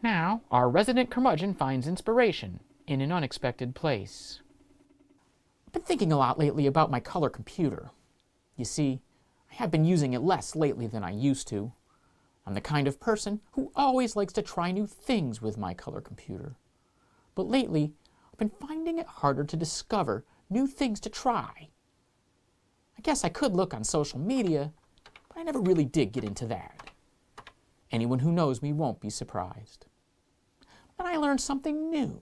Now, our resident curmudgeon finds inspiration in an unexpected place. I've been thinking a lot lately about my color computer. You see, I have been using it less lately than I used to. I'm the kind of person who always likes to try new things with my color computer. But lately, I've been finding it harder to discover new things to try. I guess I could look on social media, but I never really did get into that. Anyone who knows me won't be surprised. But I learned something new.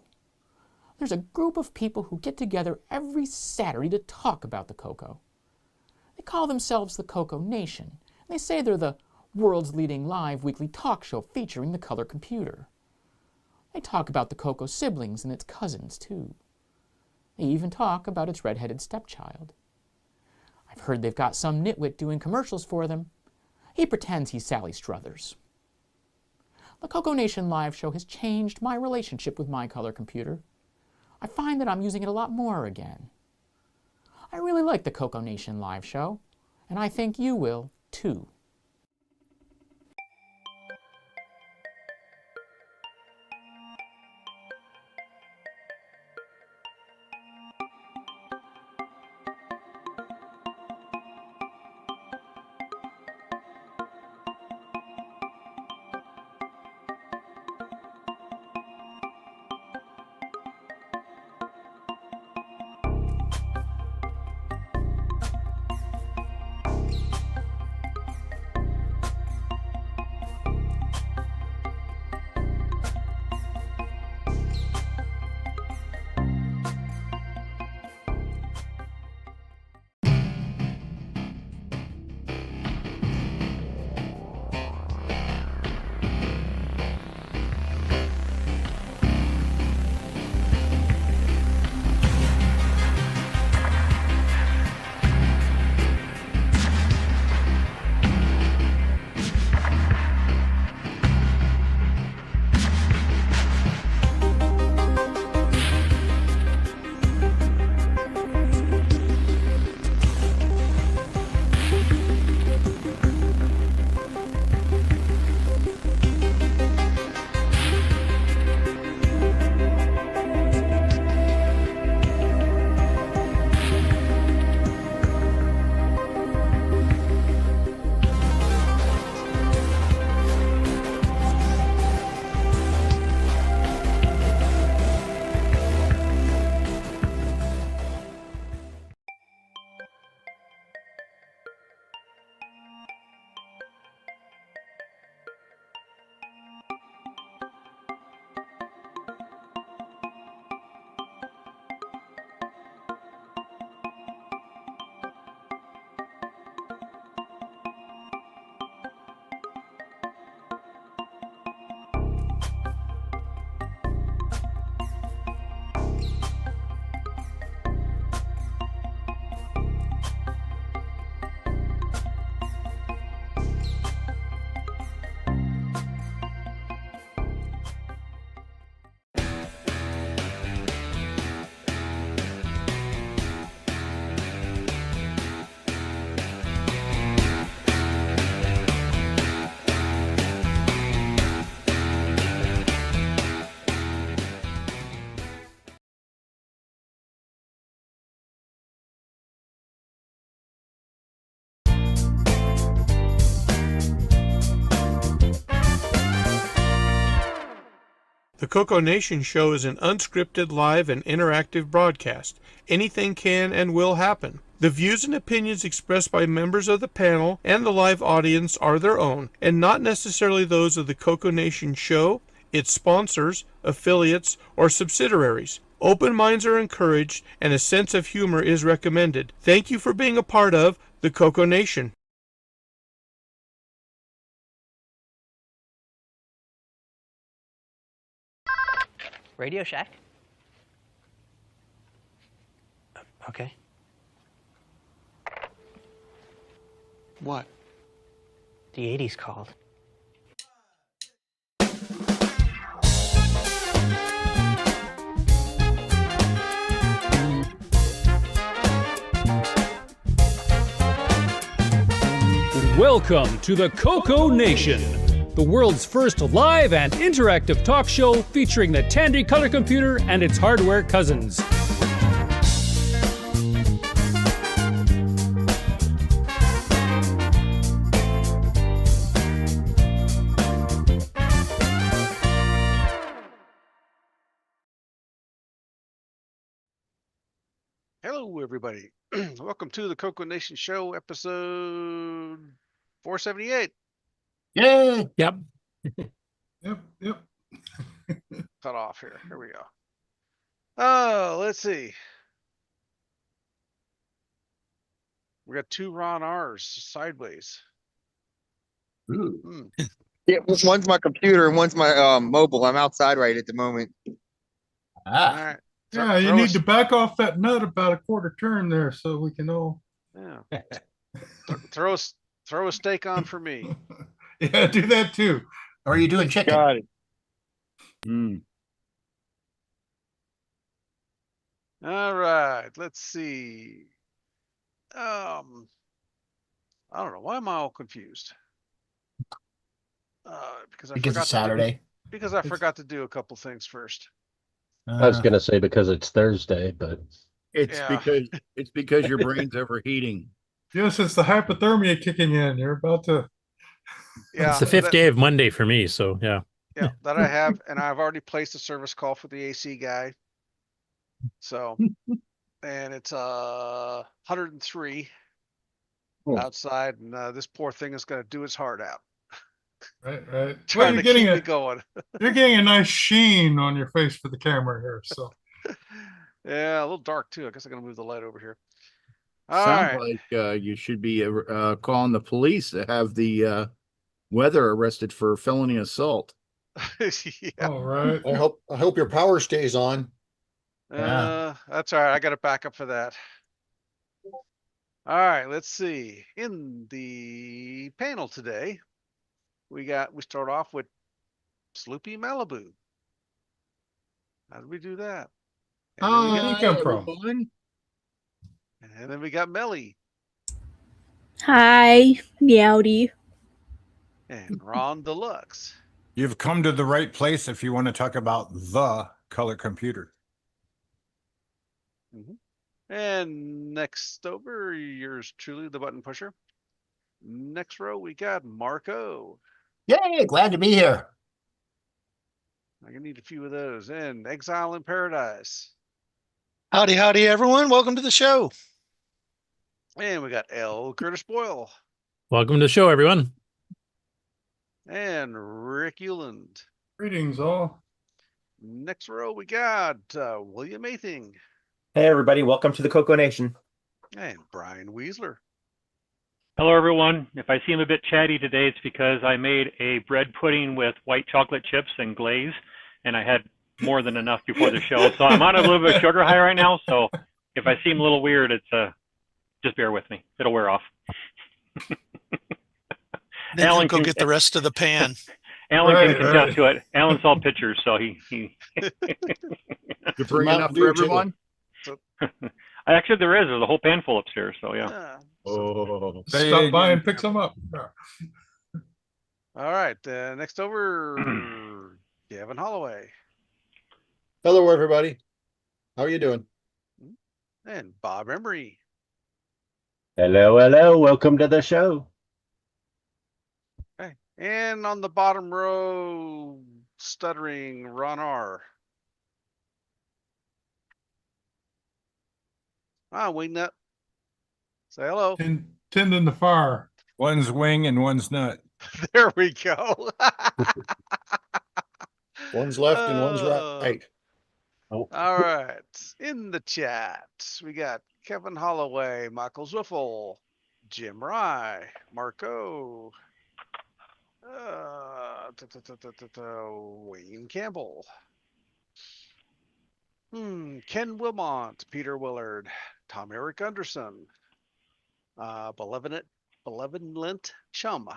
There's a group of people who get together every Saturday to talk about the Coco. They call themselves the CoCoNation, and they say they're the world's leading live weekly talk show featuring the color computer. They talk about the Coco siblings and its cousins, too. They even talk about its red-headed stepchild. I've heard they've got some nitwit doing commercials for them. He pretends he's Sally Struthers. The CoCoNation live show has changed my relationship with my color computer. I find that I'm using it a lot more again. I really like the CoCoNation live show, and I think you will, too. The CoCoNation show is an unscripted, live, and interactive broadcast. Anything can and will happen. The views and opinions expressed by members of the panel and the live audience are their own, and not necessarily those of the CoCoNation show, its sponsors, affiliates, or subsidiaries. Open minds are encouraged, and a sense of humor is recommended. Thank you for being a part of the CoCoNation. Radio Shack? Okay. What? The 80s called. Welcome to the CoCoNation, the world's first live and interactive talk show featuring the Tandy color computer and its hardware cousins. Hello, everybody. Welcome to the CoCoNation show, episode 478. Yay! Yep. Yep. Cut off here. Here we go. Oh, let's see. We got two Ron R's sideways. Ooh. Yeah, one's my computer and one's my mobile. I'm outside right at the moment. All Ah, right. Yeah, you need to back off that nut about a quarter turn there so we can all. Yeah. Throw a steak on for me. Yeah, do that too. or are you doing chicken? Got it. All right. Let's see. I don't know. Why am I all confused? Because Because it's Saturday. Because I forgot to do a couple things first. I was gonna say because it's Thursday, but It's Yeah. because your brain's overheating. Yes, it's the hypothermia kicking in. You're about to. Yeah. It's the fifth day of Monday for me, so yeah. Yeah, that I have, and I've already placed a service call for the AC guy. So, and it's 103 Oh. outside, and this poor thing is going to do its heart out, Right. Well, trying you're to keep getting me going. you're getting a nice sheen on your face for the camera here. So Yeah, a little dark too. I guess I'm going to move the light over here. All Sounds right. like you should be calling the police to have the weather arrested for felony assault. Yeah. all right. I hope your power stays on. That's all right. I got a backup for that. All right, let's see. In the panel today, we start off with Sloopy Malibu. How did we do that? And then, we Where did he come from? everyone. and then we got Melly Hi, Meowdy. and Ron Deluxe. You've come to the right place if you want to talk about the color computer. And next over, yours truly, the button pusher. Next row, we got Marco. Yay! Glad to be here. I'm gonna need a few of those. And Exile in Paradise. Howdy, everyone. Welcome to the show. And we got L. Curtis Boyle Welcome to the show, everyone. and Rick Euland. Greetings, all. Next row, we got William Athing Hey everybody, welcome to the CoCoNation. and Brian Weasler. Hello, everyone. If I seem a bit chatty today, it's because I made a bread pudding with white chocolate chips and glaze, and I had more than enough before the show. So I'm on a little bit of sugar high right now. So if I seem a little weird, it's just bear with me. It'll wear off. Then Alan go get the rest of the pan. Alan can contest to it. Alan saw pictures, so he You bring enough for everyone? Actually, there's a whole pan full upstairs. So yeah. Oh, Stop by and pick some up. All right. Next over, Gavin Holloway Hello, everybody. How are you doing? and Bob Emery. hello, welcome to the show. Okay. And on the bottom row, stuttering Ron R. Wing up. Say hello. Tending the fire. One's wing and one's nut. There we go. One's left and one's right. Oh. All right. In the chat, we got Kevin Holloway, Michael Zwiffel, Jim Rye, Marco, Wayne Campbell, Ken Wilmont, Peter Willard, Tom Erik Gundersen, Benevolent Chum,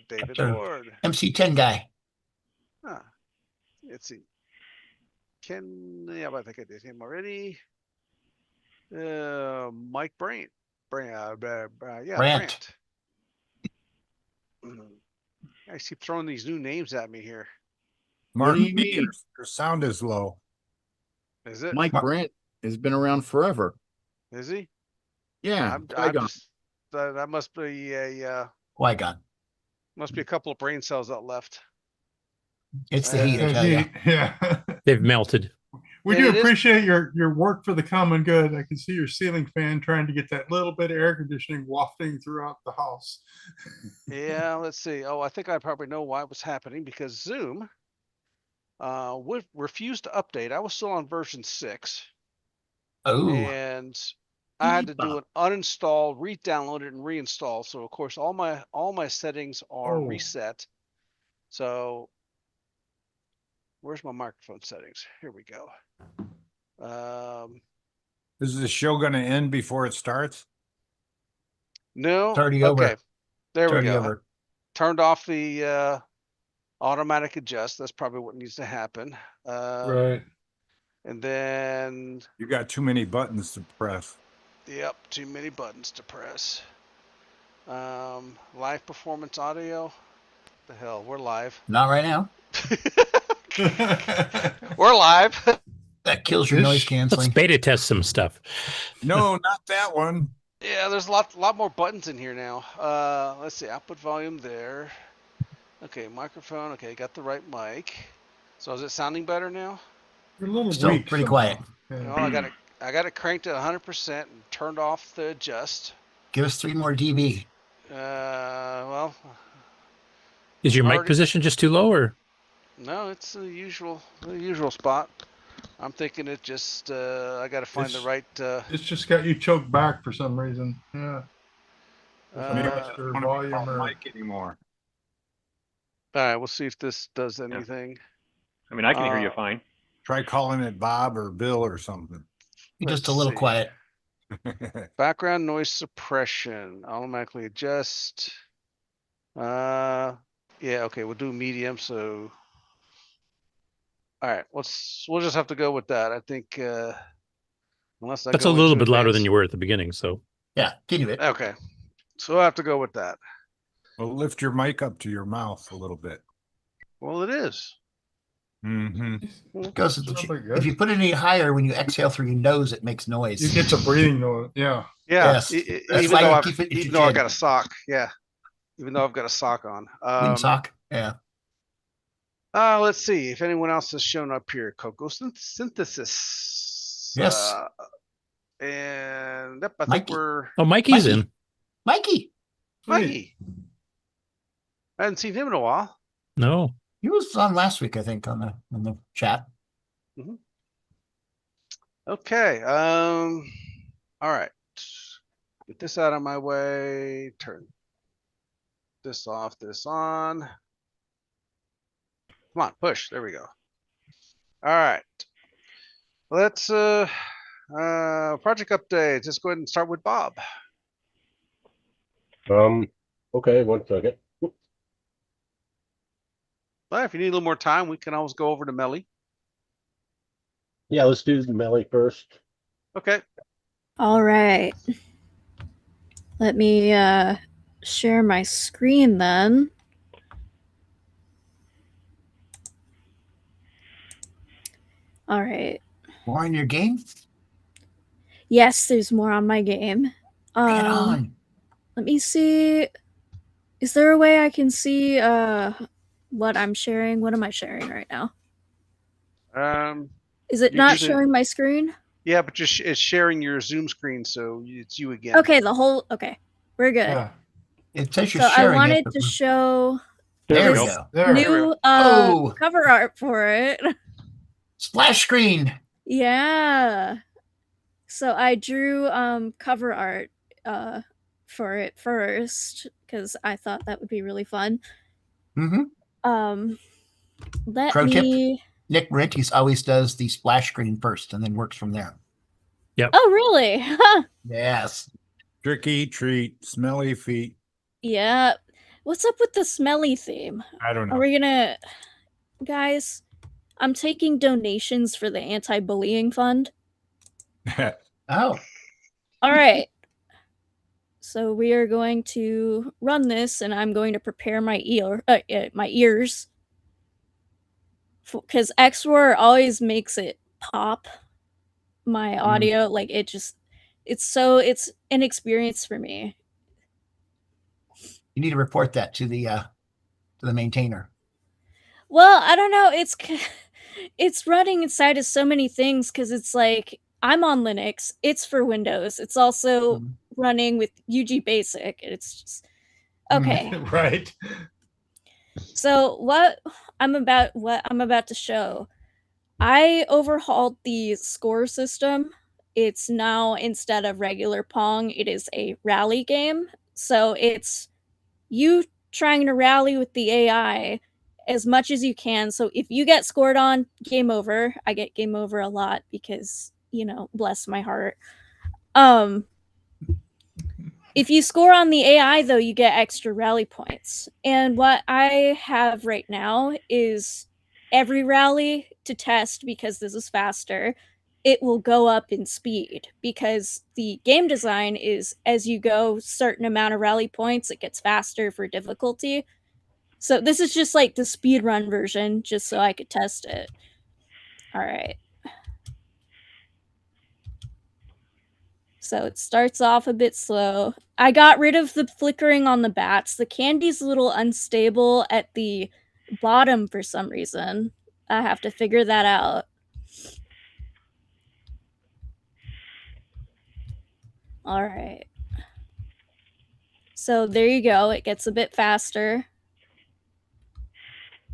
David Ward. MC10 guy. Let's see. I think I did him already. Mike Brandt. Brandt. I keep throwing these new names at me here. Mark, do you mean? your sound is low. Is it? Mike Brandt has been around forever. Is he? Yeah. I'm just, that must be a, Qui-Gon. must be a couple of brain cells that left. It's the heat, I The tell you. heat, yeah. They've melted. We And do it is- appreciate your work for the common good. I can see your ceiling fan trying to get that little bit of air conditioning wafting throughout the house. Yeah, let's see. Oh, I think I probably know why it was happening because Zoom would refused to update. I was still on version 6. Oh, And I had to do an uninstall, re-download it, and reinstall. So of course all my settings are Oh. reset. So where's my microphone settings? Here we go. Is the show going to end before it starts? No. it's already over. Okay. There It's we already go. over. Turned off the automatic adjust. That's probably what needs to happen. Right. And then, You got too many buttons to press. yep, too many buttons to press. Live performance audio. The hell, we're live. Not right now. We're live. That kills your noise Let's canceling. beta test some stuff. No, not that one. Yeah, there's a lot more buttons in here now. Let's see, output volume there. Okay, microphone. Okay, got the right mic. So is it sounding better now? You're a little Still weak. pretty somehow. quiet. Yeah. No, I got it cranked at 100% and turned off the adjust. Give us 3 more dB. Well, Is your mic Already- position just too low, or? no, it's the usual spot. I'm thinking it just I got to find the right. It's just got you choked back for some reason. Yeah. Maybe I Or don't want to volume or mic anymore. All right, we'll see if this does anything. I mean, I can hear you fine. Try calling it Bob or Bill or something. You're just a Let's little see. quiet. Background noise suppression, automatically adjust. Yeah, okay, we'll do medium. So, all right, we'll just have to go with that. I think unless I That's go a little into bit louder than advanced- you were at the beginning, so. Yeah, continue it. Okay, so I'll have to go with that. Well, lift your mic up to your mouth a little bit. Well, it is. Mm-hmm. Because Sounds pretty good. if you put it any higher, when you exhale through your nose, it makes noise. You get the breathing noise. Yeah. Yeah, Yes, e- e- that's even why though you I've keep it at even your though I chin. got a sock, yeah, even though I've got a sock on. Windsock. Yeah. Let's see if anyone else has shown up here. Coco Synthesis. Yes. And yep, I think Mikey. we're Oh, Mikey's Mikey. in. Mikey. Mikey. I hadn't seen him in a while. No. He was on last week, I think, on the chat. Okay. All right. Get this out of my way. Turn this off, this on. Come on, push. There we go. All right. Let's project updates. Let's go ahead and start with Bob. Okay, 1 second. Well, if you need a little more time, we can always go over to Melly. Yeah, let's do the Melly first. Okay. All right. Let me share my screen then. All right. More in your game? Yes, there's more on my game. Bring it on. Let me see. Is there a way I can see what I'm sharing? What am I sharing right now? Is it you not usually- showing my screen? Yeah, but just it's sharing your Zoom screen, so it's you again. Okay, the whole. Okay, we're good. Yeah. It says you're So I sharing wanted it. but to show There we this go. There. new Oh. cover art for it. Splash screen. Yeah. So I drew cover art for it first because I thought that would be really fun. Mm-hmm. Let Pro tip. me. Nick Renties always does the splash screen first and then works from there. Oh, really? Yes. Tricky treat, smelly feet. Yeah. What's up with the smelly theme? I don't know. Are we gonna, guys? I'm taking donations for the anti-bullying fund. Oh. All right. So we are going to run this, and I'm going to prepare my ears, because XRoar always makes it pop my audio. Like it's an experience for me. You need to report that to the maintainer. Well, I don't know. It's running inside of so many things, because it's like I'm on Linux. It's for Windows. It's also running with UG Basic. It's just okay. Right. So what I'm about to show, I overhauled the score system. It's now, instead of regular Pong, it is a rally game. So it's you trying to rally with the AI as much as you can. So if you get scored on, game over. I get game over a lot because, bless my heart. If you score on the AI, though, you get extra rally points. And what I have right now is every rally to test, because this is faster, it will go up in speed, because the game design is as you go certain amount of rally points, it gets faster for difficulty. So this is just like the speed run version, just so I could test it. All right. So it starts off a bit slow. I got rid of the flickering on the bats. The candy's a little unstable at the bottom for some reason. I have to figure that out. All right. So there you go. It gets a bit faster.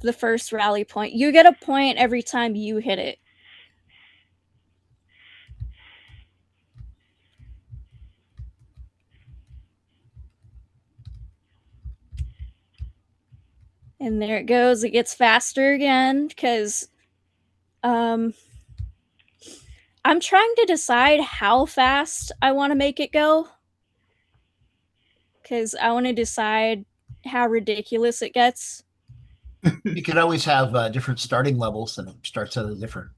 The first rally point. You get a point every time you hit it. And there it goes. It gets faster again, because I'm trying to decide how fast I want to make it go, because I want to decide how ridiculous it gets. You could always have different starting levels, and it starts at a different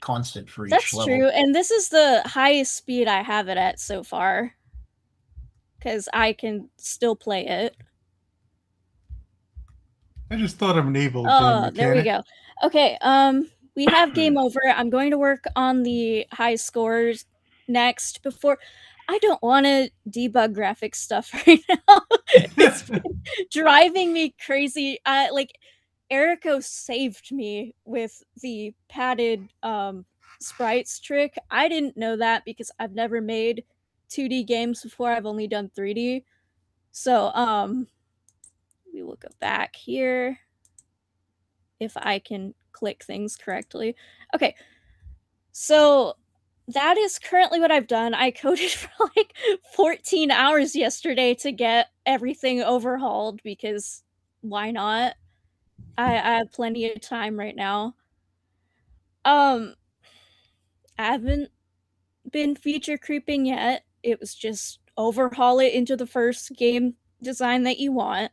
constant for each level. That's true, and this is the highest speed I have it at so far, because I can still play it. I just thought of an evil. Oh, there we go. Okay, we have game over. I'm going to work on the high scores next. Before, I don't want to debug graphics stuff right now. It's been driving me crazy. Like, Erico saved me with the padded sprites trick. I didn't know that because I've never made 2D games before. I've only done 3D. So, we will go back here if I can click things correctly. Okay, so that is currently what I've done. I coded for like 14 hours yesterday to get everything overhauled, because why not? I have plenty of time right now. I haven't been feature creeping yet. It was just overhaul it into the first game design that you want.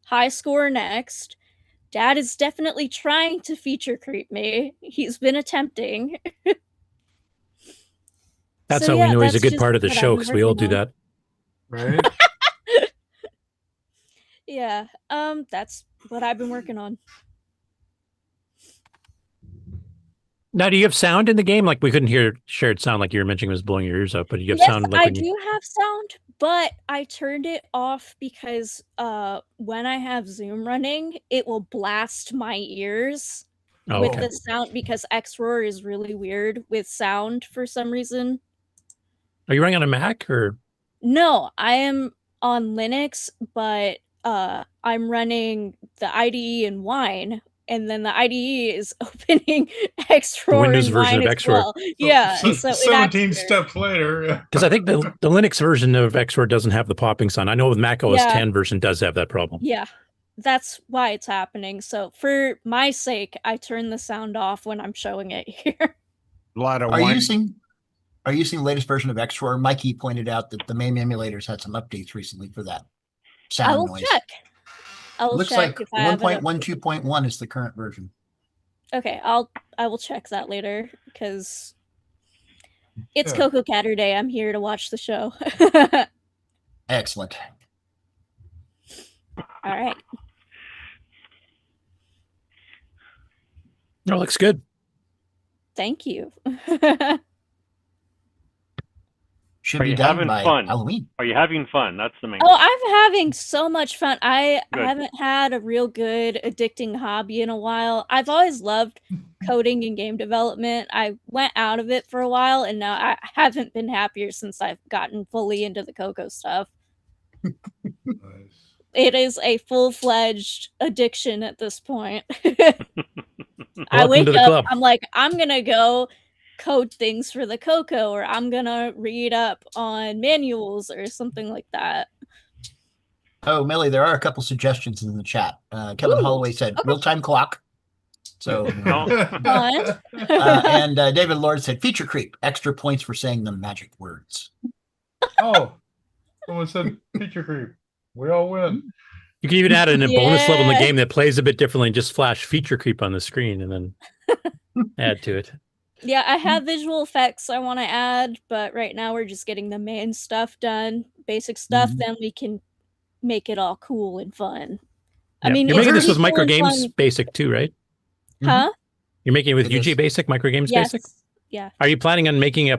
High score next. Dad is definitely trying to feature creep me. He's been attempting. That's how we know he's a good part of the show, because we all do that. Right? Yeah, that's what I've been working on. Now, do you have sound in the game? Like, we couldn't hear shared sound, like you were mentioning was blowing your ears up, but you have sound like I do have sound, but I turned it off because when I have Zoom running, it will blast my ears with the sound, because XRoar is really weird with sound for some reason. Are you running on a Mac or? No, I am on Linux, but I'm running the IDE in Wine, and then the IDE is opening XRoar. The Windows version of XRoar. Well. Yeah, so 17 steps later. Because I think the Linux version of XRoar doesn't have the popping sound. I know the Mac OS 10 version does have that problem. Yeah, that's why it's happening. So for my sake, I turn the sound off when I'm showing it here. A lot of Are you using the latest version of XRoar? Mikey pointed out that the MAME emulators had some updates recently for that sound I will noise. check. I will Looks check like if I have it up. 1.12.1 is the current version. Okay, I will check that later, because it's CoCoCatter Day. I'm here to watch the show. Excellent. All right. No, looks good. Thank you. Should Are be you done having by fun? Halloween. Are you having fun? That's the main. Oh, I'm having so much fun. I Good. haven't had a real good addicting hobby in a while. I've always loved coding and game development. I went out of it for a while, and now I haven't been happier since I've gotten fully into the Coco stuff. It is a full-fledged addiction at this point. I wake up, I'm like, I'm gonna go code things for the Coco, or I'm gonna read up on manuals or something like that. Oh, Melly, there are a couple suggestions in the chat. Kevin Holloway said real-time clock. So, and David Lord said feature creep, extra points for saying the magic words. Oh, someone said feature creep. We all win. You can even add in a bonus level in the game that plays a bit differently and just flash feature creep on the screen and then add to it. Yeah, I have visual effects I want to add, but right now we're just getting the main stuff done, basic stuff, then we can make it all cool and fun. I mean, you're making this with cool and microgames fun. basic too, right? Huh? You're making it with UG basic, microgames basic? Yeah. Are you planning on making a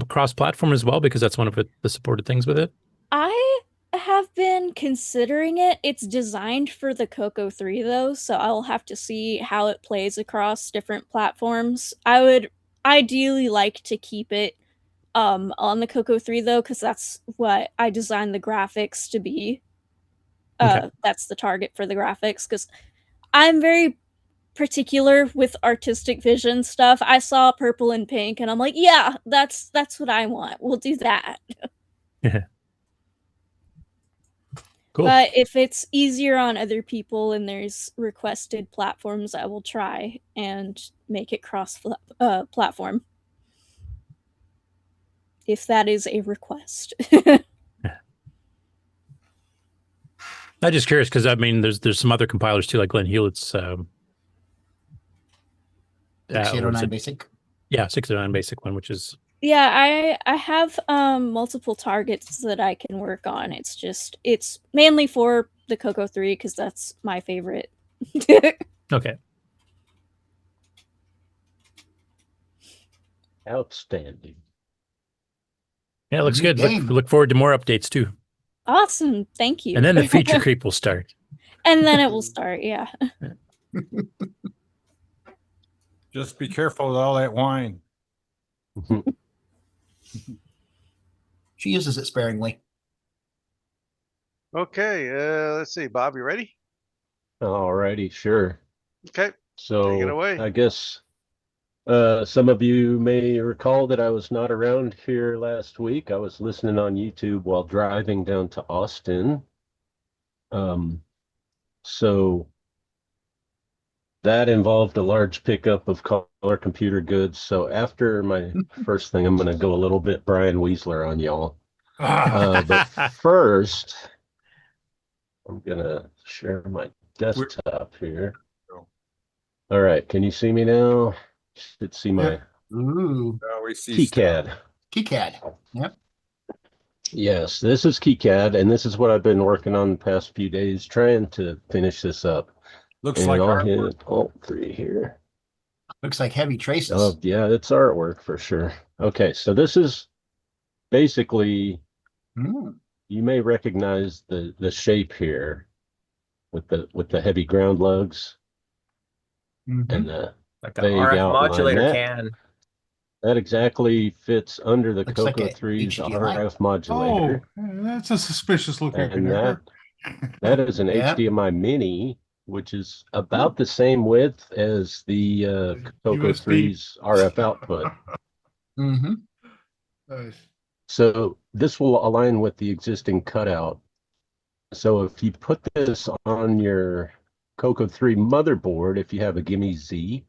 cross-platform as well? Because that's one of the supported things with it. I have been considering it. It's designed for the Coco 3 though, so I'll have to see how it plays across different platforms. I would ideally like to keep it on the Coco 3 though, because that's what I designed the graphics to be. That's the target for the graphics, because I'm very particular with artistic vision stuff. I saw purple and pink and I'm like, yeah, that's what I want. We'll do that. Cool. But if it's easier on other people and there's requested platforms, I will try and make it cross platform. If that is a request. I'm just curious because I mean, there's some other compilers too, like Glenn Hewlett's. 609 basic. Yeah, 609 basic one, which is. Yeah, I have multiple targets that I can work on. It's mainly for the Coco 3 because that's my favorite. Okay. Outstanding. Yeah, it looks good. Look forward to more updates too. Awesome. Thank you. And then the feature creep will start. And then it will start, yeah. Just be careful with all that wine. She uses it sparingly. Okay, let's see. Bob, you ready? All righty, sure. Okay. So take it away. I guess some of you may recall that I was not around here last week. I was listening on YouTube while driving down to Austin. So that involved a large pickup of color computer goods. So after my first thing, I'm going to go a little bit Brian Weasler on y'all. But first, I'm going to share my desktop here. All right. Can you see me now? Should see my we see KiCad. stuff. Yep. Yes, this is KiCad, and this is what I've been working on the past few days, trying to finish this up. Looks and like I'll artwork. hit Alt-3 here. Looks like heavy traces. Oh, yeah, it's artwork for sure. Okay, so this is basically, you may recognize the shape here with the heavy ground lugs and the like an vague RF outline. modulator can. That exactly fits under the Looks like Coco a 3's HDMI. RF modulator. Oh, that's a suspicious looking And connector. that is an Yep. HDMI mini, which is about the same width as the Coco USB. 3's RF output. Nice. So this will align with the existing cutout. So if you put this on your Coco 3 motherboard, if you have a GIME Z,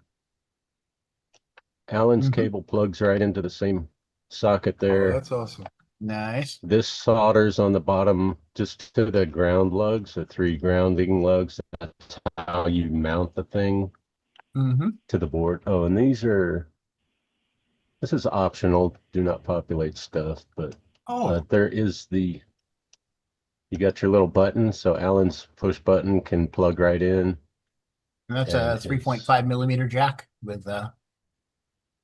Allen's cable plugs right into the same socket there. Oh, that's awesome. Nice. This solders on the bottom just to the ground lugs, the 3 grounding lugs. That's how you mount the thing to the board. Oh, and this is optional, do not populate stuff, but there is the You got your little button, so Alan's push button can plug right in. And that's a 3.5 millimeter jack with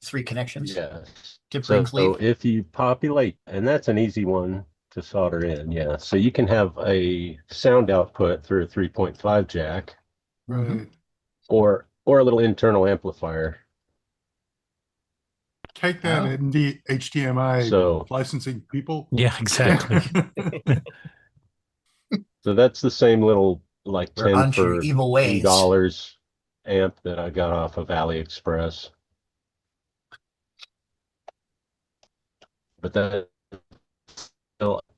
3 connections. Yes. Tip So ring sleeve. if you populate, and that's an easy one to solder in, yeah. So you can have a sound output through a 3.5 jack, Right. or a little internal amplifier. Take that in the HDMI So licensing people. Yeah, exactly. So that's the same little like We're 10 onto your for evil ways. $2 amp that I got off of AliExpress. But that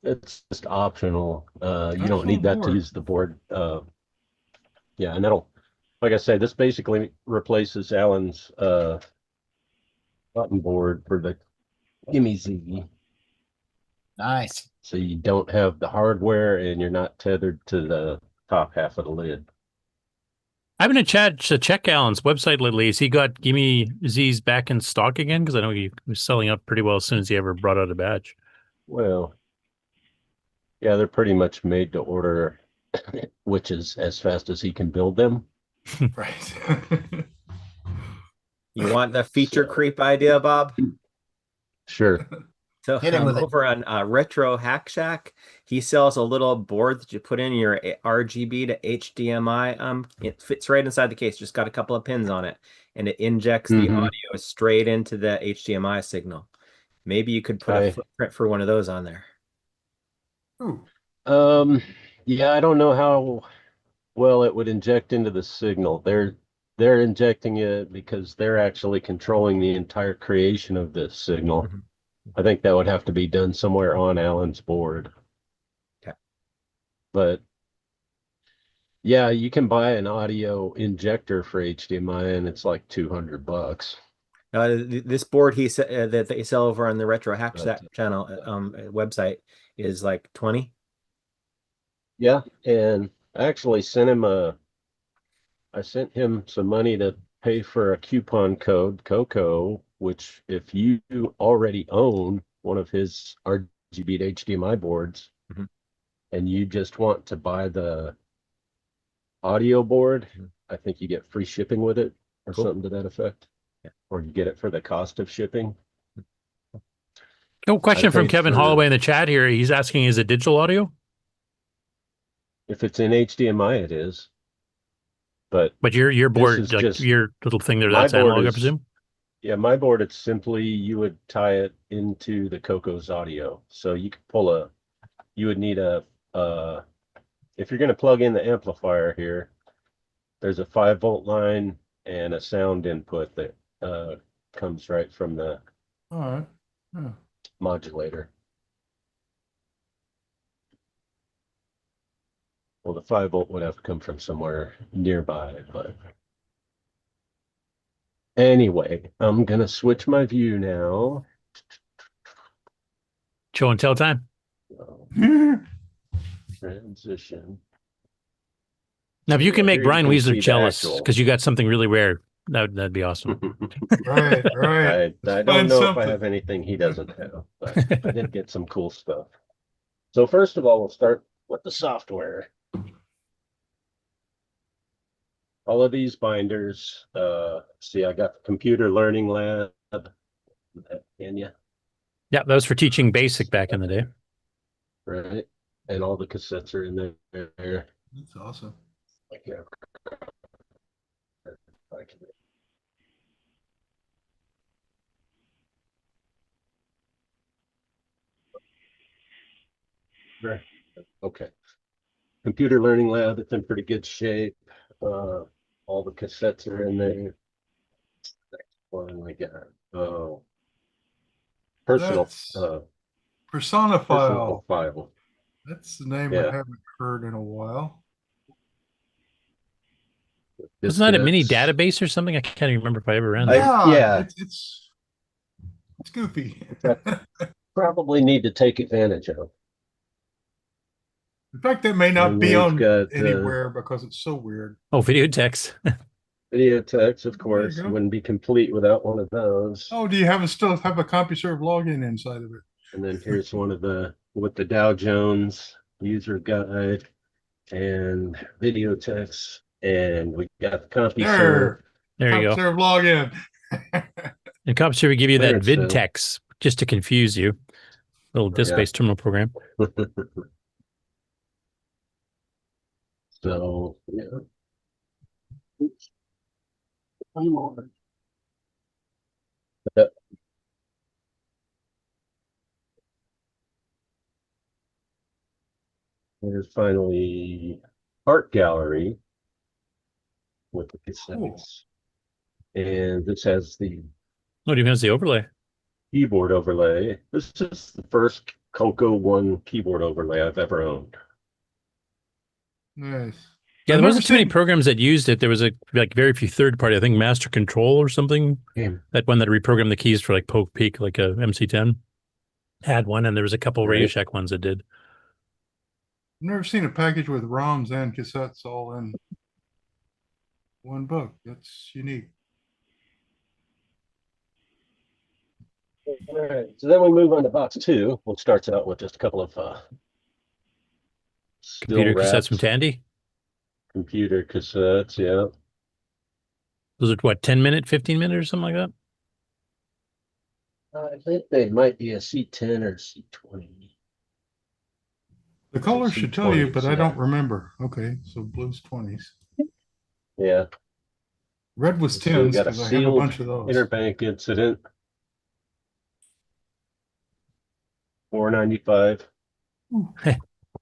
it's just optional. You don't need that to use the board. Yeah, and that'll, like I say, this basically replaces Alan's button board for the GIME Z. Nice. So you don't have the hardware and you're not tethered to the top half of the lid. I've been to check Alan's website lately. Has he got GIME Z's back in stock again? Because I know he was selling out pretty well as soon as he ever brought out a batch. Well, yeah, they're pretty much made to order, which is as fast as he can build them. Right. You want the feature creep idea, Bob? Sure. So Hit him with it. over on Retro Hack Shack, he sells a little board that you put in your RGB to HDMI. It fits right inside the case. Just got a couple of pins on it, and it injects the audio straight into the HDMI signal. Maybe you could put a footprint for one of those on there. Ooh. Yeah, I don't know how well it would inject into the signal. They're injecting it because they're actually controlling the entire creation of this signal. I think that would have to be done somewhere on Alan's board. Okay. But yeah, you can buy an audio injector for HDMI and it's like $200. This board that they sell over on the Retro Hack Shack channel website is like 20. Yeah, and I actually sent him I sent him some money to pay for a coupon code, CoCo, which if you already own one of his RGB to HDMI boards and you just want to buy the audio board, I think you get free shipping with it or something to that effect. Yeah. Or you get it for the cost of shipping. Oh, question from Kevin Holloway in the chat here. He's asking, is it digital audio? If it's in HDMI, it is. But your board, like your little thing there, that's analog, I presume? Yeah, my board, it's simply, you would tie it into the CoCo's audio. So you could pull you would need if you're going to plug in the amplifier here, there's a 5-volt line and a sound input that comes right from the modulator. Well, the 5-volt would have to come from somewhere nearby, but anyway, I'm gonna switch my view now. Show and tell time. Transition. Now, if you can make Brian Weasler jealous because you got something really rare, that'd be awesome. Right. I don't know if I have anything he doesn't have, but I did get some cool stuff. So first of all, we'll start with the software. All of these binders, see, I got the Computer Learning Lab. Can you? Yeah, that was for teaching BASIC back in the day. Right. And all the cassettes are in there. That's awesome. Okay. Computer Learning Lab, it's in pretty good shape. All the cassettes are in there. Next one we got. Personal Personifile. That's the name I haven't heard in a while. Isn't that a mini database or something? I can't even remember if I ever ran that. Yeah. It's goofy. Probably need to take advantage of. In fact, that may not be on anywhere because it's so weird. Oh, video text. Video text, of course, wouldn't be complete without one of those. Oh, do you still have a CompuServe login inside of it? And then here's one of with the Dow Jones user guide, and video text, and we got the CompuServe. There you go. CompuServe login. And CompuServe will give you that Clearance vid failed. text just to confuse you. Little disk-based terminal program. So, yeah. Oops. One more. There's finally art gallery with the cassettes. And this has the What even has the overlay? keyboard overlay. This is the first Coco One keyboard overlay I've ever owned. Nice. Yeah, I've there wasn't never too many seen- programs that used it. There was very few third party. I think Master Control or something. That one that reprogrammed the keys for like Poke Peak, like a MC10 had one, and there was a couple Radio Right. Shack ones that did. I've never seen a package with ROMs and cassettes all in one book. That's unique. All right, so then we move on to box 2, which starts out with just a couple of still Computer cassettes wraps. from Tandy. Computer cassettes, yeah. Those are what, 10-minute, 15-minute or something like that? I think they might be a C10 or C20. The color should tell you, 20s, but I yeah. don't remember. Okay, so blue's 20s. Yeah. Red was So we 10s got a because I have a sealed bunch of those. interbank incident. $4.95.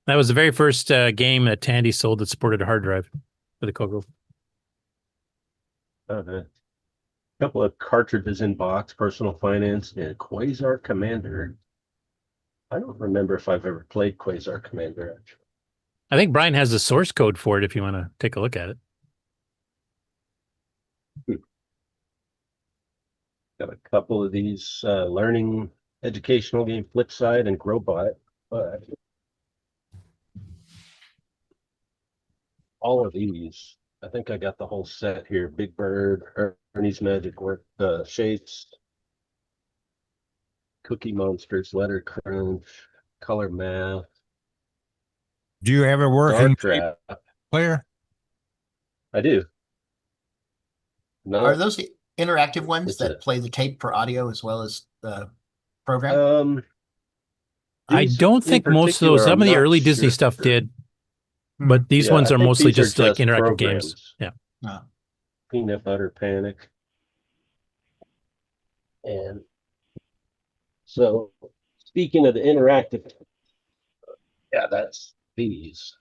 That was the very first game that Tandy sold that supported a hard drive for the Coco. A couple of cartridges in box, Personal Finance, and Quasar Commander. I don't remember if I've ever played Quasar Commander, actually. I think Brian has the source code for it if you want to take a look at it. Got a couple of these learning educational game, Flipside and Growbot. But all of these, I think I got the whole set here. Big Bird, Ernie's Magic Work, Shapes, Cookie Monsters, Letter Crunch, Color Math. Do you have a working tape Trap. player? I do. No. Are those the interactive ones What's that it? play the tape for audio as well as the program? I These don't in think most of those, particular, some I'm of the not early Disney sure. stuff did, but these Yeah, ones I are think mostly these are just like just interactive programs. games. Yeah. Oh. Peanut Butter Panic. And so, speaking of the interactive, yeah, that's these.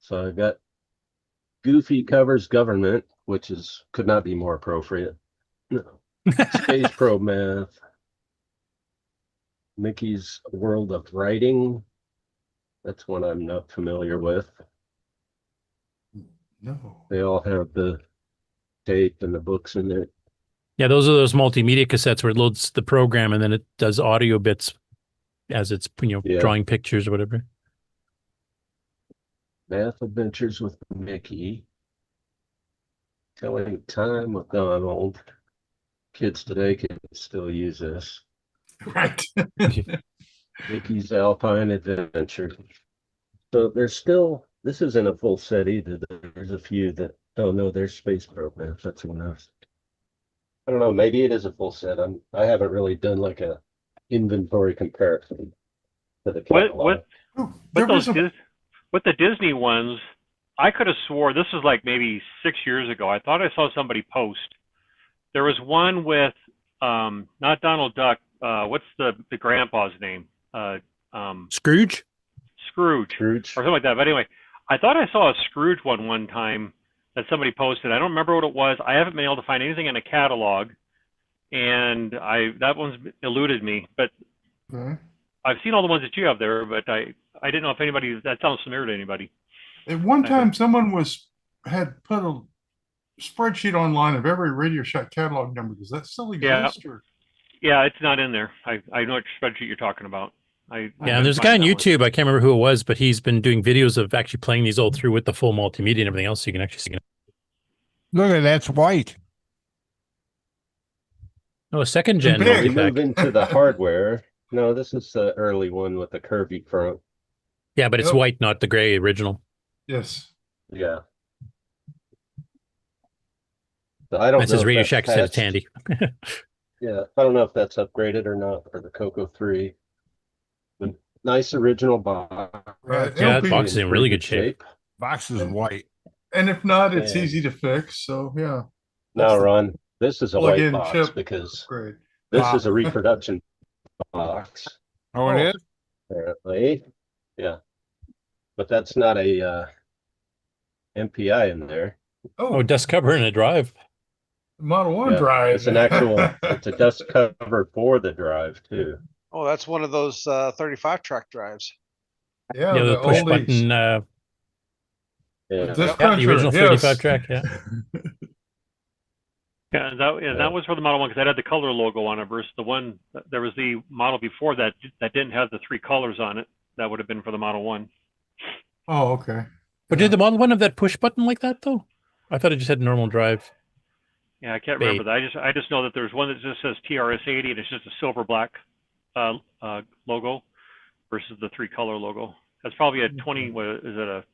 So I got Goofy Covers Government, which could not be more appropriate. No. Space Probe Math. Mickey's World of Writing. That's one I'm not familiar with. No. They all have the tape and the books in it. Yeah, those are those multimedia cassettes where it loads the program and then it does audio bits as it's Yeah. drawing pictures or whatever. Math Adventures with Mickey. Telling Time with Donald. Kids today can still use this. Right. Mickey's Alpine Adventure. So there's still, this isn't a full set either. There's a few that, oh no, there's Space Programs. That's one else. I don't know, maybe it is a full set. I haven't really done like a inventory comparison to the catalog. With the Disney ones, I could have swore this was like maybe 6 years ago. I thought I saw somebody post. There was one with not Donald Duck. What's the grandpa's name? Scrooge? Scrooge. Or something like that. But anyway, I thought I saw a Scrooge one time that somebody posted. I don't remember what it was. I haven't been able to find anything in a catalog, and that one's eluded me. But I've seen all the ones that you have there, but I didn't know if anybody, that sounds familiar to anybody. At one time, someone had put a spreadsheet online of every Radio Shack catalog number. Does that still exist? Or? Yeah, it's not in there. I know which spreadsheet you're talking about. Yeah, and there's a guy on YouTube, I can't remember who it was, but he's been doing videos of actually playing these all through with the full multimedia and everything else, so you can actually see it. Look at that's white. Oh, a second gen. We move into the hardware. No, this is the early one with the curvy front. Yeah, but it's Yep. white, not the gray original. Yes. Yeah. So I don't That know says if Radio that's Shack instead of patched. Tandy. Yeah, I don't know if that's upgraded or not for the Coco 3. But nice original box. Right. Yeah, It'll that be- box is in really good shape. Box is white. And if not, it's Yeah. easy to fix. So yeah. No, Ron, this is a white Plug-in box chip. because Great. this is a reproduction box. Oh, it is? Apparently. Yeah. But that's not a MPI in there. Oh, dust cover and a drive. Model 1 Yeah, drive. it's an actual, it's a dust cover for the drive too. Oh, that's one of those 35 track drives. Yeah, Yeah, the push oldies. button. Yeah. Disc The cruncher, original yes. 35 track. Yeah. That was for the Model 1 because that had the color logo on it versus the one, there was the model before that didn't have the 3 colors on it. That would have been for the Model 1. Oh, okay. But did the Model 1 have that push button like that though? I thought it just had normal drive. Yeah, I can't remember that. I just know that there's one that just says TRS-80 and it's just a silver black logo versus the 3 color logo. That's probably a 20. What is it?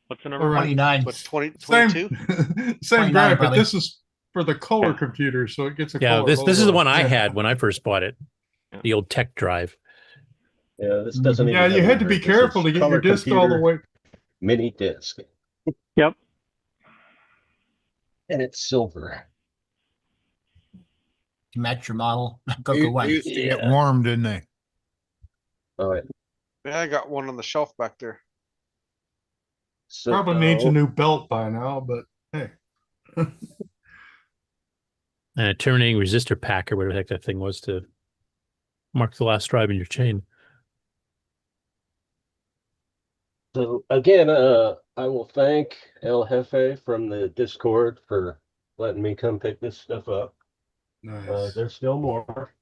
What's the number? 29. What's 20, Same, 22? same 29 drive, but probably. this is for the color computer, so it gets a Yeah, color this is the logo. one I Yeah. had when I first bought it. The old tech drive. Yeah, this doesn't even Yeah, you have had to be numbers. This careful is to get your color disc all the computer, way. Mini disc. Yep. And it's silver. To match your model. They Coco 1. used to get warm, didn't they? Oh, yeah. Yeah, I got one on the shelf back there. So, Probably needs a new belt by now, but hey. And a terminating resistor pack or whatever the heck that thing was to mark the last drive in your chain. So again, I will thank El Jefe from the Discord for letting me come pick this stuff up. Nice. There's still more.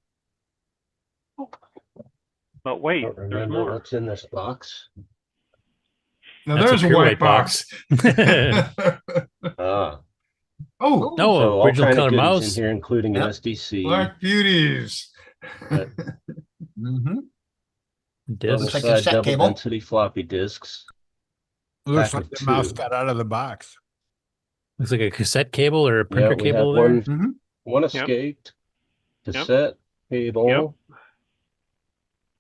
But wait, Don't there's remember more. what's in this box. Now That's there's a pure white box. Ah, Oh, No, so all original kind color of goodies mouse. in here, including Yep. an SDC. Black Beauties. Mm-hmm. Disc. Looks like a Double-side set double cable. density floppy disks. Looks Pack like of the mouse 2. got out of the box. Looks like a cassette cable or a Yeah, printer we cable have there. one, Mhm. one escaped, Yep. cassette, cable.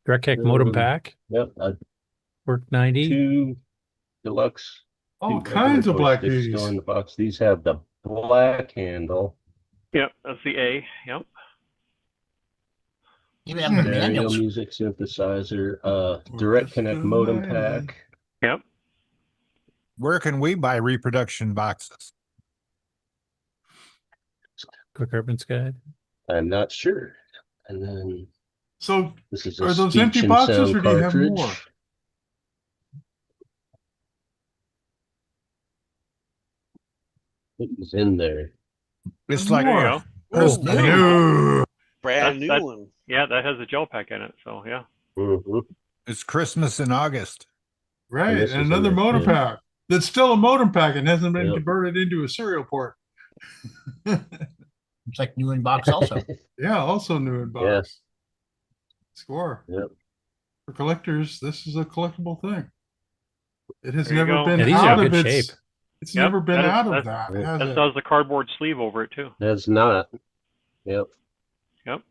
DirectX modem Um, pack. Yep, Work 90. 2 deluxe. All 2 kinds of regular Black joysticks Beauties. still in the box. These have the black handle. Yep, that's the A. Yep. Even have the Stereo manuals. music synthesizer, direct connect modem pack. Yep. Where can we buy reproduction boxes? Quick Urban's Guide. I'm not sure. And then So this is a are those speech empty and boxes sound or do you have cartridge. more? It was in there. It's like There you go. There's Ooh, No. brand new That's- one. Yeah, that has a gel pack in it. So yeah. Mhm. it's Christmas in August. Right. this is And another in there, modem too. pack. That's still a modem pack and hasn't been Yep. converted into a serial port. It's like new in box also. Yeah, also new in box. Yes. Score. Yep. For collectors, this is a collectible thing. It has There you never go. been Yeah, these are out in of good its. shape. It's Yep, never been that is- out of that's- that. Has That it? does the cardboard sleeve over it too. That's not. Yep. Yep.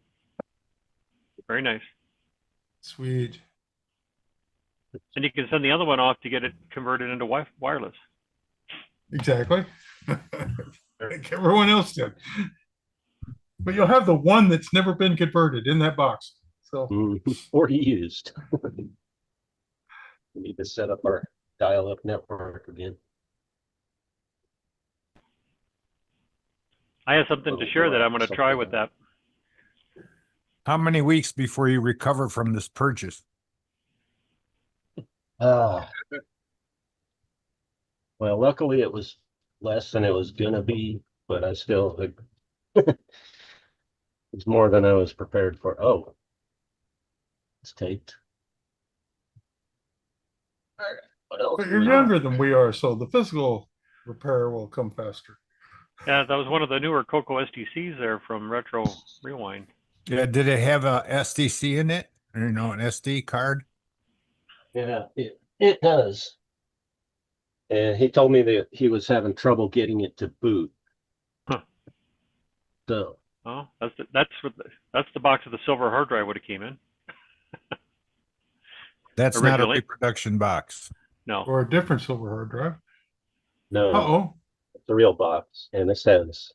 Very nice. Sweet. And you can send the other one off to get it converted into wireless. Exactly. Like everyone else did. But you'll have the one that's never been converted in that box. So Or used. We need to set up our dial-up network again. I have something to share that I'm going to try with that. How many weeks before you recover from this purchase? Well, luckily it was less than it was gonna be, but I still it's more than I was prepared for. Oh, it's taped. All right, what else? but do you're we younger have? than we are, so the physical repair will come faster. Yeah, that was one of the newer Coco SDCs there from Retro Rewind. Yeah, did it have a SDC in it? You know, an SD card. Yeah, it does. And he told me that he was having trouble getting it to boot. Huh. So. Oh, that's the box of the silver hard drive would have came in. That's not a reproduction box. No. Or a different silver hard drive. No. Uh-oh. It's a real box, and it says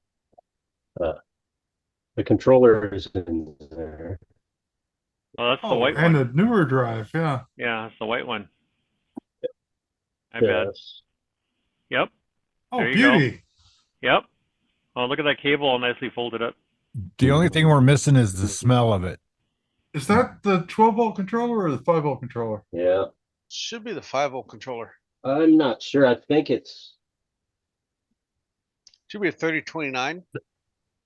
the controller is in there. Oh, that's the white one. And a newer drive, yeah. Yeah, that's the white one. I Yes. bet. Yep. Oh, There you beauty. go. Yep. Oh, look at that cable all nicely folded up. The only thing we're missing is the smell of it. Is that the 12-volt controller or the 5-volt controller? Yeah. Should be the 5-volt controller. I'm not sure. I think it's. Should be a 3029.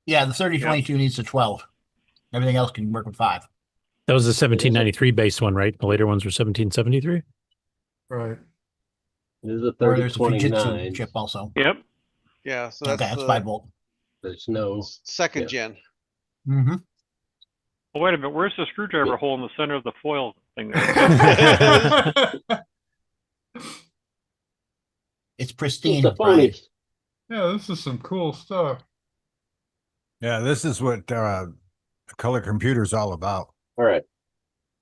Yeah, the 3022 needs a 12. Everything else can work with 5. That was the 1793 base one, right? The later ones were 1773. Right. It is a Or there's a 3029. Fujitsu chip also. Yep. Yeah, so Okay, that's that's the 5-volt. There's no. second Yeah. gen. Mm-hmm. Oh, wait a minute. Where's the screwdriver hole in the center of the foil thing there? It's pristine. It's a phony. Yeah, this is some cool stuff. Yeah, this is what a color computer is all about. All right.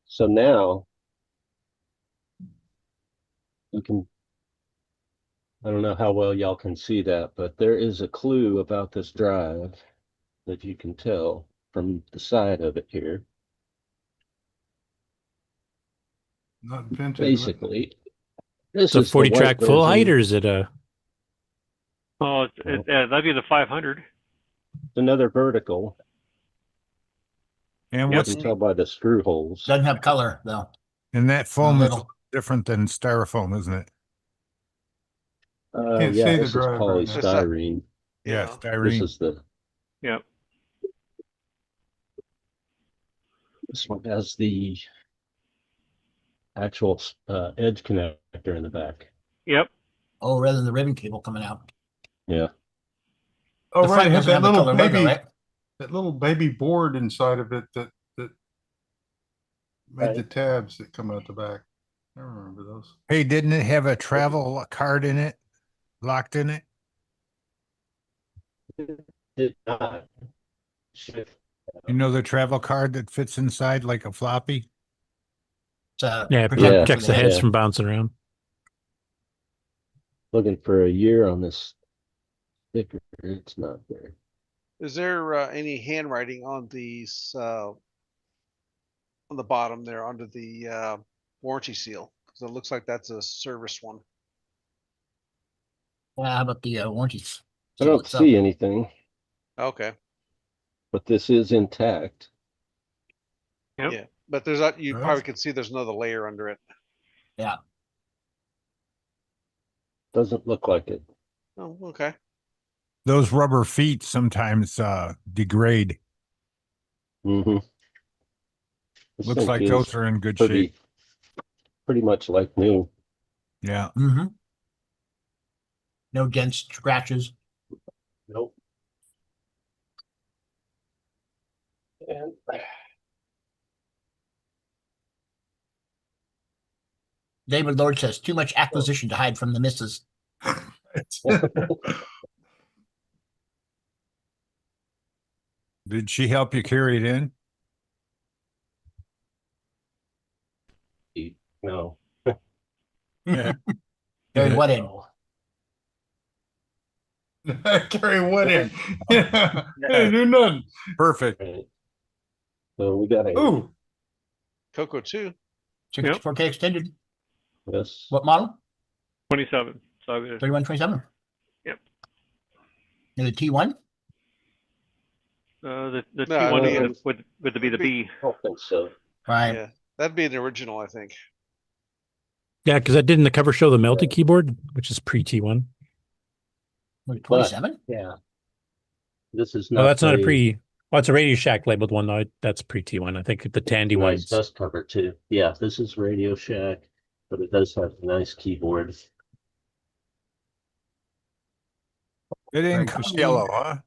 So now you can. I don't know how well y'all can see that, but there is a clue about this drive that you can tell from the side of it here. Not vintage. Basically, It's a 40 track full height, or is it a? Oh, that'd be the 500. It's another vertical. And You what's can tell by the screw holes. Doesn't have color though. and that foam is little. different than styrofoam, isn't it? Can't Yeah, see the this is drive right now. polystyrene. Yeah, This styrene. is the. Yep. This one has the actual edge connector in the back. Yep. Oh, rather than the ribbon cable coming out. Yeah. Oh, The right. front It has doesn't that have the little color logo, baby, right? that little baby board inside of it that made the Right. tabs that come out the back. I remember those. Hey, didn't it have a travel card in it? Locked in it? Did not. You know the travel card that fits inside like a floppy? Yeah, Yeah. protects the heads Yeah. from bouncing around. Looking for a year on this sticker. It's not there. Is there any handwriting on these on the bottom there under the warranty seal? Because it looks like that's a service one. Well, how about the warranties? I don't see anything, Okay. but this is intact. Yep. Yeah, but there's you Nice. probably can see there's another layer under it. Yeah. Doesn't look like it. Oh, okay. Those rubber feet sometimes degrade. Mm-hmm. Looks like those are in good shape. Pretty much like new. Yeah. Mm-hmm. No dents, scratches. Nope. And David Lord says too much acquisition to hide from the missus. Did she help you carry it in? no. Yeah. Carry what in? Carry what in? Yeah. Hey, do nothing. Perfect. Right. So we got a Ooh. Coco 2. 64K extended. yes. What model? 27. So 3127. Yep. And the T1? The No, T1 would be the B. I don't think so. Right. Yeah, that'd be an original, I think. Yeah, because I did in the cover show the melty keyboard, which is pre T1. 27? Yeah. This is not. No, that's not a pre. Well, it's a Radio Shack labeled one, though. That's pre T1. I think the Tandy nice ones. dust cover too. Yeah, this is Radio Shack, but it does have a nice keyboard. It ain't come yellow, huh?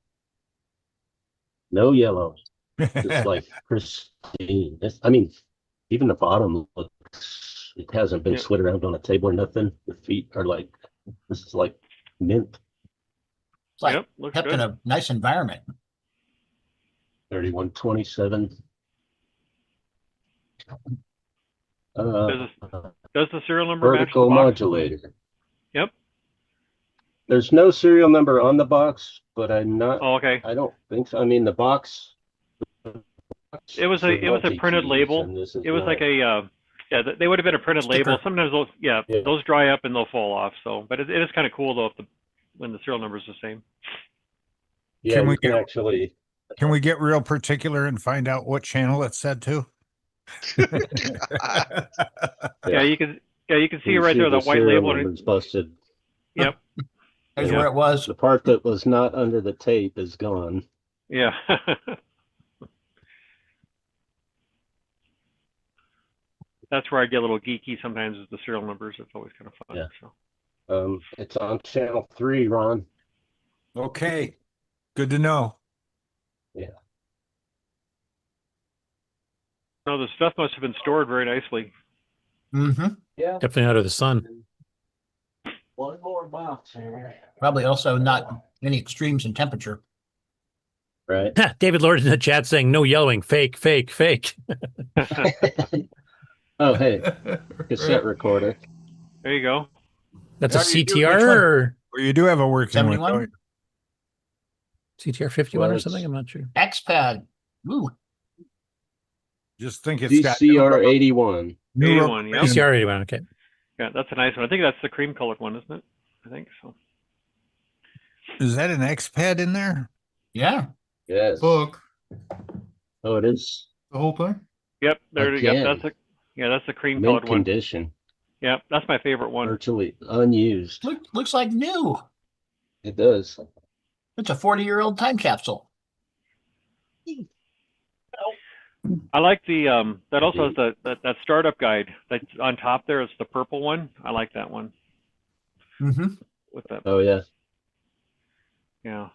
No yellow. Just like pristine. Even the bottom looks, it hasn't been slid around on a table or nothing. The feet are like, this is like mint. It's like kept in a nice environment. 3127. Does the serial number match the vertical box? modulator. Yep. There's no serial number on the box, but I'm not. Oh, okay. I don't think so. I mean, the box. It was a printed label. It was like a they would have been a printed label. Sometimes those those dry up and they'll fall off. So, but it is kind of cool though when the serial number is the same. Yeah, can we get real particular and find out what channel it's set to? Yeah, you can see right there the white label. It's busted. Yep. That's where it was. The part that was not under the tape is gone. Yeah. That's where I get a little geeky sometimes with the serial numbers. It's always kind of fun. Yeah. So. It's on channel 3, Ron. Okay. Good to know. Yeah. No, the stuff must have been stored very nicely. Mm-hmm. Yeah. Definitely out of the sun. One more box here. Probably also not any extremes in temperature. Right. David Lord in the chat saying no yellowing, fake, fake, fake. Oh, hey, cassette recorder. There you go. That's a CTR or you do have a working 71? one. CTR 51 or something? I'm not sure. XPad. Ooh. Just think it's got DCR 81. 81, yeah. DCR 81, okay. Yeah, that's a nice one. I think that's the cream colored one, isn't it? I think so. Is that an XPad in there? Yeah. Yes. Book. Oh, it is. The whole thing? Yep, there you go. That's the cream colored one. Condition. Yep, that's my favorite one. Virtually unused. Looks like new. It does. It's a 40-year-old time capsule. I like the that also has that startup guide that's on top there. It's the purple one. I like that one. Mm-hmm. With that. Oh yeah. Yeah.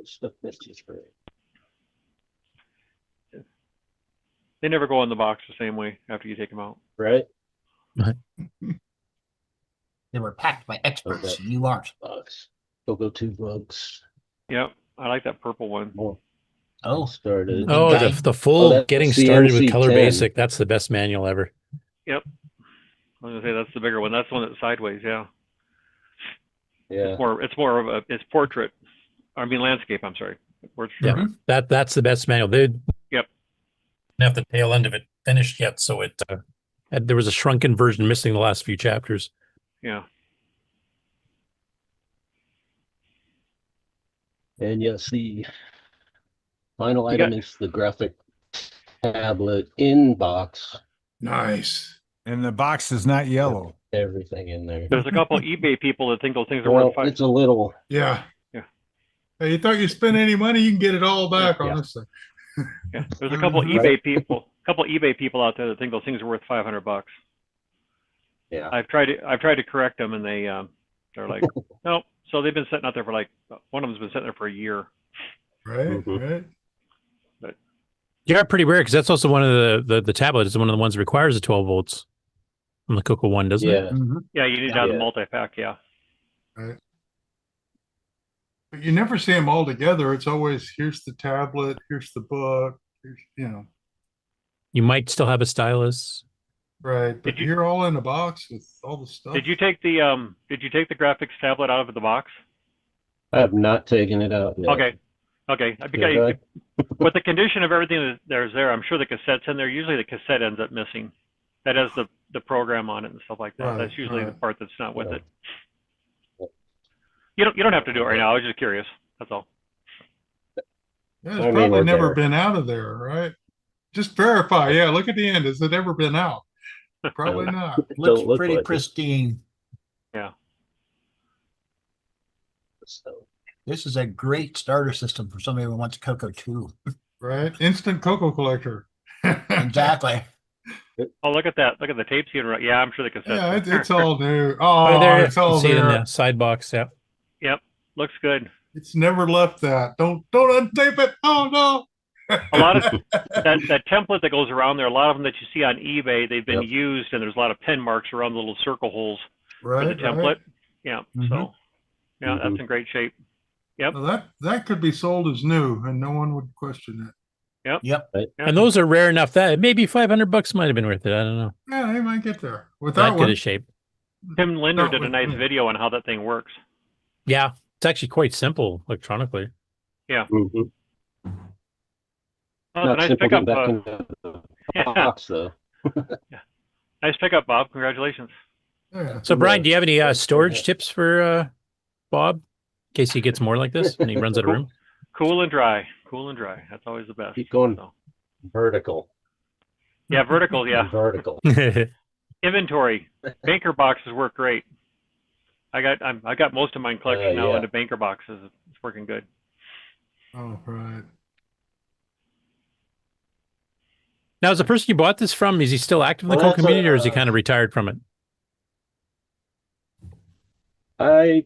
Stuff is great. They never go in the box the same way after you take them out. Right. They were packed by experts. You aren't. Box. Coco 2 bugs. Yep, I like that purple one. Oh, started. Oh, the full getting started with color 10. basic. That's the best manual ever. Yep. I was gonna say that's the bigger one. That's the one that's sideways. Yeah. Yeah. It's more of it's portrait. I mean landscape. I'm sorry. Portrait. Yeah. That's the best manual. They Yep. didn't have the tail end of it finished yet, so it there was a shrunken version missing the last few chapters. Yeah. And yes, the final item is the graphic tablet in box. Nice. And the box is not yellow. Everything in there. There's a couple eBay people that think those things are Well, worth it's a little. Yeah. Yeah. Hey, you thought you spent any money, you can get it all back on this thing. Yeah. There's a couple eBay people out there that think those things are worth $500. Yeah. I've tried to correct them, and they're like, nope. So they've been sitting out there for one of them's been sitting there for a year. Right. Right. But Yeah, pretty rare because that's also one of the tablet is one of the ones that requires the 12 volts on the Coco one, doesn't it? yeah, you need to have the multi-pack. Yeah. Right. But you never see them all together. It's always here's the tablet, here's the book, here's. You might still have a stylus. Right, but you're all in a box with all the stuff. Did you take the graphics tablet out of the box? I have not taken it out yet. Okay. Because with the condition of everything that there's there, I'm sure the cassette's in there. Usually the cassette ends up missing. That has the program on it and stuff like that. Right, that's usually the part that's not with Right. it. You don't have to do it right now. I was just curious. That's all. Yeah, it's probably never been out of there, right? Just verify. Yeah, look at the end. Has it ever been out? Probably not. Looks look pretty like it. pristine. Yeah. So, This is a great starter system for somebody who wants Coco 2. Right? Instant Coco collector. Exactly. Oh, look at that. Look at the tapes here. Yeah, I'm sure the cassette. Yeah, it's all new. Oh, there, it's all you see it in there. the side box. Yeah. Yep. Looks good. It's never left that. Don't untape it. Oh no. A lot of that template that goes around there, a lot of them that you see on eBay, they've been used, and there's a lot of pen marks around the little circle holes for the template. Right. Yeah, so yeah, that's in great shape. Yep. Well, that could be sold as new, and no one would question it. Yep. And those are rare enough that maybe $500 might have been worth it. I don't know. Yeah, they might get there. With That that good one, a shape. Tim Linder did a with nice me. video on how that thing works. Yeah, it's actually quite simple electronically. Yeah. Mhm. Oh, Not nice simple pickup. getting back into the box, though. Nice pickup, Bob. Congratulations. Yeah. So, Brian, do you have any storage tips for Bob in case he gets more like this and he runs out of room? Cool and dry. Cool and dry. That's always the best. Keep going So. vertical. Yeah, vertical. Yeah. Vertical. Inventory. Banker boxes work great. I got most of mine collection now into banker boxes. It's working good. Oh, right. Now, is the person you bought this from, is he still active in the Well, community or is he kind of retired from it? I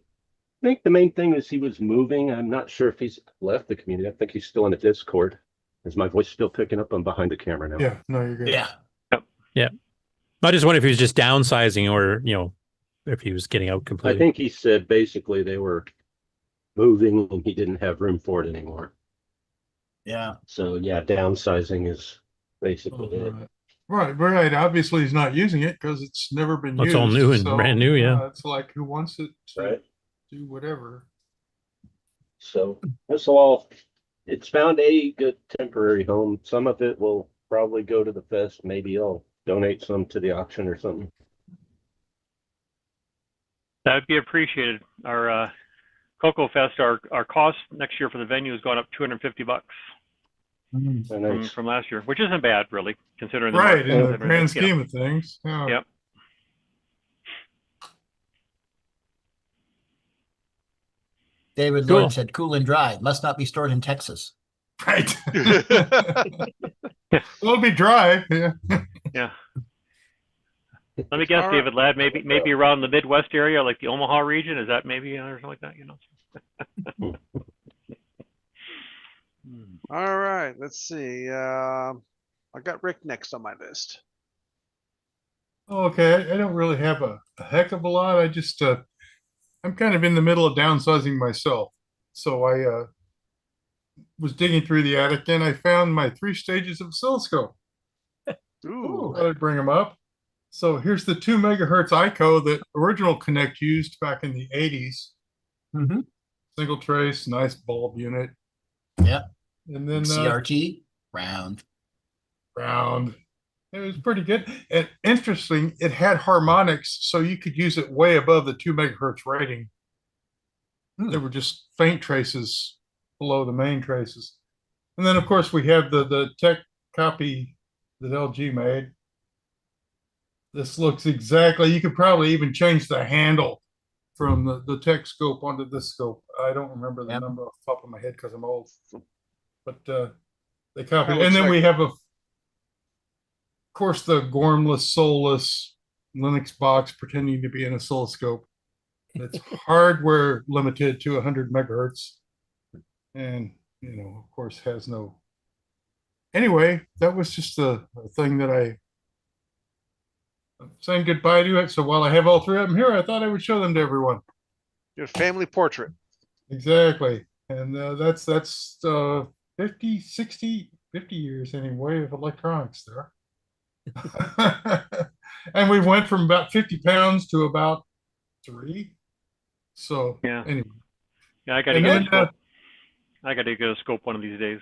think the main thing is he was moving. I'm not sure if he's left the community. I think he's still in the Discord. Is my voice still picking up? I'm behind the camera now. Yeah, no, you're good. Yeah. Yeah. I just wonder if he was just downsizing or, if he was getting out completely. I think he said basically they were moving and he didn't have room for it anymore. Yeah. So yeah, downsizing is basically it. Right. Obviously, he's not using it because it's never been It's used. all new and brand new, yeah. It's like who wants it to do whatever. So this will all, it's found a good temporary home. Some of it will probably go to the fest. Maybe I'll donate some to the auction or something. That would be appreciated. Our CoCoFEST, our cost next year for the venue has gone up $250 from last year, which isn't bad really, considering the Right, in the market, grand scheme of things. Yeah. Yep. David Cool. Lord said, "Cool and dry. Must not be stored in Texas." Right. It'll be dry. Yeah. Yeah. Let me guess, David Ladd, maybe around the Midwest area, like the Omaha region. Is that maybe or something like that? All right, let's see. I got Rick next on my list. Okay, I don't really have a heck of a lot. I just I'm kind of in the middle of downsizing myself. So I was digging through the attic and I found my 3 stages of oscilloscope. Ooh. I thought I'd bring them up. So here's the 2 megahertz ICO that original Connect used back in the 80s. Single trace, nice bulb unit. Yeah. And then CRT, round. It was pretty good. And interesting, it had harmonics, so you could use it way above the 2 megahertz rating. There were just faint traces below the main traces. And then, of course, we have the tech copy that LG made. This looks exactly, you could probably even change the handle from the tech scope onto this scope. I don't remember the number off the top of my head because I'm old. But they copied. And then we have, of course, the gormless, soulless Linux box pretending to be an oscilloscope. It's hardware limited to 100 megahertz. And, of course, has no. Anyway, that was just a thing that I'm saying goodbye to it. So while I have all 3 of them here, I thought I would show them to everyone. Your family portrait. Exactly. And that's 50, 60, 50 years anyway of electronics there. And we went from about 50 pounds to about 3. So anyway. Yeah, I got to get a scope. I got to get a scope one of these days.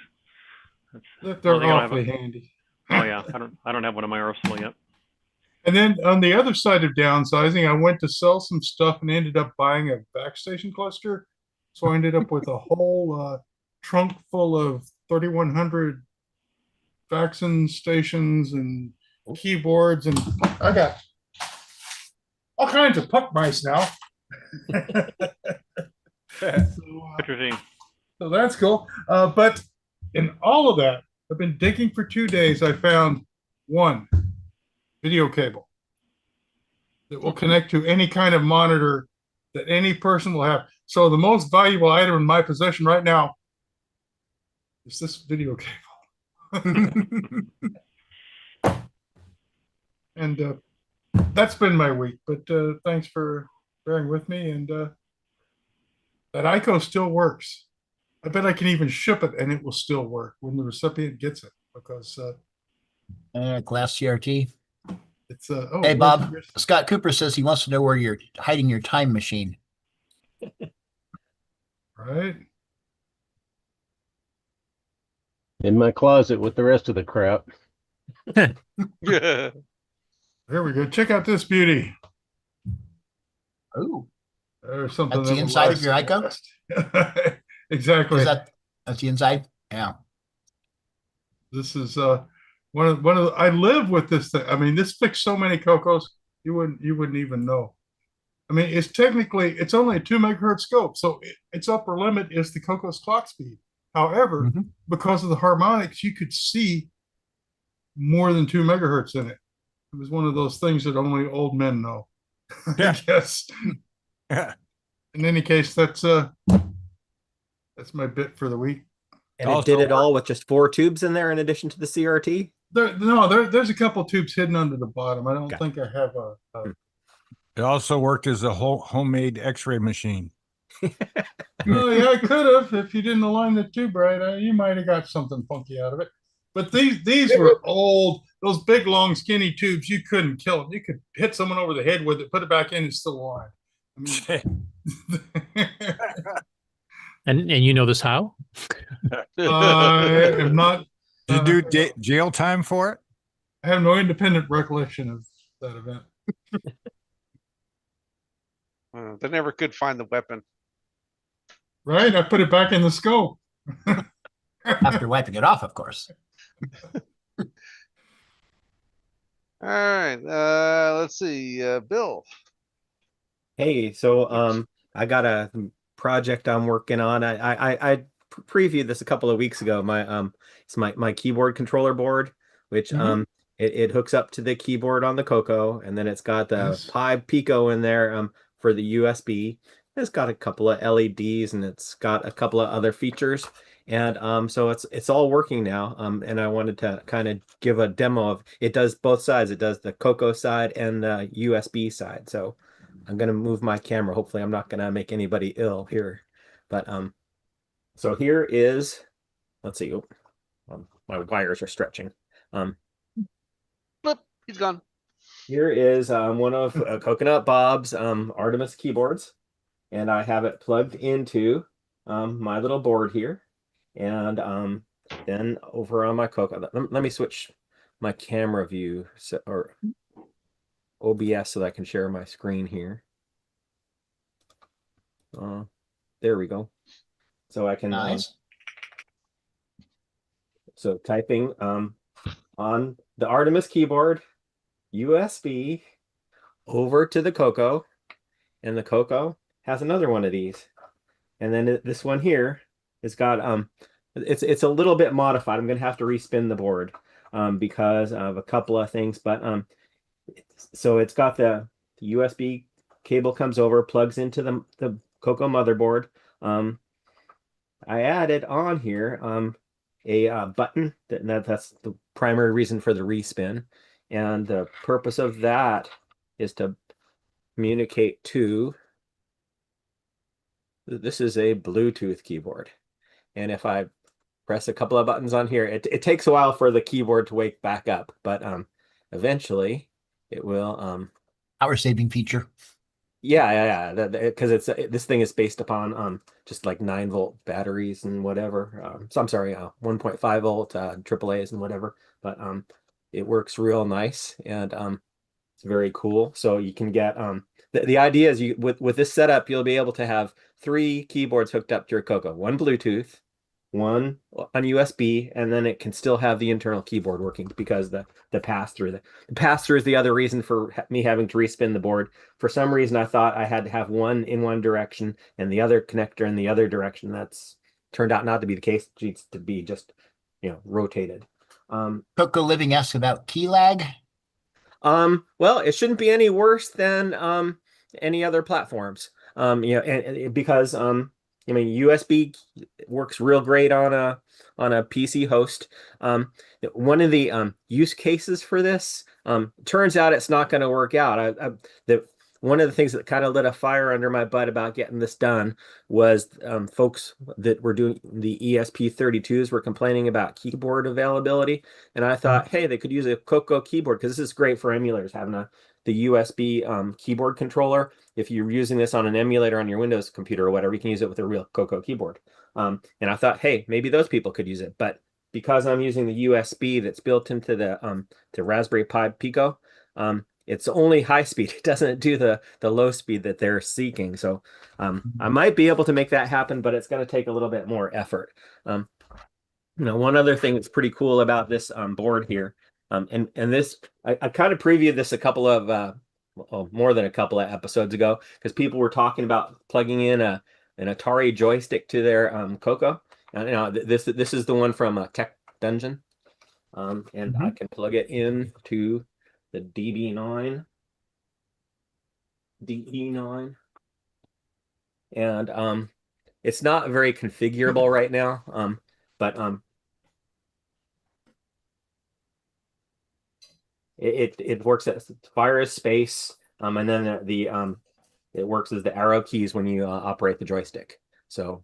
They're awfully handy. Oh yeah, I don't have one in my arsenal yet. And then on the other side of downsizing, I went to sell some stuff and ended up buying a backstation cluster. So I ended up with a whole trunk full of 3100 Vaxxon stations and keyboards, and I got all kinds of puck mice now. Interesting. So that's cool. But in all of that, I've been digging for 2 days. I found one video cable that will connect to any kind of monitor that any person will have. So the most valuable item in my possession right now is this video cable. And that's been my week. But thanks for bearing with me. And that ICO still works. I bet I can even ship it and it will still work when the recipient gets it, because Glass CRT. it's oh, hey Bob, Scott Cooper says he wants to know where you're hiding your time machine. Right. In my closet with the rest of the crap. Yeah. There we go. Check out this beauty. Oh, there's something that's the that inside of your ICO. Exactly. Is that's the inside? Yeah. This is one of the, I live with this thing. I mean, this fixed so many CoCos you wouldn't even know. I mean, it's only a 2 megahertz scope, so its upper limit is the CoCo's clock speed. However, because of the harmonics, you could see more than 2 megahertz in it. It was one of those things that only old men know. I guess. Yeah. In any case, that's my bit for the week. And it did it all with just 4 tubes in there in addition to the CRT? There's a couple tubes hidden under the bottom. I don't think I have a It also worked as a homemade X-ray machine. Oh yeah, I could have if you didn't align the tube right. You might have got something funky out of it. But these were old, those big, long, skinny tubes. You couldn't kill them. You could hit someone over the head with it, put it back in, and still alive. I mean, And you know this how? I am not. Did you do jail time for it? I have no independent recollection of that event. They never could find the weapon. Right, I put it back in the scope. After wiping it off, of course. All right, let's see, Bill. Hey, so I got a project I'm working on. I previewed this a couple of weeks ago. It's my keyboard controller board, which it hooks up to the keyboard on the CoCo, and then it's got the Pi Pico in there for the USB. It's got a couple of LEDs and it's got a couple of other features. And so it's all working now. And I wanted to kind of give a demo of it. Does both sides. It does the CoCo side and the USB side. So I'm gonna move my camera. Hopefully I'm not gonna make anybody ill here. But so here is, let's see. Oh, my wires are stretching. Flip, he's gone. Here is one of Coconut Bob's Artemis keyboards, and I have it plugged into my little board here. And then over on my CoCo, let me switch my camera view or OBS so that I can share my screen here. There we go. So I can nice. So typing on the Artemis keyboard, USB over to the CoCo, and the CoCo has another one of these. And then this one here has got it's a little bit modified. I'm gonna have to respin the board because of a couple of things, but so it's got the USB cable comes over, plugs into the CoCo motherboard. I added on here a button that's the primary reason for the respin, and the purpose of that is to communicate to. This is a Bluetooth keyboard, and if I press a couple of buttons on here, it takes a while for the keyboard to wake back up, but eventually it will. Power saving feature. Yeah, because this thing is based upon just like 9-volt batteries and whatever. So I'm sorry, 1.5 volt AAA's and whatever. But it works real nice, and it's very cool. So you can get the idea is with this setup, you'll be able to have 3 keyboards hooked up to your CoCo, one Bluetooth, one on USB, and then it can still have the internal keyboard working because the pass-through. The pass-through is the other reason for me having to respin the board. For some reason, I thought I had to have one in one direction and the other connector in the other direction. That's turned out not to be the case. It needs to be just, rotated. CoCo Living asks about key lag. Well, it shouldn't be any worse than any other platforms. And because I mean, USB works real great on a PC host. One of the use cases for this turns out it's not going to work out. One of the things that kind of lit a fire under my butt about getting this done was folks that were doing the ESP32s were complaining about keyboard availability, and I thought, hey, they could use a Coco keyboard because this is great for emulators, having the USB keyboard controller. If you're using this on an emulator on your Windows computer or whatever, you can use it with a real Coco keyboard. And I thought, hey, maybe those people could use it. But because I'm using the USB that's built into the Raspberry Pi Pico, it's only high speed. It doesn't do the low speed that they're seeking. So I might be able to make that happen, but it's going to take a little bit more effort. One other thing that's pretty cool about this board here, and this, I kind of previewed this a couple of, more than a couple of episodes ago, because people were talking about plugging in an Atari joystick to their Coco. This is the one from Tech Dungeon, and I can plug it into the DE9, and it's not very configurable right now, but it works as fire as space, and then it works as the arrow keys when you operate the joystick. So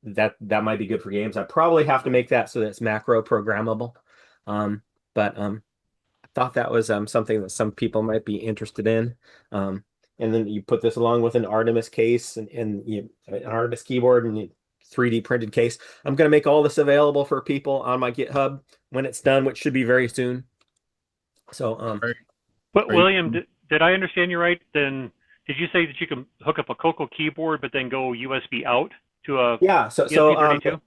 that might be good for games. I probably have to make that so that it's macro programmable. But I thought that was something that some people might be interested in. And then you put this along with an Artemis case and an Artemis keyboard and 3D printed case. I'm going to make all this available for people on my GitHub when it's done, which should be very soon. So, but William, did I understand you right? Then did you say that you can hook up a Coco keyboard, but then go USB out to a ESP32?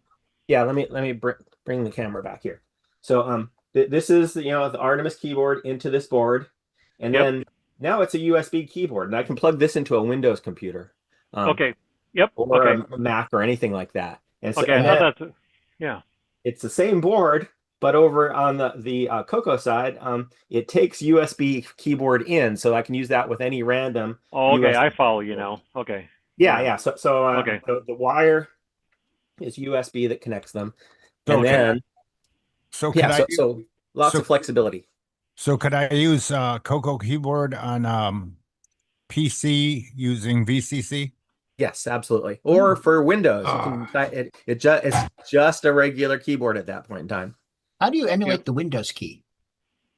Yeah. Let me bring the camera back here. So this is the Artemis keyboard into this board, and then now it's a USB keyboard, and I can plug this into a Windows computer. Okay. Yep. Or a Mac or anything like that. And so, yeah. It's the same board, but over on the Coco side, it takes USB keyboard in, so I can use that with any random. Oh, okay, USB I follow you now. Okay. Yeah. So okay. The wire is USB that connects them, So and then so lots of flexibility. So could I use Coco keyboard on PC using VCC? Yes, absolutely. Or for Windows, you can, it's just a regular keyboard at that point in time. How do you emulate the Windows key?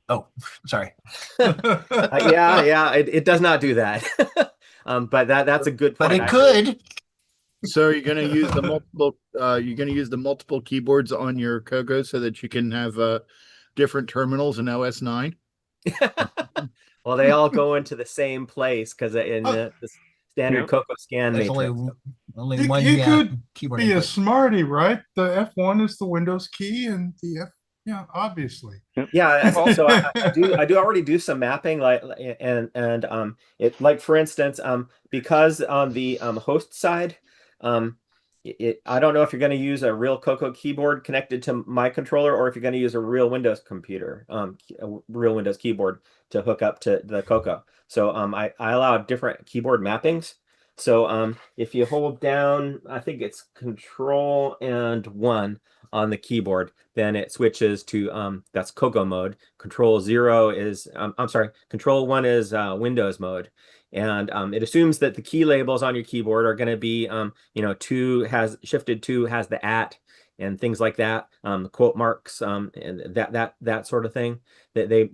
Oh, sorry. It does not do that. But that's a good point. But it could. So you're going to use the multiple. You're going to use the multiple keyboards on your Coco so that you can have different terminals in OS 9. Well, they all go into the same place because in the standard Coco scan matrix. Only one. You could keyboard be input. a smarty, right? The F1 is the Windows key, and the F. Yeah, obviously. Yeah, so I do already do some mapping, and it, like, for instance, because on the host side, I don't know if you're going to use a real Coco keyboard connected to my controller, or if you're going to use a real Windows computer, a real Windows keyboard to hook up to the Coco. So I allow different keyboard mappings. So if you hold down, I think it's Control and 1 on the keyboard, then it switches to that's Coco mode. Control 0 is Control 1 is Windows mode. And it assumes that the key labels on your keyboard are going to be, 2 has shifted 2 has the @ and things like that, quote marks, and that sort of thing. That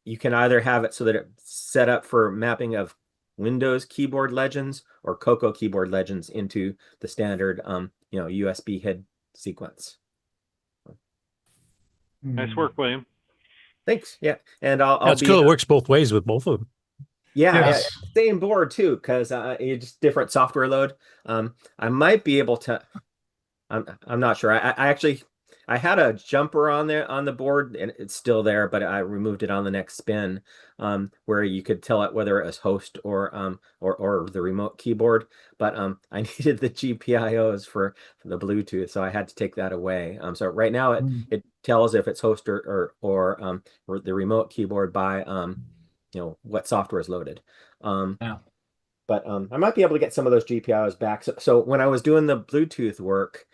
you can either have it so that it's set up for mapping of Windows keyboard legends or Coco keyboard legends into the standard, USB head sequence. Nice work, William. Thanks. Yeah, and I'll That's cool. It works both ways with both of them. Yeah, same board too, because it's just different software load. I might be able to. I'm not sure. I had a jumper on the board, and it's still there, but I removed it on the next spin, where you could tell it whether it was host or the remote keyboard. But I needed the GPIOs for the Bluetooth, so I had to take that away. So right now it tells if it's host or the remote keyboard by what software is loaded. but I might be able to get some of those GPIOs back. So when I was doing the Bluetooth work,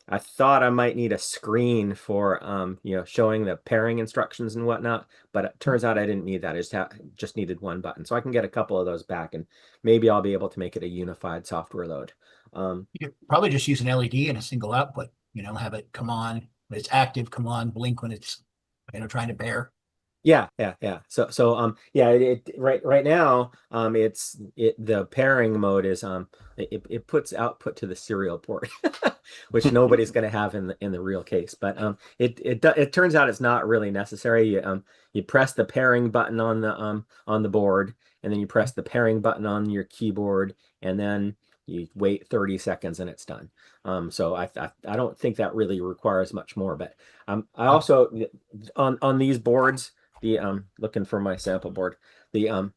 I thought I might need a screen for showing the pairing instructions and whatnot, but it turns out I didn't need that. I just needed one button, so I can get a couple of those back, and maybe I'll be able to make it a unified software load. You could probably just use an LED and a single output. Have it come on when it's active, come on, blink when it's trying to pair. Yeah. So right now, the pairing mode is it puts output to the serial port, which nobody's going to have in the real case. But it turns out it's not really necessary. You press the pairing button on the board, and then you press the pairing button on your keyboard, and then you wait 30 seconds and it's done. So I don't think that really requires much more. But I also on these boards. Looking for my sample board. The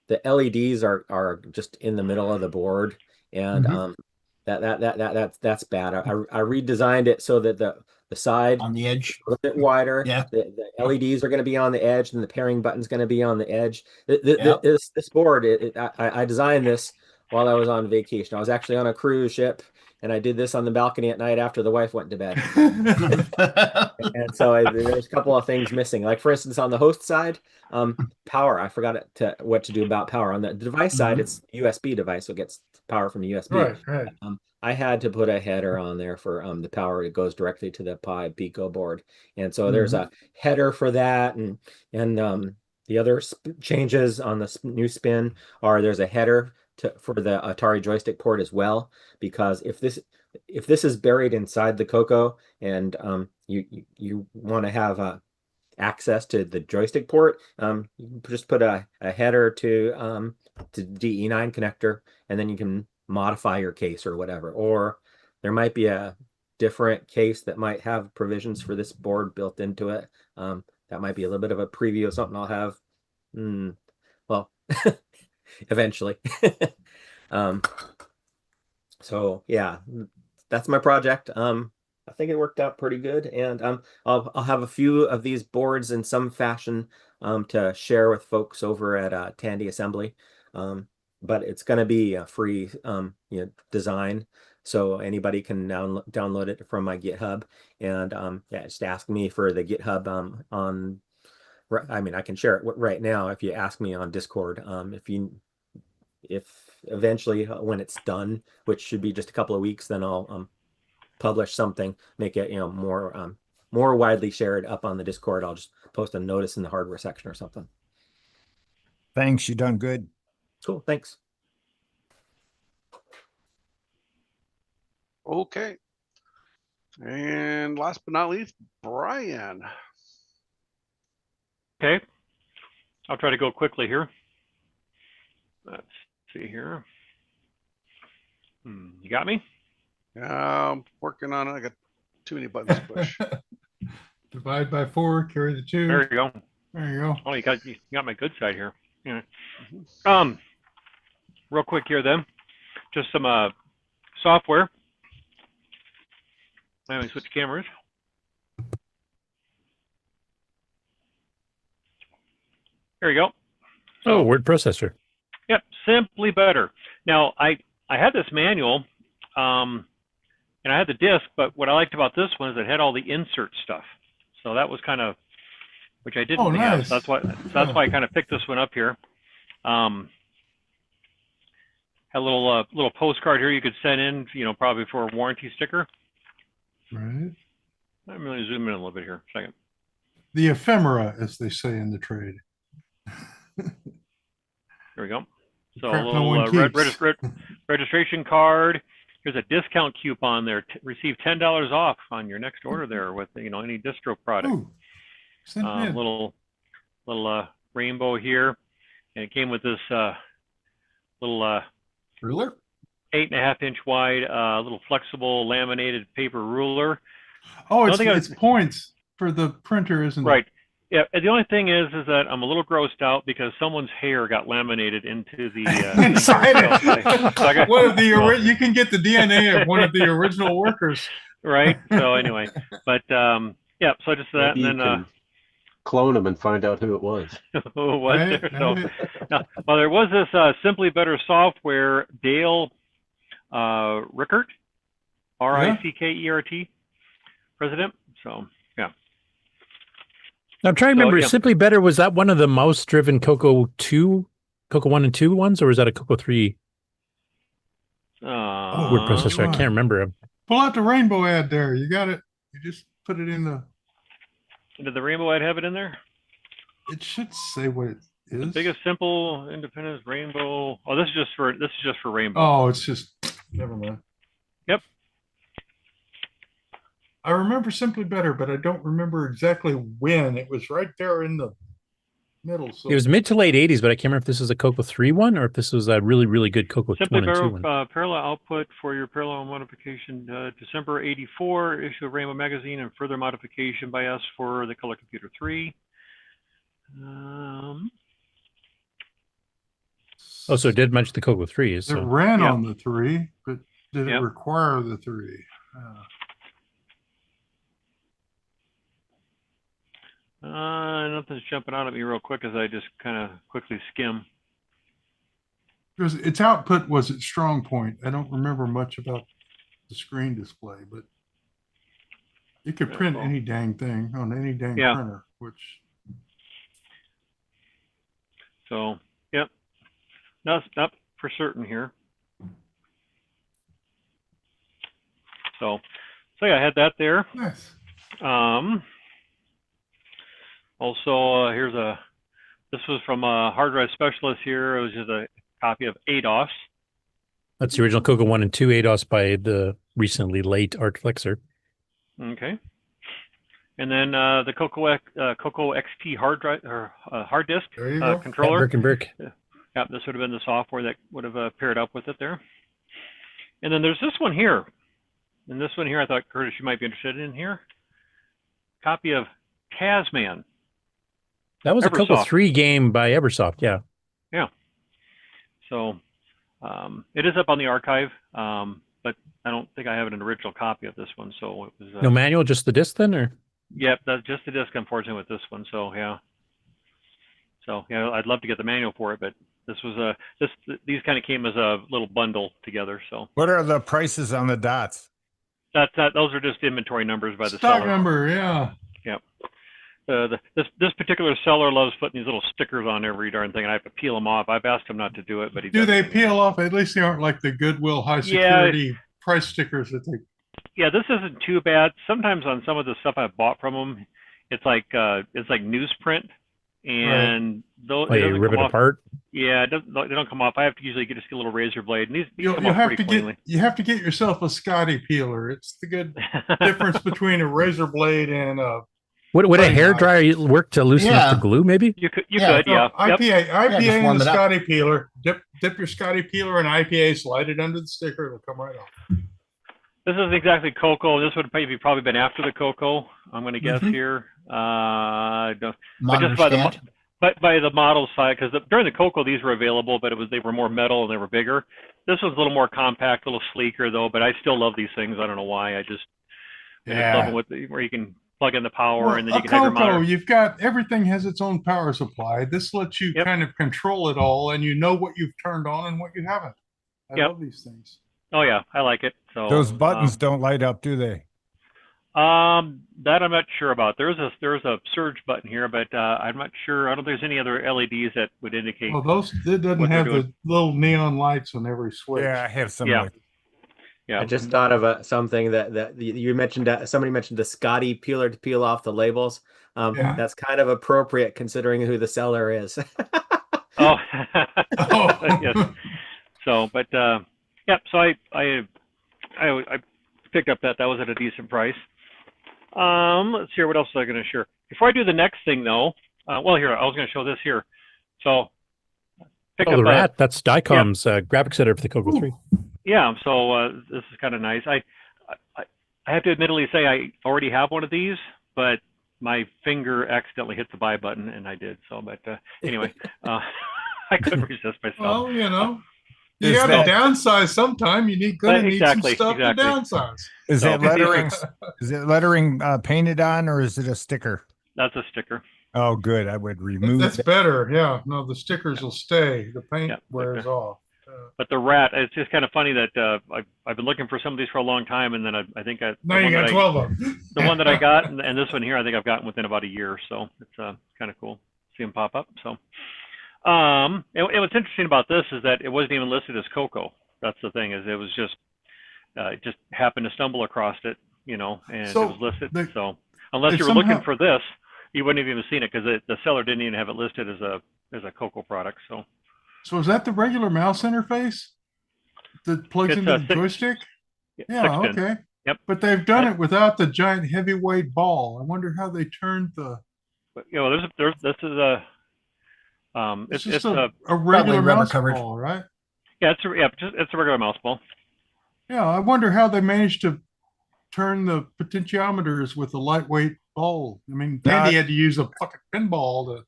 LEDs are just in the middle of the board, and that's bad. I redesigned it so that the side on the edge a little bit wider. Yeah, the LEDs are going to be on the edge, and the pairing button's going to be on the edge. This board, I designed this while I was on vacation. I was actually on a cruise ship, and I did this on the balcony at night after the wife went to bed. And so there's a couple of things missing. Like, for instance, on the host side, power, I forgot what to do about power. On the device side, it's a USB device, so it gets power from USB. Right. I had to put a header on there for the power. It goes directly to the Pi Pico board. And so there's a header for that. And the other changes on the new spin are there's a header for the Atari joystick port as well, because if this is buried inside the CoCo and you want to have access to the joystick port, you just put a header to DE9 connector, and then you can modify your case or whatever. Or there might be a different case that might have provisions for this board built into it. That might be a little bit of a preview of something I'll have. Well, eventually. So yeah, that's my project. I think it worked out pretty good, and I'll have a few of these boards in some fashion to share with folks over at Tandy Assembly. But it's going to be a free design, so anybody can download it from my GitHub, and just ask me for the GitHub I mean, I can share it right now if you ask me on Discord. If eventually when it's done, which should be just a couple of weeks, then I'll publish something, make it more widely shared up on the Discord. I'll just post a notice in the hardware section or something. Thanks, you done good. Cool, thanks. Okay. And last but not least, Brian. Okay. I'll try to go quickly here. Let's see here. You got me? I'm working on it. I got too many buttons to push. Divide by 4, carry the 2. There you go. There you go. Oh, you got my good side here. Yeah. Real quick here then, just some software. Let me switch cameras. There you go. Oh, word processor. Yep, simply better. Now, I had this manual, and I had the disc, but what I liked about this one is it had all the insert stuff. So that was kind of, which I didn't have. Nice. So that's why I kind of picked this one up here. Had a little postcard here you could send in, probably for a warranty sticker. Right. I'm really zoom in a little bit here. Second. The ephemera, as they say in the trade. There we go. So Crap a no one little keeps. registration card. Here's a discount coupon there. Receive $10 off on your next order there with any distro product. Ooh, send it in. Little rainbow here, and it came with this little ruler, 8.5 inch wide, little flexible laminated paper ruler. Oh, it's points for the printer, isn't it? Right. Yeah, the only thing is that I'm a little grossed out because someone's hair got laminated into the inside it. So I got, one of the you can get the DNA of one of the original workers. Right. So anyway, but yeah, so I just that, Maybe and then clone them and find out who it was. Was there? So, well, there was this Simply Better Software, Dale Rickert, Rickert, president. So, yeah. I'm trying to remember. Simply Better, was that one of the most driven Coco 1 and 2 ones, or was that a Coco 3 word processor? I can't remember. Pull out the rainbow ad there. You got it. You just put it in the. Did the rainbow ad have it in there? It should say what it is. The biggest simple independence rainbow. Oh, this is just for rainbow. Oh, it's just never mind. Yep. I remember Simply Better, but I don't remember exactly when. It was right there in the middle. So. It was mid to late 80s, but I can't remember if this was a Coco 3 one or if this was a really, really good Coco 1 and 2 one. Parallel output for your parallel modification, December 84, issue of Rainbow Magazine, and further modification by us for the Color Computer 3. Oh, so it did mention the Coco 3. It ran on the 3, but did it require the 3? Nothing's jumping out at me real quick as I just kind of quickly skim. Because its output was its strong point. I don't remember much about the screen display, but it could print any dang thing on any dang printer, which. So, yep. Not for certain here. So yeah, I had that there. Nice. Also, this was from a hard drive specialist here. It was just a copy of ADOS. That's the original Coco 1 and 2 ADOS by the recently late Art Flexer. Okay. And then the Coco XP hard drive or hard disk controller. Brick. Yeah, this would have been the software that would have paired up with it there. And then there's this one here. And this one here, I thought, Curtis, you might be interested in here. Copy of Tasman. That was a Coco 3 game by Eversoft, yeah. Yeah. So it is up on the archive, but I don't think I have an original copy of this one. So it was no manual, just the disc then, or? Yep, that's just the disc, unfortunately, with this one. So yeah. So yeah, I'd love to get the manual for it, but this was these kind of came as a little bundle together. So what are the prices on the dots? Those are just inventory numbers by the stock seller. Number, yeah. Yep. This particular seller loves putting these little stickers on every darn thing, and I have to peel them off. I've asked him not to do it, but he do. They doesn't. Peel off? At least they aren't like the Goodwill high security price stickers that they. Yeah, this isn't too bad. Sometimes on some of the stuff I've bought from them, it's like newsprint, and those you rip it apart. Yeah, they don't come off. I have to usually just get a little razor blade, and these come off pretty cleanly. You have to get yourself a Scotty peeler. It's the good difference between a razor blade and a. Would a hair dryer work to loosen up the glue? Maybe you could. Yeah. IPA and the Scotty peeler. Dip your Scotty peeler in IPA. Slide it under the sticker. It'll come right off. This isn't exactly Coco. This would probably been after the Coco. I'm going to guess here. But just by the model side, because during the Coco these were available, but they were more metal and they were bigger. This was a little more compact, a little sleeker though. But I still love these things. I don't know why. I just love them where you can plug in the power and then you can have your monitor. You've got everything has its own power supply. This lets you kind of control it all, and you know what you've turned on and what you haven't. I love these things. Oh yeah, I like it. So those buttons don't light up, do they? That I'm not sure about. There's a surge button here, but I'm not sure. I don't think there's any other LEDs that would indicate. Oh, it doesn't have the little neon lights on every switch. Yeah, I have some. Yeah, I just thought of something that you mentioned. Somebody mentioned the Scotty peeler to peel off the labels. That's kind of appropriate considering who the seller is. Yes. So, but so I picked up that was at a decent price. Let's see what else was I going to share. Before I do the next thing, though, here I was going to show this here. So, the rat. That's Dicom's graphics editor for the Coco 3. Yeah, so this is kind of nice. I have to admittedly say I already have one of these, but my finger accidentally hit the buy button, and I did. So, but anyway, I couldn't resist myself. Well, you got to downsize sometime. You need some stuff to downsize. Is that lettering? Is it lettering painted on, or is it a sticker? That's a sticker. Oh, good. I would remove That's that. better. Yeah. No, the stickers will stay. The paint wears off. But the rat, it's just kind of funny that I've been looking for some of these for a long time, and then I think now you got 12 of them. The one that I got and this one here, I think I've gotten within about a year, so it's kind of cool. See them pop up. So, and what's interesting about this is that it wasn't even listed as Coco. That's the thing, is it was just happened to stumble across it, and it was listed. So unless you were looking for this, you wouldn't have even seen it, because the seller didn't even have it listed as a Coco product. So is that the regular mouse interface that plugs into the joystick? Yeah, okay. Yep. But they've done it without the giant heavyweight ball. I wonder how they turned the. This is a it's a regular mouse ball, right? Yeah, it's a regular mouse ball. Yeah, I wonder how they managed to turn the potentiometers with a lightweight ball. I mean, Tandy had to use a fucking pinball to.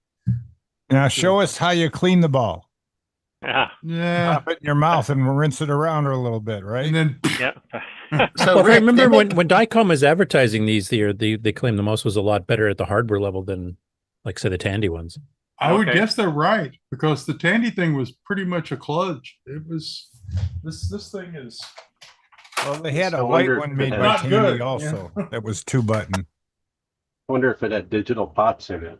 Now show us how you clean the ball. Yeah. Pop it in your mouth and rinse it around a little bit, right? And then So well, I remember when Dicom was advertising these, they claimed the mouse was a lot better at the hardware level than, like, say, the Tandy ones. I would guess they're right, because the Tandy thing was pretty much a kludge. It was this thing is. Well, they had a white one made by Tandy also. That was 2-button. I wonder if it had digital pots in it.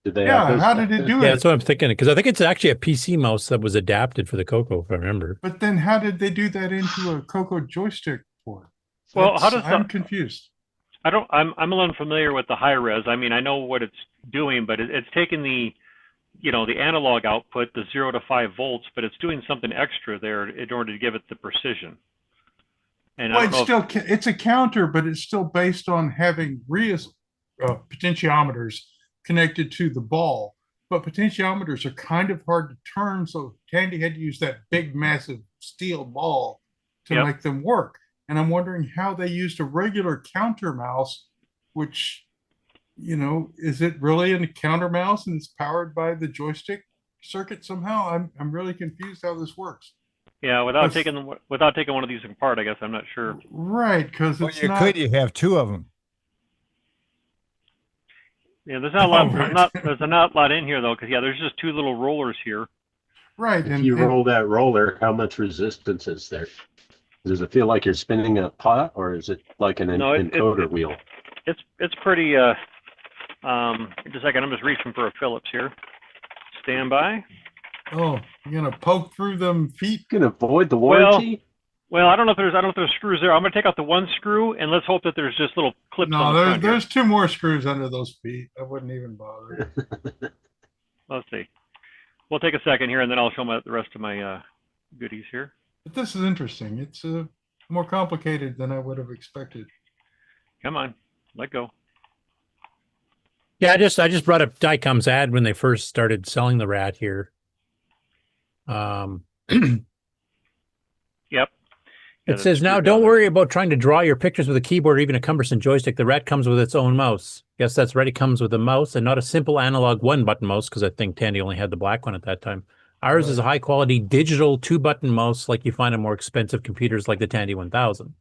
Did they? Yeah, how did it do it? Yeah, that's what I'm thinking, because I think it's actually a PC mouse that was adapted for the Coco, if I remember. But then how did they do that into a Coco joystick port? Well, I'm confused. I'm a little unfamiliar with the high res. I mean, I know what it's doing, but it's taking the analog output, the 0 to 5 volts, but it's doing something extra there in order to give it the precision. And well, it's a counter, but it's still based on having potentiometers connected to the ball. But potentiometers are kind of hard to turn, so Tandy had to use that big, massive steel ball to make them work. And I'm wondering how they used a regular counter mouse, which, is it really a counter mouse and it's powered by the joystick circuit somehow? I'm really confused how this works. Yeah, without taking one of these apart, I guess I'm not sure. Right, because you have 2 of them. Yeah, there's not a lot. There's not a lot in here though, because there's just 2 little rollers here. Right, if you roll that roller, how much resistance is there? Does it feel like you're spinning a pot, or is it like an encoder wheel? It's pretty. Just a second, I'm just reaching for a Phillips here. Stand by. Oh, you're gonna poke through them feet? You can avoid the warranty. Well, I don't know if there's screws there. I'm gonna take out the one screw and let's hope that there's just little clips. No, there's 2 more screws under those feet. I wouldn't even bother. Let's see. We'll take a second here, and then I'll show the rest of my goodies here. But this is interesting. It's more complicated than I would have expected. Come on, let go. Yeah, I just brought up Dicom's ad when they first started selling the rat here. Yep. It says, now don't worry about trying to draw your pictures with a keyboard or even a cumbersome joystick. The rat comes with its own mouse. Yes, that's right. It comes with a mouse and not a simple analog 1-button mouse, because I think Tandy only had the black one at that time. Ours is a high-quality digital 2-button mouse like you find on more expensive computers like the Tandy 1000.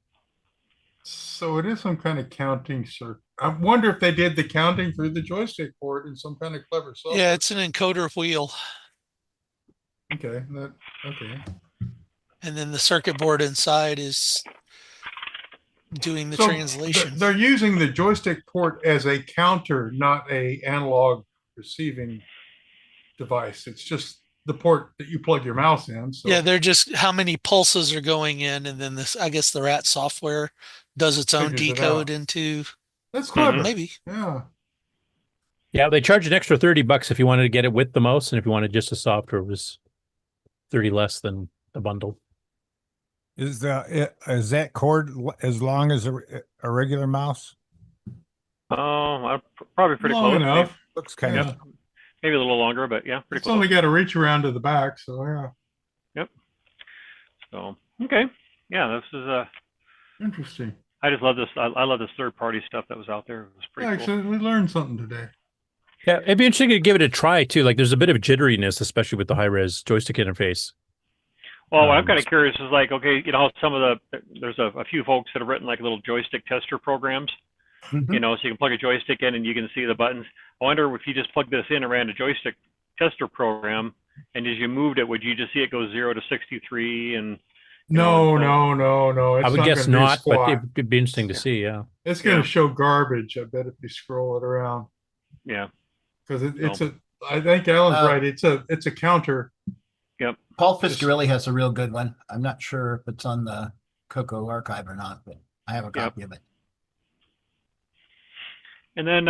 So it is some kind of counting circuit. I wonder if they did the counting through the joystick port in some kind of clever software. Yeah, it's an encoder wheel. Okay, okay. And then the circuit board inside is doing the translation. They're using the joystick port as a counter, not a analog receiving device. It's just the port that you plug your mouse in. So. Yeah, they're just how many pulses are going in, and then I guess the rat software does its own decode into. That's clever. Maybe. Yeah. Yeah, they charge an extra $30 if you wanted to get it with the mouse, and if you wanted just a software, it was $30 less than the bundle. Is that cord as long as a regular mouse? Probably pretty long close. enough. Looks kind of. Maybe a little longer, but yeah, pretty It's close. only got to reach around to the back, so yeah. Yep. So okay, yeah, this is interesting. I just love this. I love this third-party stuff that was out there. It was pretty cool. Actually, we learned something today. Yeah, it'd be interesting to give it a try too. Like, there's a bit of jitteriness, especially with the high-res joystick interface. Well, what I'm kind of curious is like, okay, some of there's a few folks that have written like little joystick tester programs, so you can plug a joystick in and you can see the buttons. I wonder if you just plugged this in and ran a joystick tester program, and as you moved it, would you just see it go 0 to 63 and No, and so- no. I It's would guess gonna be not, but squat. it'd be interesting to see. Yeah. It's going to Yeah. show garbage. I bet if you scroll it around, Yeah. because it's So- a. I think Alan's right. It's a counter. Yep. Paul Fiscarelli has a real good one. I'm not sure if it's on the Coco archive or not, but I have a copy of it. And then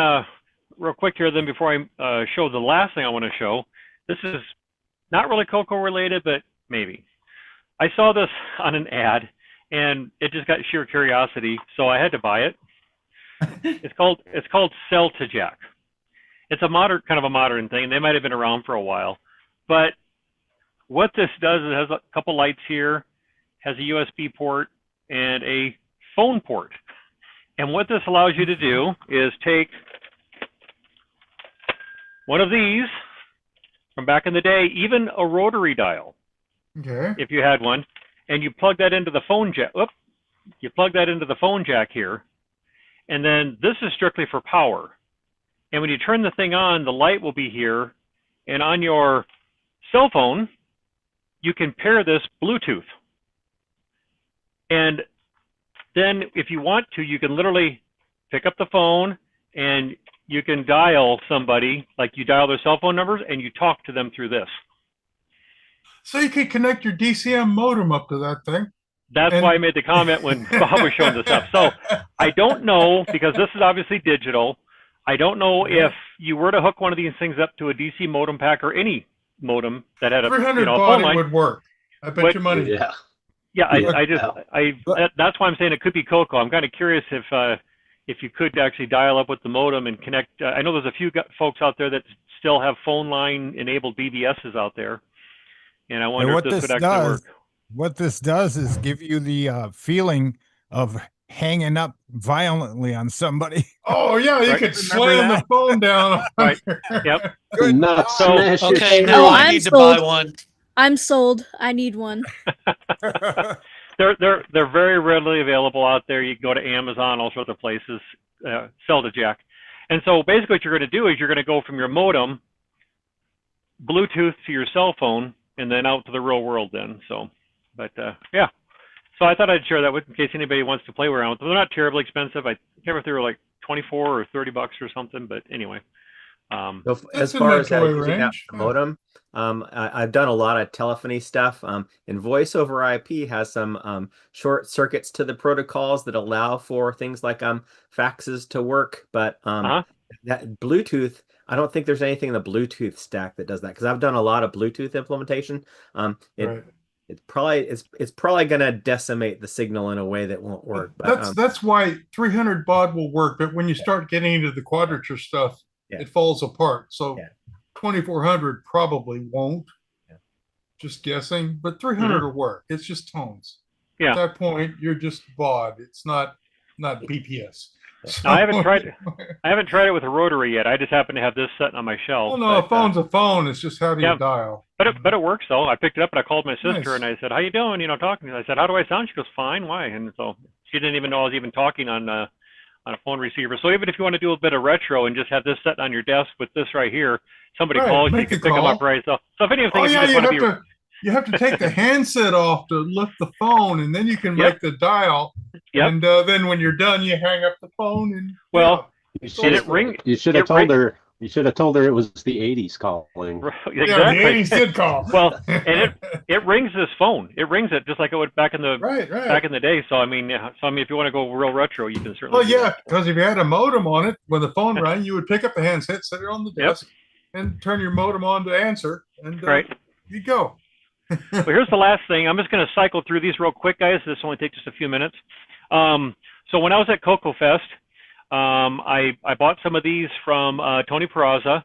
real quick here, then before I show the last thing I want to show, this is not really Coco related, but maybe. I saw this on an ad, and it just got sheer curiosity, so I had to buy it. It's called Cell to Jack. It's a modern thing. They might have been around for a while, but what this does is it has a couple lights here, has a USB port and a phone port. And what this allows you to do is take one of these from back in the day, even a rotary dial, Okay. if you had one, and you plug that into the phone jack. You plug that into the phone jack here, and then this is strictly for power. And when you turn the thing on, the light will be here, and on your cell phone, you can pair this Bluetooth. And then if you want to, you can literally pick up the phone and you can dial somebody, like you dial their cell phone numbers and you talk to them through this. So you can connect your DCM modem up to that thing. That's why I made the comment when Bob was showing this up. So I don't know, because this is obviously digital, I don't know if you were to hook one of these things up to a DC modem pack or any modem that had a 300 phone baud line, would work. I bet you money. Yeah. Yeah, that's why I'm saying it could be Coco. I'm kind of curious if you could actually dial up with the modem and connect. I know there's a few folks out there that still have phone line enabled BBSs out there, and I wonder if this would actually work. What this does is give you the feeling of hanging up violently on somebody. Oh yeah, you could slam the phone down. Right. Yep. Not So, smash your Okay, screen. now I I'm need to sold. buy one. I'm sold. I need one. They're very readily available out there. You can go to Amazon, all sorts of places, sell to Jack. And so basically what you're going to do is you're going to go from your modem, Bluetooth to your cell phone, and then out to the real world then. So, but yeah. So I thought I'd share that with in case anybody wants to play around with them. They're not terribly expensive. I can't remember if they were like 24 or 30 bucks or something, but anyway. So as far as using that modem, I've done a lot of telephony stuff. And voice over IP has some short circuits to the protocols that allow for things like faxes to work. But that Bluetooth, I don't think there's anything in the Bluetooth stack that does that, because I've done a lot of Bluetooth implementation. It's probably going to decimate the signal in a way that won't work. But, That's why 300 baud will work, but when you start getting into the quadrature stuff, it falls apart. So 2400 probably won't. Just guessing, but 300 will work. It's just tones. Yeah. At that point, you're just baud. It's not BPS. No, I haven't tried it with a rotary yet. I just happen to have this sitting on my shelf. Well, no, a phone's a phone. It's just how do you dial? But it works though. I picked it up and I called my sister and I said, "How you doing?" Talking. I said, "How do I sound?" She goes, "Fine." Why? And so she didn't even know I was even talking on a phone receiver. So even if you want to do a bit of retro and just have this sitting on your desk with this right here, somebody calls you, you can pick them up right. So if anything, you have to take the handset off to lift the phone, and then you can make the dial. And then when you're done, you hang up the phone. And You should have told her. You should have told her it was the 80s calling. Exactly. Yeah, the 80s did call. Well, and it rings this phone. It rings it just like it would back in the back in the day. So I mean, if you want to go real retro, you can certainly. Well, yeah, because if you had a modem on it, when the phone rang, you would pick up the handset, set it on the desk, and turn your modem on to answer, and you go. Well, here's the last thing. I'm just going to cycle through these real quick, guys. This only takes just a few minutes. So when I was at CoCoFEST, I bought some of these from Tony Peraza,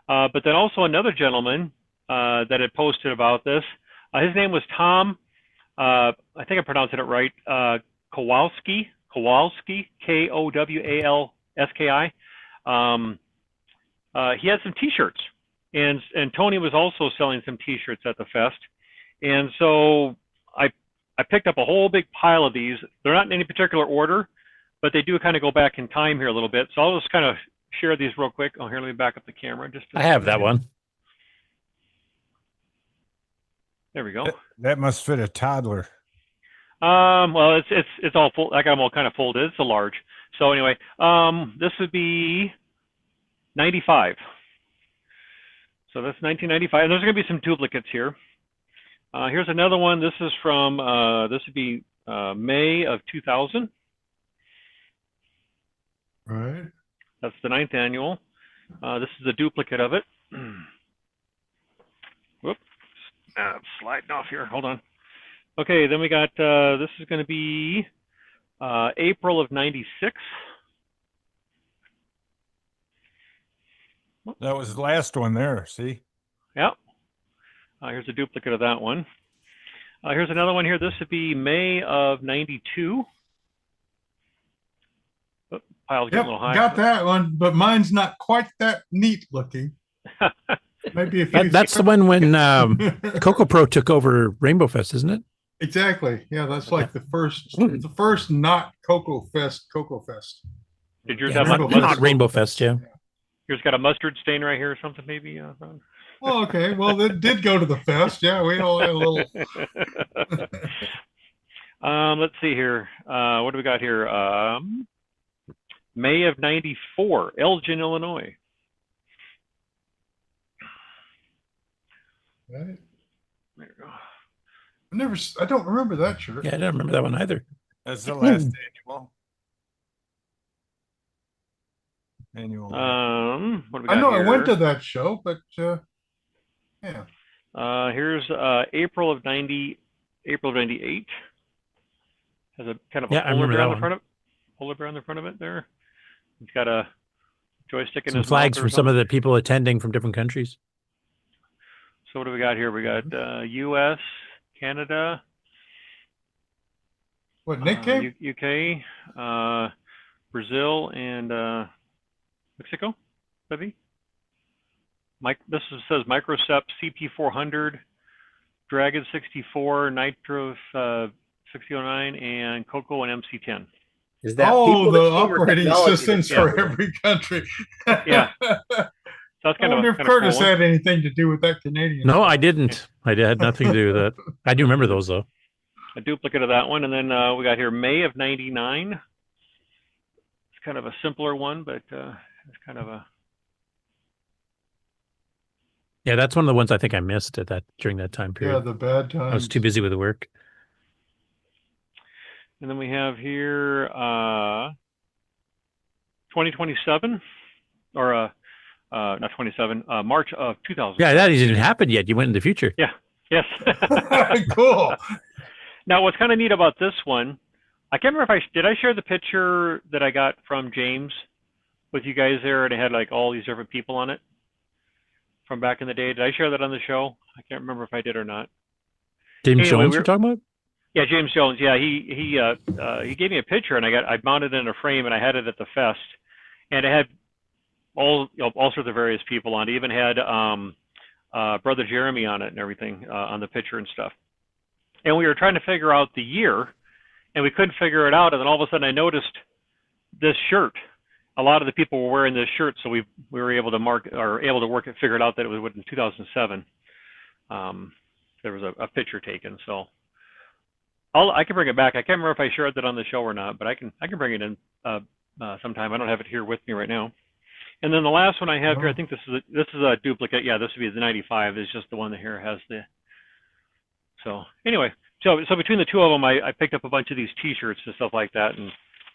but then also another gentleman that had posted about this. His name was Tom, I think I'm pronouncing it right, Kowalski, Kowalski, Kowalski. He had some T-shirts, and Tony was also selling some T-shirts at the fest. And so I picked up a whole big pile of these. They're not in any particular order, but they do kind of go back in time here a little bit. So I'll just kind of share these real quick. Oh, here, let me back up the camera. I have that one. There we go. That must fit a toddler. Well, it's all full. I got them all kind of folded. It's a large. So anyway, this would be 95. So that's 1995. And there's going to be some duplicates here. Here's another one. This is from, this would be May of 2000. Right. That's the 9th annual. This is a duplicate of it. Whoop. Sliding off here. Hold on. Okay, then we got, this is going to be April of 96. That was the last one there, see? Yeah. Here's a duplicate of that one. Here's another one here. This would be May of 92. Oh, pile's getting a little high. Got that one, but mine's not quite that neat looking. Maybe if that's the one when Coco Pro took over Rainbow Fest, isn't it? Exactly. Yeah, that's like the first not CoCoFEST. Did yours Yeah, have not Rainbow Fest? Yeah. Yours got a mustard stain right here or something, maybe. Oh, okay. Well, it did go to the fest. Yeah, we all had a little. Let's see here. What do we got here? May of 94, Elgin, Illinois. Right. There you go. I don't remember that shirt. Yeah, I don't remember that one either. That's the last annual. What do we got I know here? I went to that show, but yeah. Here's April of 98. Has a kind of a polar bear on the front of it. Polar bear on the front of it there. It's got a joystick in Some his flags mouth from some of the people attending from different countries. So what do we got here? We got U.S., Canada, what, Nick came? UK, Brazil, and Mexico, maybe? This says Microcept CP400, Dragon 64, Nitro 6009, and Coco and MC10. Is that the chamber operating technology systems that- for every country? Yeah. So that's I wonder if Curtis had anything to do with that Canadian. No, I didn't. I had nothing to do with that. I do remember those though. A duplicate of that one, and then we got here May of 99. It's kind of a simpler one, but it's kind of a. Yeah, that's one of the ones I think I missed at that during that time period. Yeah, the bad times. I was too busy with the work. And then we have here 2027, or not 27, March of 2000. Yeah, that didn't happen yet. You went in the future. Yeah. Yes. Cool. Now, what's kind of neat about this one, I can't remember if did I share the picture that I got from James with you guys there, and it had like all these different people on it from back in the day. Did I share that on the show? I can't remember if I did or not. James Jones, you're talking about? Yeah, James Jones. Yeah, he gave me a picture, and I mounted it in a frame, and I had it at the fest, and it had all sorts of various people on it. It even had Brother Jeremy on it and everything on the picture and stuff. And we were trying to figure out the year, and we couldn't figure it out. And then all of a sudden, I noticed this shirt. A lot of the people were wearing this shirt, so we were able to figure it out that it was in 2007. There was a picture taken, so I can bring it back. I can't remember if I shared that on the show or not, but I can bring it in sometime. I don't have it here with me right now. And then the last one I have here, I think this is a duplicate. Yeah, this would be the 95. It's just the one that here has the. So anyway, so between the two of them, I picked up a bunch of these T-shirts and stuff like that, and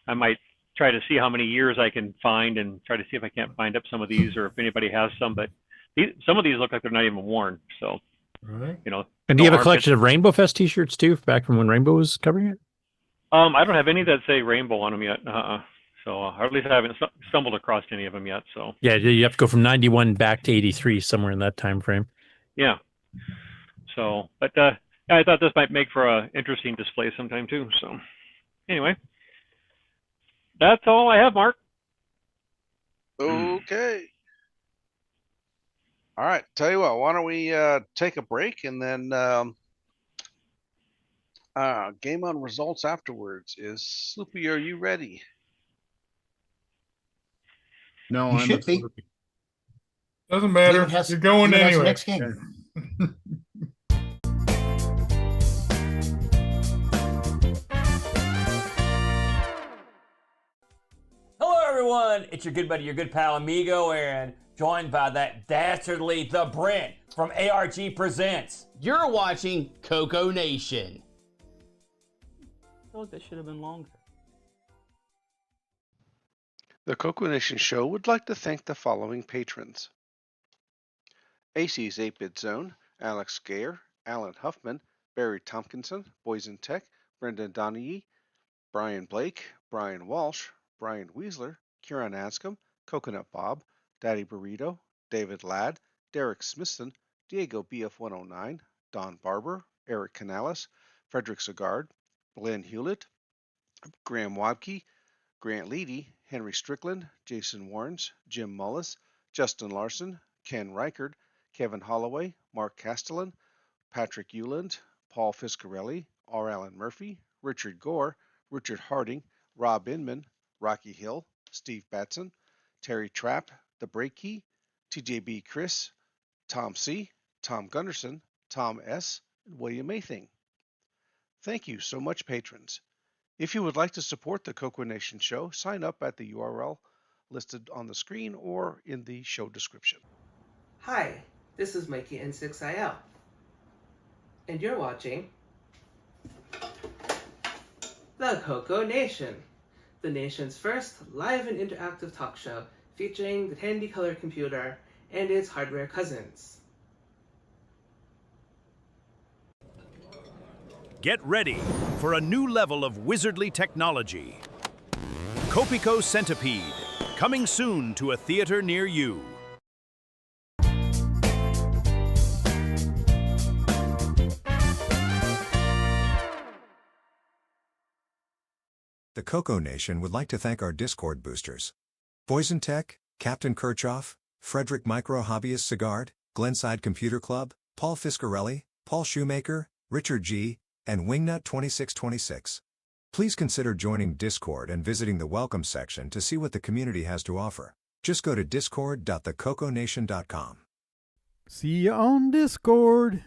I might try to see how many years I can find and try to see if I can't find up some of these or if anybody has some. But some of these look like they're not even worn. So, you know. And do you have a collection of Rainbow Fest T-shirts too, back from when Rainbow was covering it? I don't have any that say Rainbow on them yet. So, or at least I haven't stumbled across any of them yet. So. Yeah, you have to go from 91 back to 83, somewhere in that time frame. Yeah. So, but I thought this might make for an interesting display sometime too. So, anyway, that's all I have, Mark. Okay. All right. Tell you what, why don't we take a break and then game on results afterwards. Sloopy, are you ready? No, You I'm should a be. Sloopy. Doesn't matter. You're going That's the anyway. next game. Hello, everyone. It's your good buddy, your good pal, Amigo, and joined by that dastardly The Brent from ARG Presents. You're watching CoCoNation. I feel like that should have been longer. The CoCoNation show would like to thank the following patrons: AC's 8-Bit Zone, Alex Gayer, Alan Huffman, Barry Tompkinson, Boysen Tech, Brendan Donaghy, Brian Blake, Brian Walsh, Brian Weasler, Kieran Anscombe, Coconut Bob, Daddy Burrito, David Ladd, Derek Smithson, Diego BF109, Don Barber, Eric Canales, Frederick Sagard, Glenn Hewlett, Graham Wabke, Grant Leedy, Henry Strickland, Jason Warrens, Jim Mullis, Justin Larson, Ken Reichard, Kevin Holloway, Mark Castellan, Patrick Euland, Paul Fiscarelli, R. Allen Murphy, Richard Gore, Richard Harding, Rob Inman, Rocky Hill, Steve Batson, Terry Trapp, The Break Key, TJB Chris, Tom C., Tom Gunderson, Tom S., and William Maything. Thank you so much, patrons. If you would like to support the CoCoNation show, sign up at the URL listed on the screen or in the show description. Hi, this is Mikey N6IL, and you're watching the CoCoNation, the nation's first live and interactive talk show featuring the handy color computer and its hardware cousins. Get ready for a new level of wizardly technology. Copico Centipede, coming soon to a theater near you. The CoCoNation would like to thank our Discord boosters: Boysen Tech, Captain Kirchhoff, Frederick Micro Hobbyist Sagard, Glenside Computer Club, Paul Fiscarelli, Paul Shoemaker, Richard G., and Wingnut 2626. Please consider joining Discord and visiting the Welcome section to see what the community has to offer. Just go to discord.thecoconation.com. See you on Discord.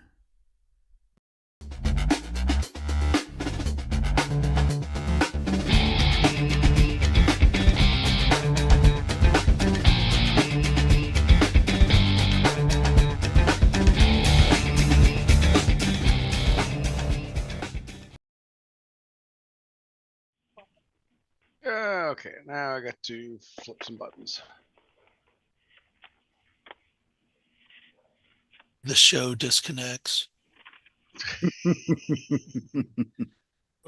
Okay, now I got to flip some buttons. The show disconnects.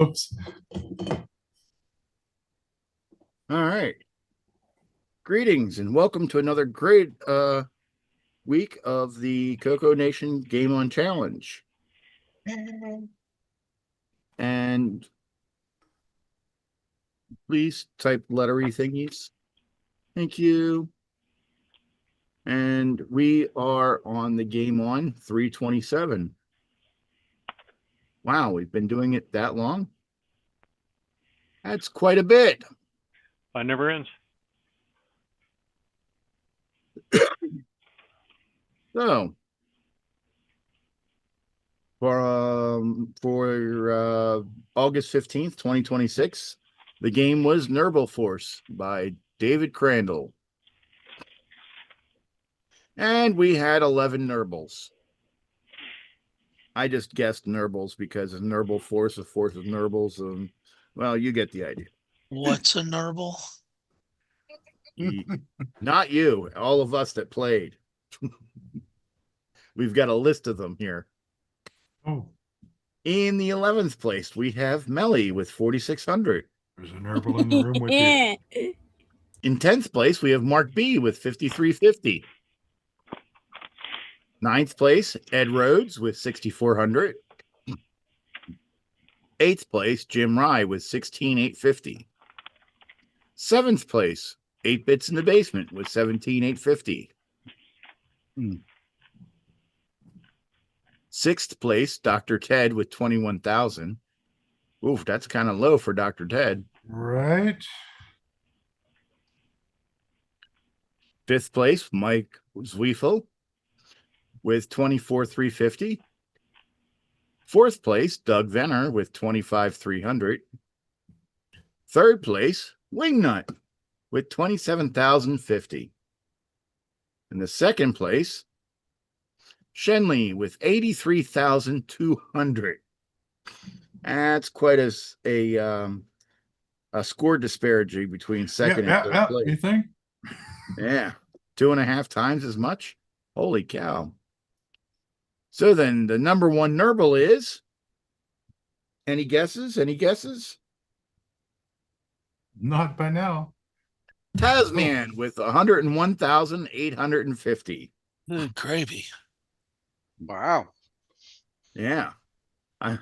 Oops. All right. Greetings and welcome to another great week of the CoCoNation Game On Challenge. And please type lettery thingies. Thank you. And we are on the Game On 327. Wow, we've been doing it that long? That's quite a bit. Fun never ends. So, for August 15th, 2026, the game was Nurble Force by David Crandall. And we had 11 Nurbles. I just guessed Nurbles because of Nurble Force, a fourth of Nurbles. Well, you get the idea. What's a Nurble? Not you, all of us that played. We've got a list of them here. Oh. In the 11th place, we have Melly with 4,600. There's a Nurble in the room with you. In 10th place, we have Mark B with 5,350. 9th place, Ed Rhodes with 6,400. 8th place, Jim Rye with 16,850. 7th place, 8 Bits in the Basement with 17,850. 6th place, Dr. Ted with 21,000. Oof, that's kind of low for Dr. Ted. Right. Fifth place, Mike Zwiefel with 24,350. Fourth place, Doug Venner with 25,300. Third place, Wingnut with 27,050. In the second place, Shenley with 83,200. That's quite a score disparity between second and third place. You think? Yeah, 2.5 times as much. Holy cow. So then the number one Nurble is, any guesses? Any guesses? Not by now. Tasman with 101,850. Gravy. Wow. Yeah. So I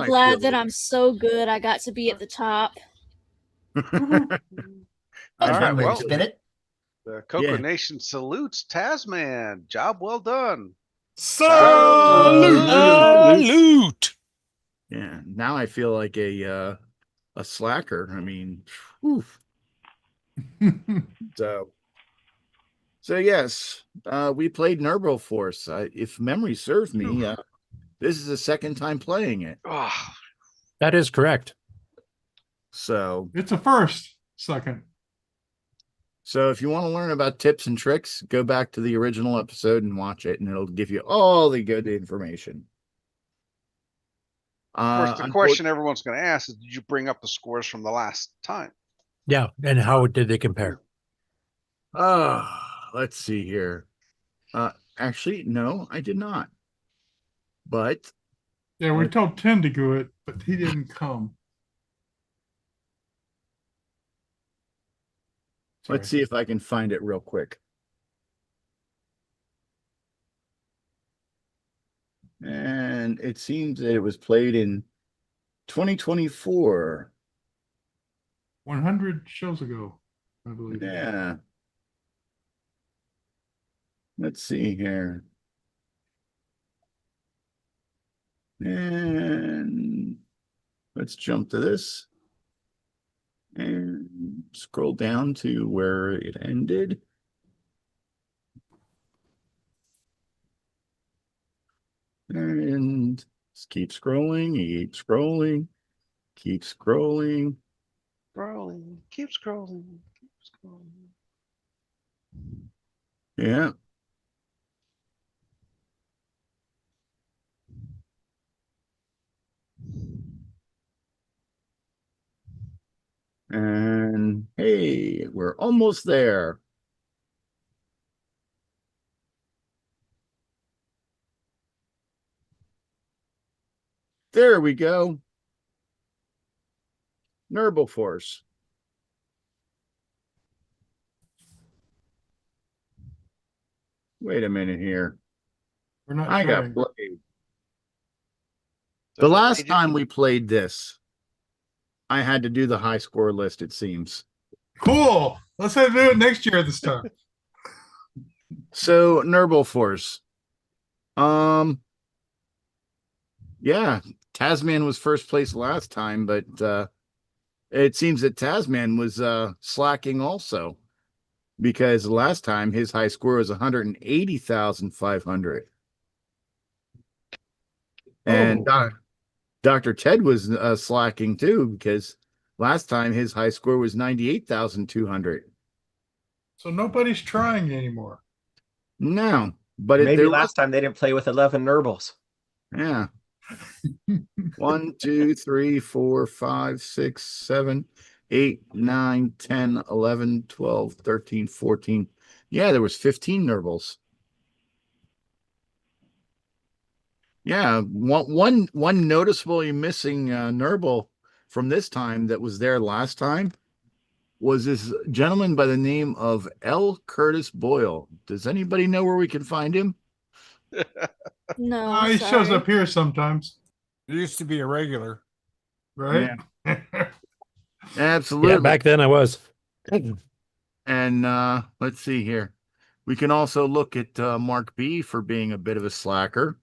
glad feel that I'm so good I got to be at the top. All right, well, spin it. the CoCoNation salutes Tasman. Job well done. Salute. Yeah, now I feel like a slacker. I mean, whew. So yes, we played Nurgle Force. If memory serves me, this is the second time playing it. That is correct. So it's a first, second. So if you want to learn about tips and tricks, go back to the original episode and watch it, and it'll give you all the good information. Of course, the question everyone's going to ask is, did you bring up the scores from the last time? Yeah, and how did they compare? Let's see here. Actually, no, I did not. But yeah, we told Tim to do it, but he didn't come. Let's see if I can find it real quick. And it seems that it was played in 2024. 100 shows ago, I believe. Yeah. Let's see here. And let's jump to this. And scroll down to where it ended. And just keep scrolling, keep scrolling, keep scrolling. Scrolling, keep scrolling, keep scrolling. Yeah. And hey, we're almost there. There we go. Nurgle Force. Wait a minute here. We're not I got showing. played. The last time we played this, I had to do the high score list, it seems. Cool. Let's have to do it next year this time. So Nurgle Force. Yeah, Tasman was first place last time, but it seems that Tasman was slacking also, because last time his high score was 180,500. And Dr. Ted was slacking too, because last time his high score was 98,200. So nobody's trying anymore. No, but maybe last time they didn't play with 11 Nurbles. Yeah. 1, 2, 3, 4, 5, 6, 7, 8, 9, 10, 11, 12, 13, 14. Yeah, there was 15 Nurbles. Yeah, one noticeably missing Nurble from this time that was there last time was this gentleman by the name of L. Curtis Boyle. Does anybody know where we can find him? No, he shows up here sometimes. He used to be a regular, right? Yeah. Absolutely. Yeah, back then I was. And let's see here. We can also look at Mark B for being a bit of a slacker.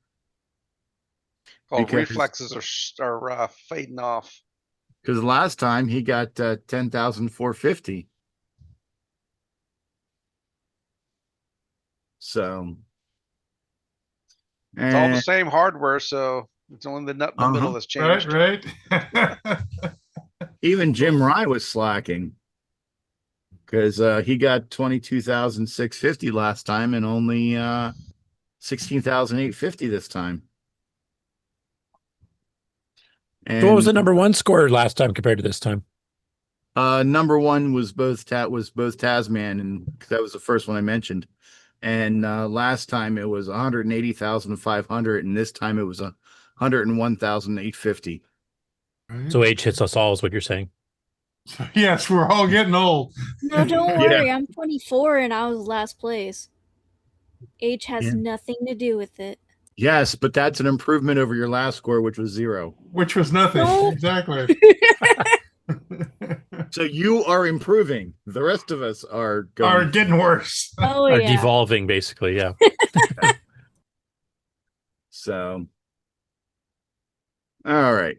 Oh, reflexes are fading off. Because last time he got 10,450. So It's all the and same hardware, so it's only the nut in the middle that's Right, changed. right. even Jim Rye was slacking because he got 22,650 last time and only 16,850 this time. And So what was the number one score last time compared to this time? number one was both Tasman, and that was the first one I mentioned. And last time it was 180,500, and this time it was 101,850. So age hits us all, is what you're saying. Yes, we're all getting old. No, don't worry. I'm 24 and I was last place. Age has nothing to do with it. Yes, but that's an improvement over your last score, which was 0. Which was nothing. No. Exactly. So you are improving. The rest of us are getting worse. Oh, Are yeah. devolving, basically, yeah. So, all right.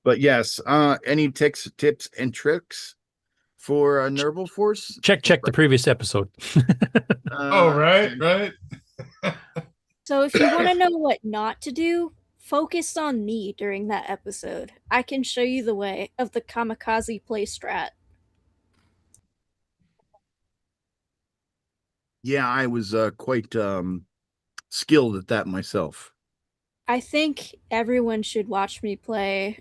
But yes, any tips and tricks for Nerval Force? Check the previous episode. Oh, right. So if you want to know what not to do, focus on me during that episode. I can show you the way of the kamikaze play strat. Yeah, I was quite skilled at that myself. I think everyone should watch me play,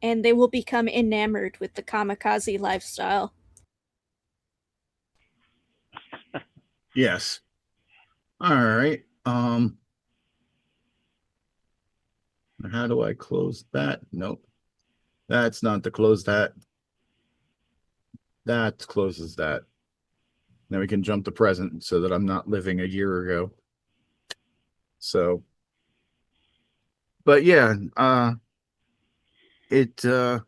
and they will become enamored with the kamikaze lifestyle. Yes. All right. How do I close that? Nope. That's not to close that. That closes that. Now we can jump to present so that I'm not living a year ago. So, but yeah, I didn't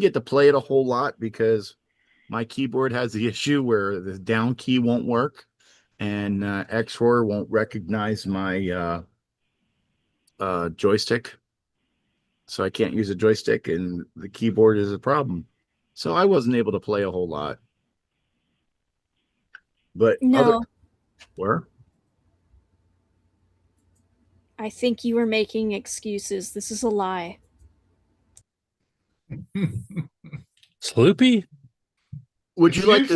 get to play it a whole lot because my keyboard has the issue where the down key won't work and X4 won't recognize my joystick. So I can't use a joystick and the keyboard is a problem. So I wasn't able to play a whole lot. But No, where? I think you are making excuses. This is a lie. Sloopy? Would you like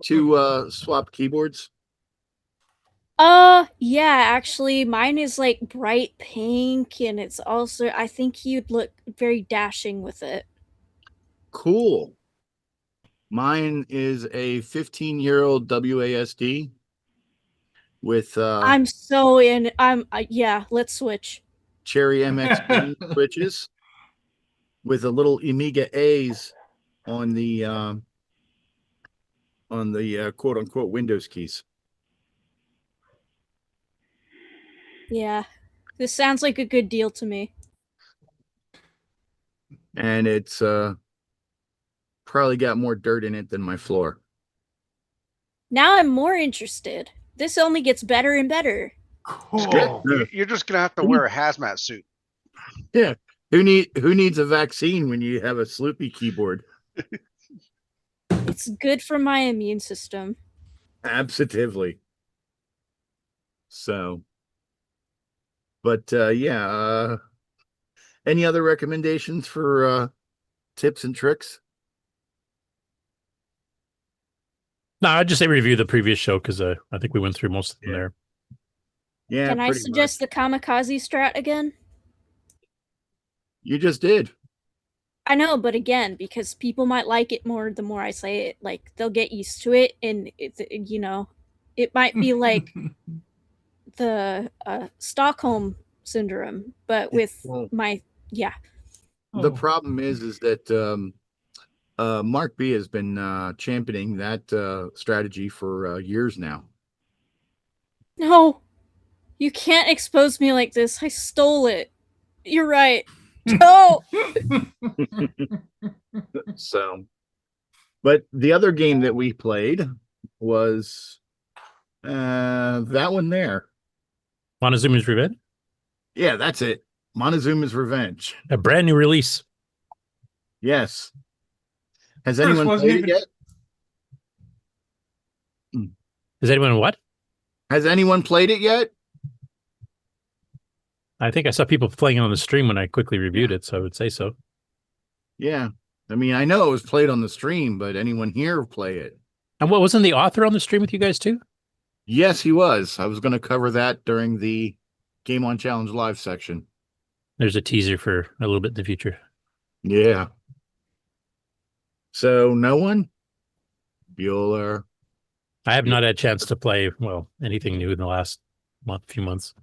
to swap keyboards? Yeah, actually mine is like bright pink and it's also, I think you'd look very dashing with it. Cool. Mine is a 15-year-old WASD with I'm so in. Yeah, let's switch. Cherry MX switches with a little Amiga A's on the quote unquote Windows keys. Yeah, this sounds like a good deal to me. And it's probably got more dirt in it than my floor. Now I'm more interested. This only gets better and better. Cool. You're just gonna have to wear a hazmat suit. Yeah. Who needs a vaccine when you have a Sloopy keyboard? It's good for my immune system. Absolutely. So, but yeah. Any other recommendations for tips and tricks? No, I'd just say review the previous show because I think we went through most of them there. Yeah. Can I suggest the kamikaze strat again? You just did. I know, but again, because people might like it more the more I say it, like they'll get used to it, and it's, you know, it might be like the Stockholm syndrome, but with my The problem is that Mark B has been championing that strategy for years now. No, you can't expose me like this. I stole it. You're right. No. So, but the other game that we played was that one there. Montezuma's Revenge? Yeah, that's it. Montezuma's Revenge. A brand new release. Yes. Has anyone played it yet? Has anyone what? Has anyone played it yet? I think I saw people playing it on the stream when I quickly reviewed it, so I would say so. Yeah. I mean, I know it was played on the stream, but anyone here play it? And what, wasn't the author on the stream with you guys too? Yes, he was. I was going to cover that during the Game On Challenge live section. There's a teaser for a little bit in the future. Yeah. So no one? Bueller. I have not had a chance to play, well, anything new in the last few months.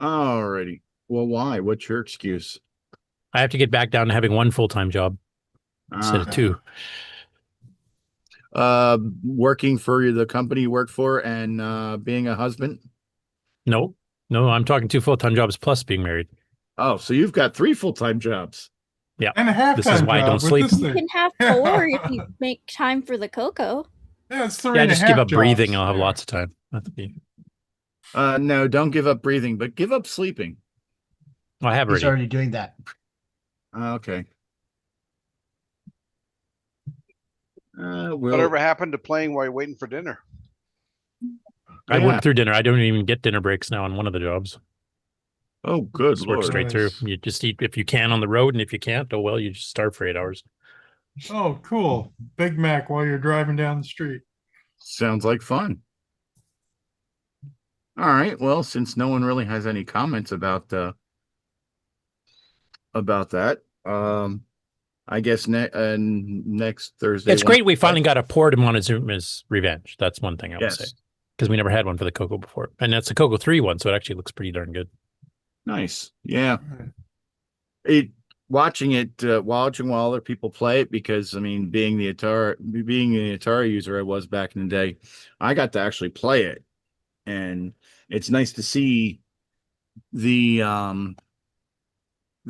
Alrighty. Well, why? What's your excuse? I have to get back down to having one full-time job instead of two. Working for the company you work for and being a husband? No, I'm talking 2 full-time jobs plus being married. Oh, so you've got 3 full-time jobs. Yeah. And a half-time This is why I don't sleep. You can have 4 if you make time for the Coco. Yeah, it's 3 Yeah, and a just half give up jobs. breathing. I'll have lots of time. No, don't give up breathing, but give up sleeping. I have He's already. already doing that. Okay. Whatever happened to playing while you're waiting for dinner? I work through dinner. I don't even get dinner breaks now on one of the jobs. Oh, good Just work Lord. straight through. You just eat if you can on the road, and if you can't, oh well, you just starve for 8 hours. Oh, cool. Big Mac while you're driving down the street. Sounds like fun. All right. Well, since no one really has any comments about that, I guess next Thursday. It's great we finally got a port of Montezuma's Revenge. That's one thing I would say. Because we never had one for the Coco before. And that's the Coco 3 one, so it actually looks pretty darn good. Nice. Yeah. Watching while other people play it, because I mean, being the Atari user I was back in the day, I got to actually play it. And it's nice to see the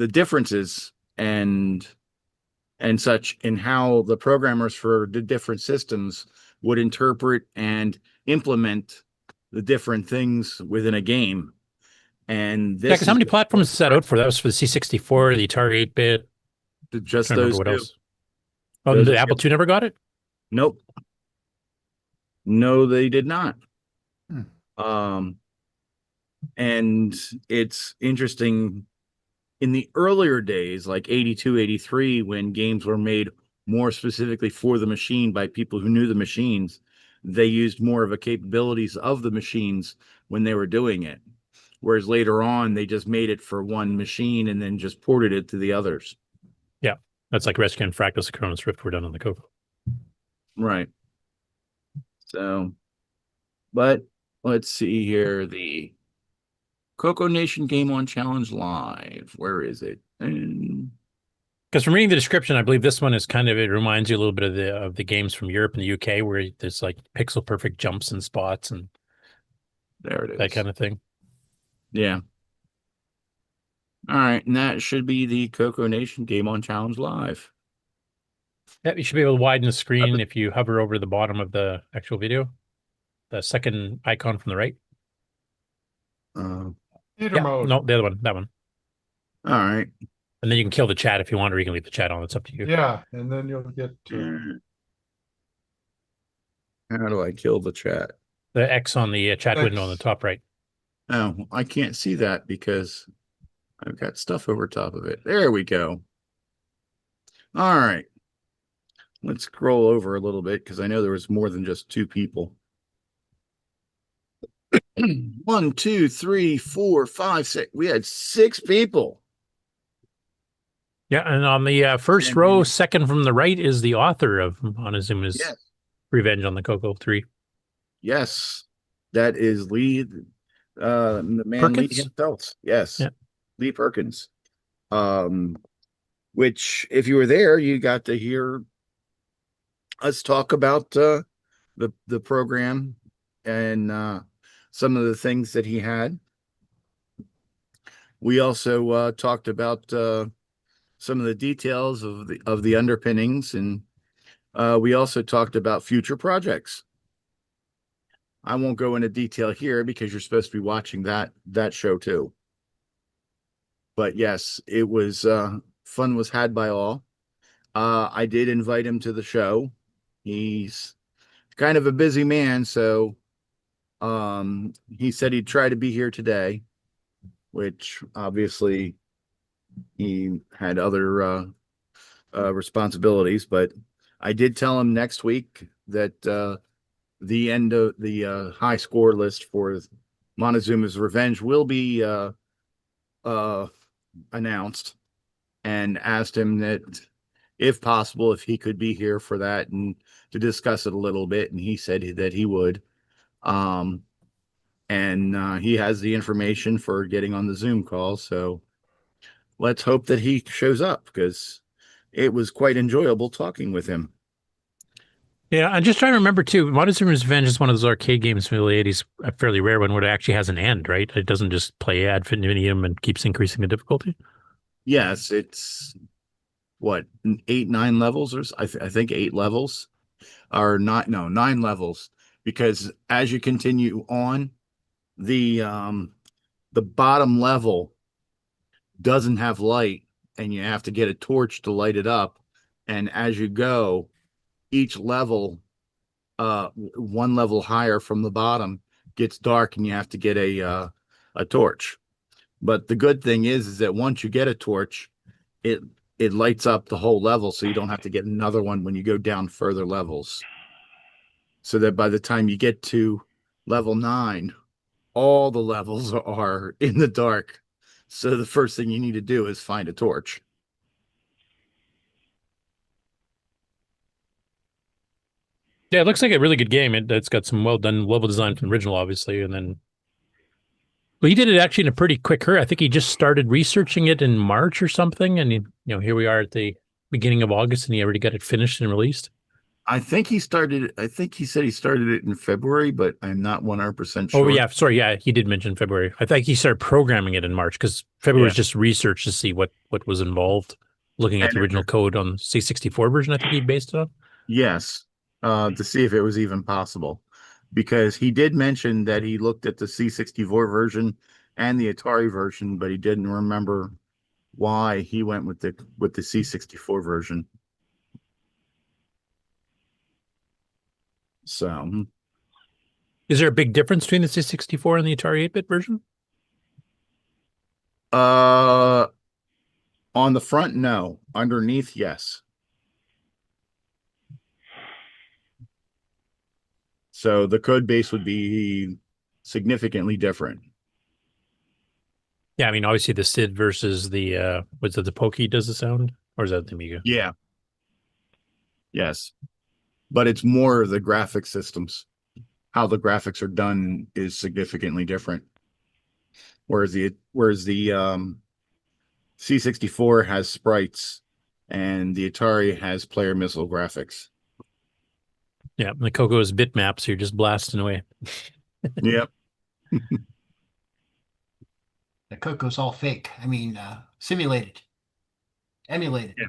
differences and such in how the programmers for the different systems would interpret and implement the different things within a game. And this because how many platforms is that out for? That was for the C64, the Atari 8-bit. Just those what two. else. Oh, the Apple II never got it? Nope. No, they did not. And it's interesting in the earlier days, like 82, 83, when games were made more specifically for the machine by people who knew the machines, they used more of the capabilities of the machines when they were doing it. Whereas later on, they just made it for one machine and then just ported it to the others. Yeah. That's like Rescue and Fractals and Chronos Rift were done on the Coco. Right. So, but let's see here. The CoCoNation Game On Challenge Live. Where is it? Because from reading the description, I believe this one is kind of, it reminds you a little bit of the games from Europe and the UK where there's like pixel perfect jumps and spots and there it is. That kind of thing. Yeah. All right. And that should be the CoCoNation Game On Challenge Live. Yeah, you should be able to widen the screen if you hover over the bottom of the actual video. The second icon from the right. Theater mode. No, the other one, that one. All right. And then you can kill the chat if you want, or you can leave the chat on. It's up to you. Yeah, and then you'll get How do I kill the chat? The X on the chat window on the top right. Oh, I can't see that because I've got stuff over top of it. There we go. All right. Let's scroll over a little bit because I know there was more than just 2 people. 1, 2, 3, 4, 5, 6. We had 6 people. Yeah, and on the first row, second from the right, is the author of Montezuma's Revenge on the Coco 3. Yes, that is Lee, the man Perkins? Lee himself. Yes, Lee Perkins. Which, if you were there, you got to hear us talk about the program and some of the things that he had. We also talked about some of the details of the underpinnings, and we also talked about future projects. I won't go into detail here because you're supposed to be watching that show too. But yes, it was fun was had by all. I did invite him to the show. He's kind of a busy man, so he said he'd try to be here today, which obviously he had other responsibilities, but I did tell him next week that the end of the high score list for Montezuma's Revenge will be announced, and asked him that if possible, if he could be here for that and to discuss it a little bit, and he said that he would. He has the information for getting on the Zoom call, so let's hope that he shows up, because it was quite enjoyable talking with him. Yeah, I'm just trying to remember too. Montezuma's Revenge is one of those arcade games from the 80s, a fairly rare one where it actually has an end, right? It doesn't just play ad infinitum and keeps increasing the difficulty. Yes, it's what, 8, 9 levels, or I think 8 levels, or not? No, 9 levels, because as you continue on, the bottom level doesn't have light, and you have to get a torch to light it up. And as you go, each level, one level higher from the bottom, gets dark, and you have to get a torch. But the good thing is that once you get a torch, it lights up the whole level, so you don't have to get another one when you go down further levels. So that by the time you get to level 9, all the levels are in the dark. So the first thing you need to do is find a torch. Yeah, it looks like a really good game. It's got some well done level design from the original, obviously, and then. Well, he did it actually in a pretty quick hurry. I think he just started researching it in March or something, and here we are at the beginning of August, and he already got it finished and released. I think he said he started it in February, but I'm not 100% sure. Oh yeah, sorry, yeah, he did mention February. I think he started programming it in March, because February was just research to see what was involved, looking at the original code on C64 version. I think he based it on. Yes, to see if it was even possible, because he did mention that he looked at the C64 version and the Atari version, but he didn't remember why he went with the C64 version. So, is there a big difference between the C64 and the Atari 8-bit version? On the front, no. Underneath, yes. So the code base would be significantly different. Yeah, I mean, obviously the SID versus the was it the Pokey does the sound, or is that the Amiga? Yeah. Yes. But it's more of the graphic systems. How the graphics are done is significantly different. Whereas the C64 has sprites and the Atari has player missile graphics. Yeah, and the Coco is bitmap, so you're just blasting away. Yep. The Coco's all fake. I mean, simulated, emulated. Yeah.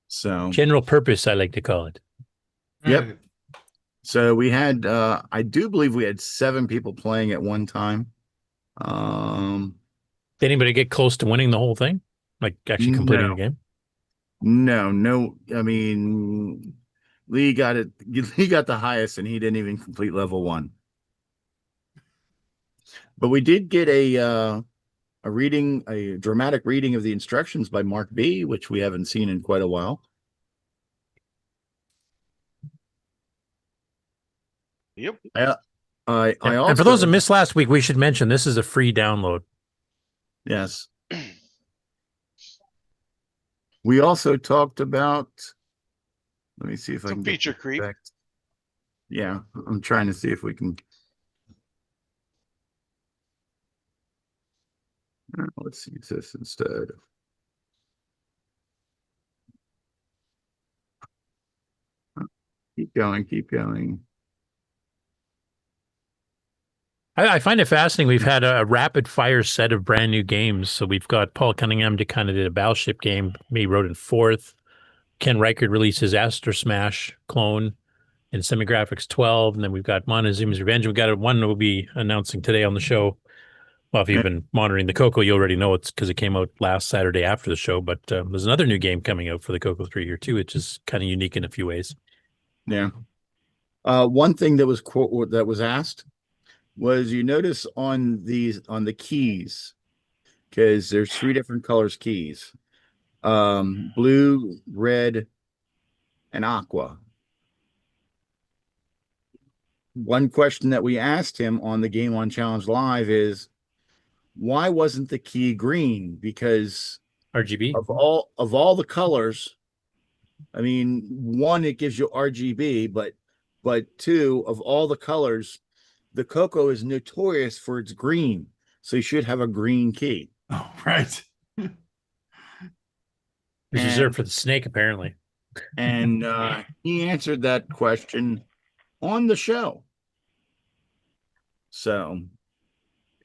So general purpose, I like to call it. Yep. So we had, I do believe we had 7 people playing at one time. Did anybody get close to winning the whole thing? Like actually completing the game? No. I mean, Lee got it. He got the highest, and he didn't even complete level 1. But we did get a dramatic reading of the instructions by Mark B, which we haven't seen in quite a while. Yep. I also, and for those that missed last week, we should mention this is a free download. Yes. We also talked about. Let me see if I can feature creep. Yeah, I'm trying to see if we can. Let's use this instead. Keep going. I find it fascinating. We've had a rapid fire set of brand new games. So we've got Paul Cunningham kind of did a Battleship game. Me wrote in 4th. Ken Reichert released his Aster Smash clone in Semigraphics 12. And then we've got Montezuma's Revenge. We've got one we'll be announcing today on the show. Well, if you've been monitoring the Coco, you already know it's because it came out last Saturday after the show. But there's another new game coming out for the Coco 3 here too, which is kind of unique in a few ways. Yeah. One thing that was asked was, you notice on the keys, because there's 3 different colors keys, blue, red, and aqua. One question that we asked him on the Game On Challenge Live is, why wasn't the key green? Because RGB of all the colors, I mean, 1, it gives you RGB, but 2, of all the colors, the Coco is notorious for its green, so you should have a green key. Oh, right. It's reserved for the snake, apparently. And he answered that question on the show. So,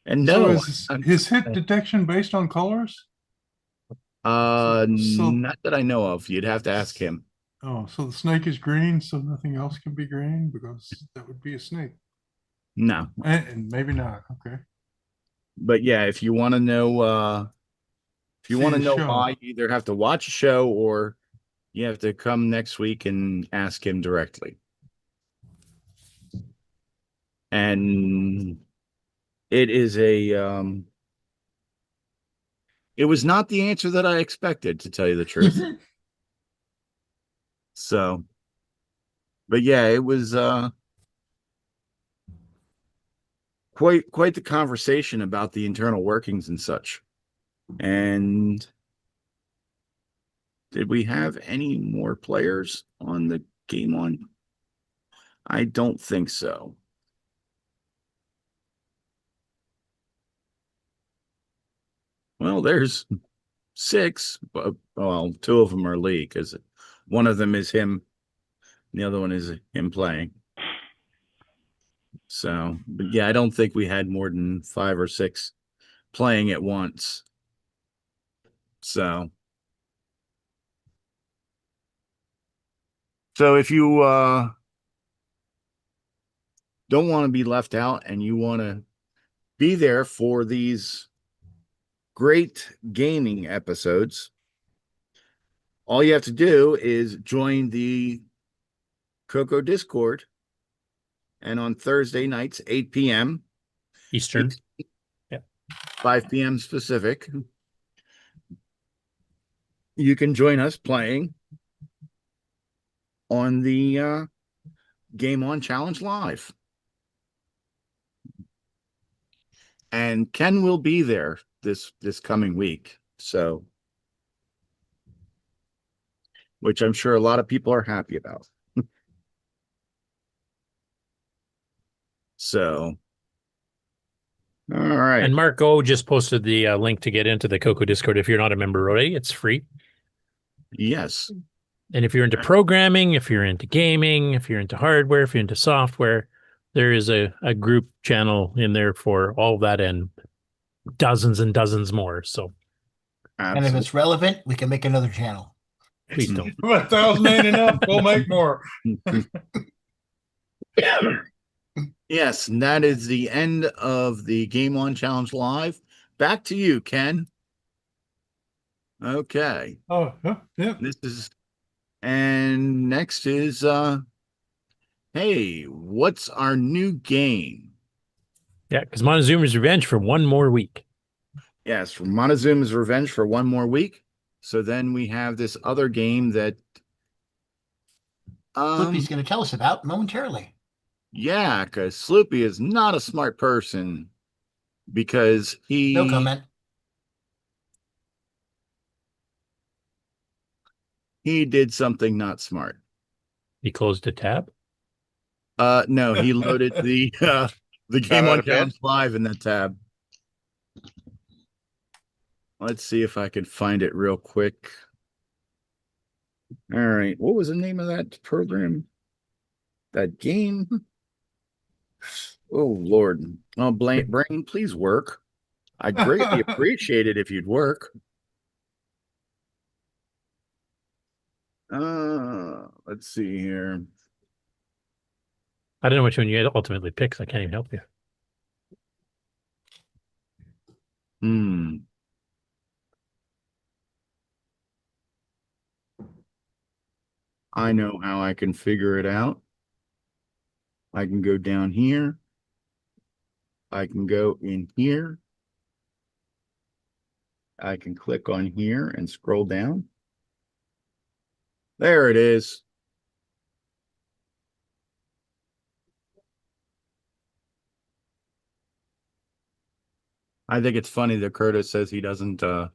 and So no, is his hit detection based on colors? not that I know of. You'd have to ask him. Oh, so the snake is green, so nothing else can be green, because that would be a snake. No, And maybe not. Okay. but yeah, if you want to know, why, you either have to watch a show or you have to come next week and ask him directly. And it is it was not the answer that I expected, to tell you the truth. So, but yeah, it was quite the conversation about the internal workings and such. And did we have any more players on the Game On? I don't think so. Well, there's 6, but well, 2 of them are Lee, because one of them is him, and the other one is him playing. So, but yeah, I don't think we had more than 5 or 6 playing at once. So if you don't want to be left out and you want to be there for these great gaming episodes, all you have to do is join the Coco Discord, and on Thursday nights, 8 p.m. Eastern, 5 p.m. Pacific, you can join us playing on the Game On Challenge Live. And Ken will be there this coming week, so, which I'm sure a lot of people are happy about. So, all right. And Mark O just posted the link to get into the Coco Discord. If you're not a member already, it's free. Yes. And if you're into programming, if you're into gaming, if you're into hardware, if you're into software, there is a group channel in there for all that and dozens and dozens more. So, and if it's relevant, we can make another channel. Please don't. 1,000 ain't enough. We'll make more. Yes, and that is the end of the Game On Challenge Live. Back to you, Ken. Okay. Oh, yeah. And next is hey, what's our new game? Yeah, because Montezuma's Revenge for one more week. Yes, Montezuma's Revenge for one more week. So then we have this other game that Sloopy's going to tell us about momentarily. Yeah, because Sloopy is not a smart person, because No comment. He did something not smart. He closed a tab? No, he loaded the Game On Challenge Live in that tab. Let's see if I can find it real quick. All right, what was the name of that program? That game? Oh, Lord. Oh, brain, please work. I'd greatly appreciate it if you'd work. Let's see here. I don't know which one you ultimately pick, so I can't even help you. I know how I can figure it out. I can go down here. I can go in here. I can click on here and scroll down. There it is. I think it's funny that Curtis says he doesn't I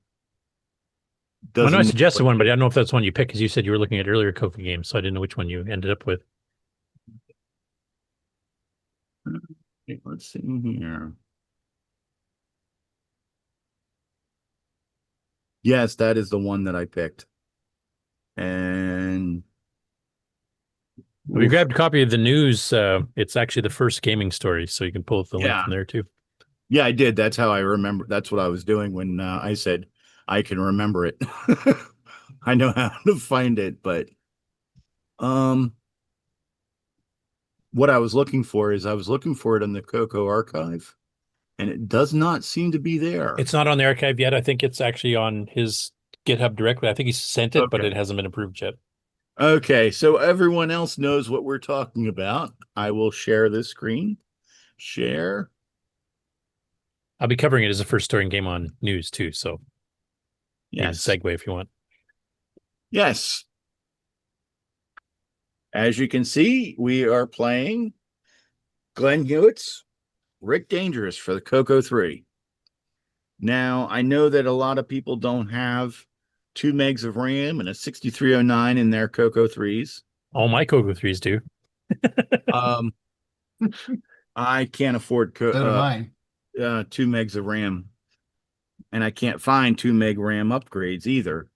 know I suggested one, but I don't know if that's one you picked because you said you were looking at earlier Coco games, so I didn't know which one you ended up with. Let's see here. Yes, that is the one that I picked. And we grabbed a copy of the news. It's actually the first gaming story, so you can pull the link from there too. Yeah, I did. That's how I remember. That's what I was doing when I said I can remember it. I know how to find it, but what I was looking for is I was looking for it in the Coco archive, and it does not seem to be there. It's not on the archive yet. I think it's actually on his GitHub directly. I think he sent it, but it hasn't been approved yet. Okay, so everyone else knows what we're talking about. I will share this screen. Share. I'll be covering it as a first story in Game On News too, so yes, segue if you want. Yes. As you can see, we are playing Glenn Hewitt's Rick Dangerous for the Coco 3. Now, I know that a lot of people don't have 2 megs of RAM and a 6309 in their Coco 3s. All my Coco 3s do. I can't afford 2 megs of RAM, and I can't find 2 meg RAM upgrades either.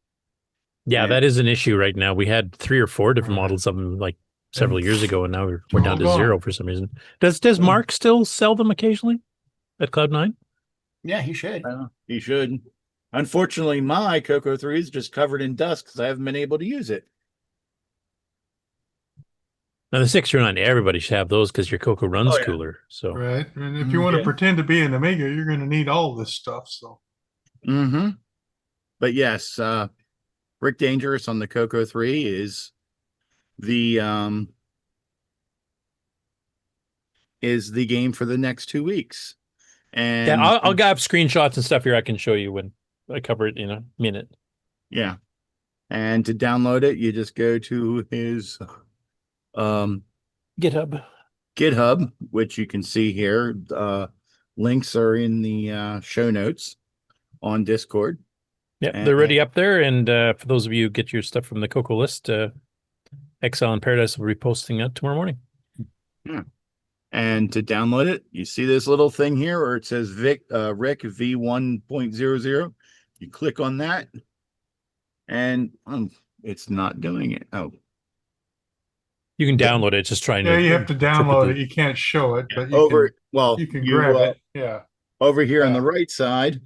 Yeah, that is an issue right now. We had 3 or 4 different models of them like several years ago, and now we're down to 0 for some reason. Does Mark still sell them occasionally at Cloud9? Yeah, he should. He should. Unfortunately, my Coco 3 is just covered in dust because I haven't been able to use it. Now the 609, everybody should have those because your Coco runs cooler. So right, and if you want to pretend to be an Amiga, you're going to need all this stuff. So, but yes, Rick Dangerous on the Coco 3 is the game for the next 2 weeks. And yeah, I'll grab screenshots and stuff here. I can show you when I cover it in a minute. Yeah, and to download it, you just go to his GitHub, which you can see here. Links are in the show notes on Discord. Yeah, they're already up there. And for those of you who get your stuff from the Coco list, Exile in Paradise will be posting that tomorrow morning. Yeah. And to download it, you see this little thing here where it says Rick V1.00. You click on that, and it's not doing it. Oh. You can download it. Just trying to. Yeah, you have to download it. You can't show it, but you can grab it. Yeah. Over here on the right side,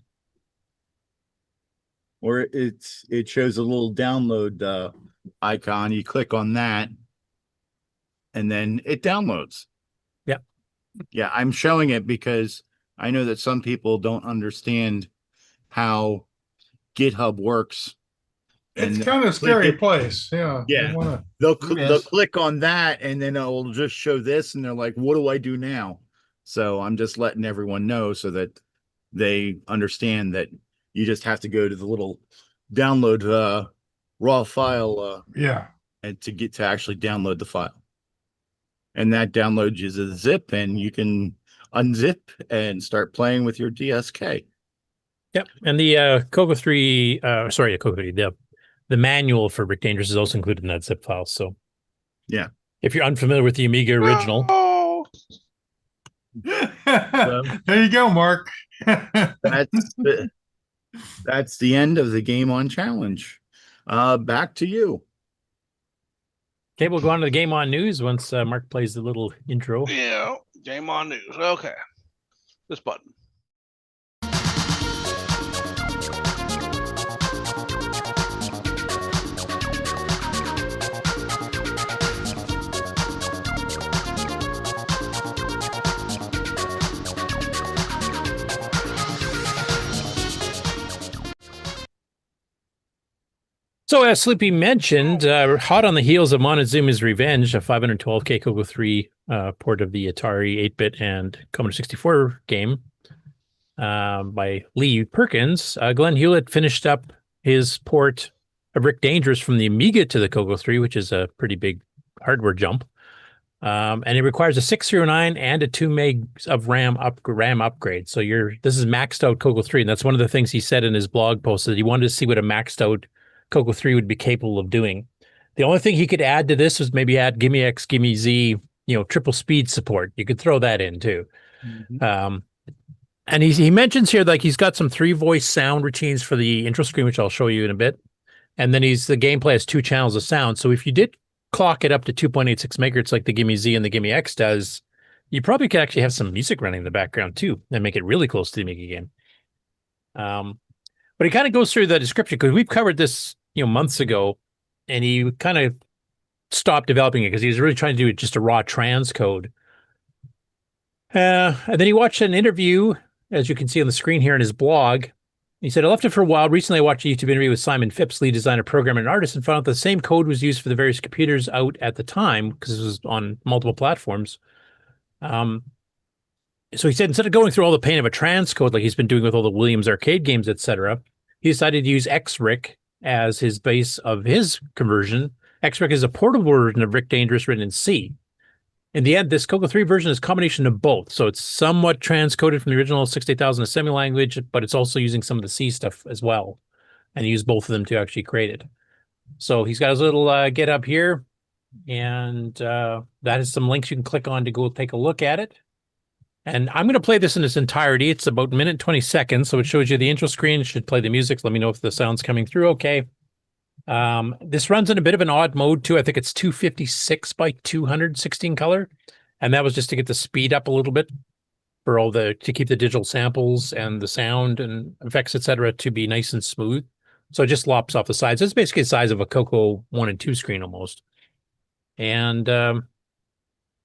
where it shows a little download icon. You click on that, and then it downloads. Yeah. Yeah, I'm showing it because I know that some people don't understand how GitHub works. It's kind of a scary place. Yeah. Yeah. They'll click on that, and then it'll just show this, and they're like, what do I do now? So I'm just letting everyone know so that they understand that you just have to go to the little download raw file. And to actually download the file. And that downloads is a zip, and you can unzip and start playing with your DSK. Yep. And the Coco 3, Coco 3, the manual for Rick Dangerous is also included in that zip file. So yeah, if you're unfamiliar with the Amiga original. There you go, Mark. That's the end of the Game On Challenge. Back to you. Okay, we'll go on to the Game On News once Mark plays the little intro. Yeah, Game On News. Okay. This button. So as Sloopy mentioned, hot on the heels of Montezuma's Revenge, a 512K Coco 3 port of the Atari 8-bit and Commodore 64 game by Lee Perkins, Glenn Hewlett finished up his port of Rick Dangerous from the Amiga to the Coco 3, which is a pretty big hardware jump. And it requires a 609 and a 2 megs of RAM upgrade. So this is maxed out Coco 3, and that's one of the things he said in his blog post, that he wanted to see what a maxed out Coco 3 would be capable of doing. The only thing he could add to this was maybe add GIME X, GIME Z, triple speed support. You could throw that in too. Mm-hmm. And he mentions here, like, he's got some 3-voice sound routines for the intro screen, which I'll show you in a bit. And then the gameplay has 2 channels of sound. So if you did clock it up to 2.86 megahertz like the GIME Z and the GIME X does, you probably could actually have some music running in the background too and make it really close to the Amiga game. But he kind of goes through the description, because we've covered this, months ago, and he kind of stopped developing it because he was really trying to do it just a raw transcode. And then he watched an interview, as you can see on the screen here, in his blog. He said, I left it for a while. Recently, I watched a YouTube interview with Simon Phipps, lead designer, programmer, and artist, and found out the same code was used for the various computers out at the time, because it was on multiple platforms. So he said, instead of going through all the pain of a transcode like he's been doing with all the Williams arcade games, etc., he decided to use XRIC as his base of his conversion. XRIC is a portable version of Rick Dangerous written in C. In the end, this Coco 3 version is a combination of both. So it's somewhat transcoded from the original 68000 assembly language, but it's also using some of the C stuff as well. And he used both of them to actually create it. So he's got his little get up here. And that is some links you can click on to go take a look at it. And I'm going to play this in its entirety. It's about a minute and 20 seconds. So it shows you the intro screen. It should play the music. Let me know if the sound's coming through okay. This runs in a bit of an odd mode too. I think it's 256 by 216 color. And that was just to get the speed up a little bit for to keep the digital samples and the sound and effects, etc., to be nice and smooth. So it just lops off the sides. It's basically the size of a Coco 1 and 2 screen almost. And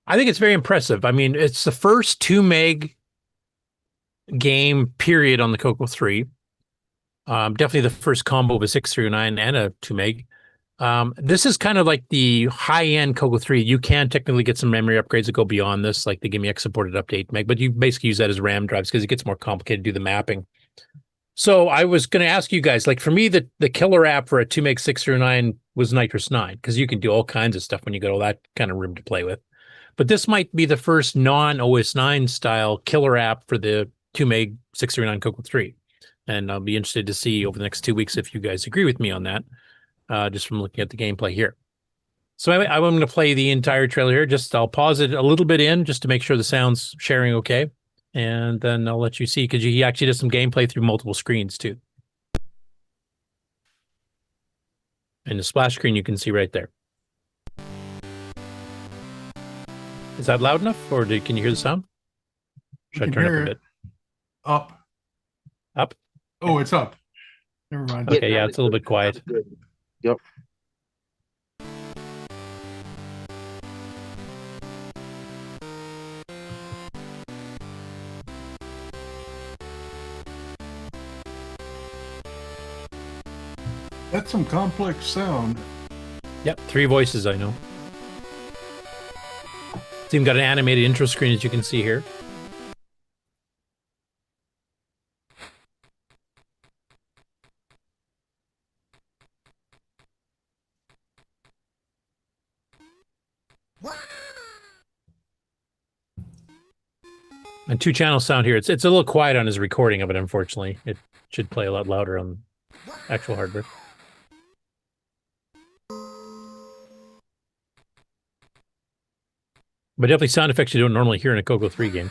I think it's very impressive. I mean, it's the first 2 meg game period on the Coco 3. Definitely the first combo of a 639 and a 2 meg. This is kind of like the high-end Coco 3. You can technically get some memory upgrades that go beyond this, like the GIME X supported up to 8 meg, but you basically use that as RAM drives because it gets more complicated to do the mapping. So I was going to ask you guys, like, for me, the killer app for a 2 meg 609 was Nitrous 9, because you can do all kinds of stuff when you got all that kind of room to play with. But this might be the first non-OS 9 style killer app for the 2 meg 639 Coco 3. And I'll be interested to see over the next 2 weeks if you guys agree with me on that, just from looking at the gameplay here. So anyway, I'm going to play the entire trailer here. I'll pause it a little bit in just to make sure the sound's sharing okay. And then I'll let you see, because he actually does some gameplay through multiple screens too. And the splash screen you can see right there. Is that loud enough, or can you hear the sound? Should I turn it up a bit? Up. Up? Oh, it's up. Never mind. Okay, yeah, it's a little bit quiet. Yep. That's some complex sound. Yep, 3 voices, I know. It's even got an animated intro screen, as you can see here. And 2-channel sound here. It's a little quiet on his recording of it, unfortunately. It should play a lot louder on actual hardware. But definitely sound effects you don't normally hear in a Coco 3 game.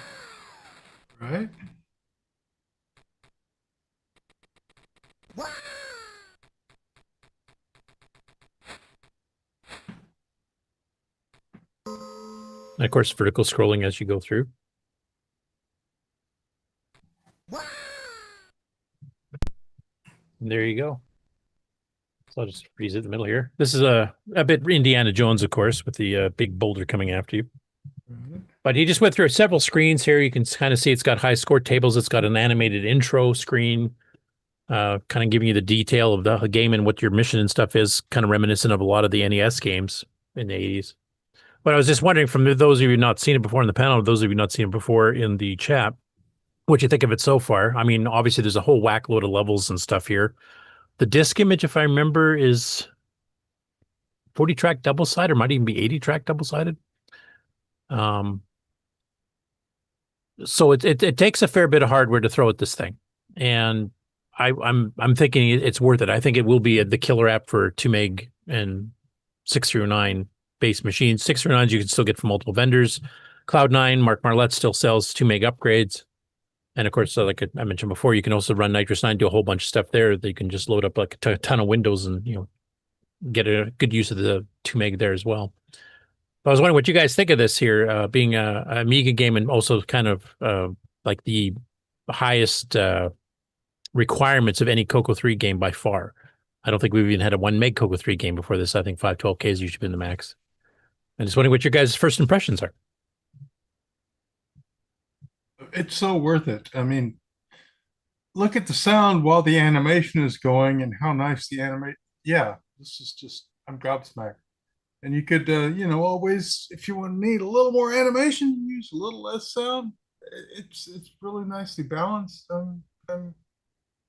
Right. And of course, vertical scrolling as you go through. And there you go. So I'll just freeze it in the middle here. This is a bit Indiana Jones, of course, with the big boulder coming after you. Mm-hmm. But he just went through several screens here. You can kind of see it's got high score tables. It's got an animated intro screen. kind of giving you the detail of the game and what your mission and stuff is, kind of reminiscent of a lot of the NES games in the 80s. But I was just wondering, from those of you not seen it before in the panel, those of you not seen it before in the chat, what you think of it so far. I mean, obviously there's a whole whack load of levels and stuff here. The disc image, if I remember, is 40-track double-sided, or might even be 80-track double-sided. So it takes a fair bit of hardware to throw at this thing, and I'm thinking it's worth it. I think it will be the killer app for 2 meg and 609 base machines. 609s you can still get from multiple vendors. Cloud9, Mark Marlette still sells 2 meg upgrades. And of course, like I mentioned before, you can also run Nitrous 9, do a whole bunch of stuff there that you can just load up like a ton of windows and, get a good use of the 2 meg there as well. But I was wondering what you guys think of this here, being a Amiga game and also kind of like the highest requirements of any Coco 3 game by far. I don't think we've even had a 1 meg Coco 3 game before this. I think 512K has usually been the max. I'm just wondering what your guys' first impressions are. It's so worth it. I mean, look at the sound while the animation is going and how nice the animate. Yeah, this is just, I'm gobsmacked. And you could, always, if you want to need a little more animation, use a little less sound. It's really nicely balanced. I'm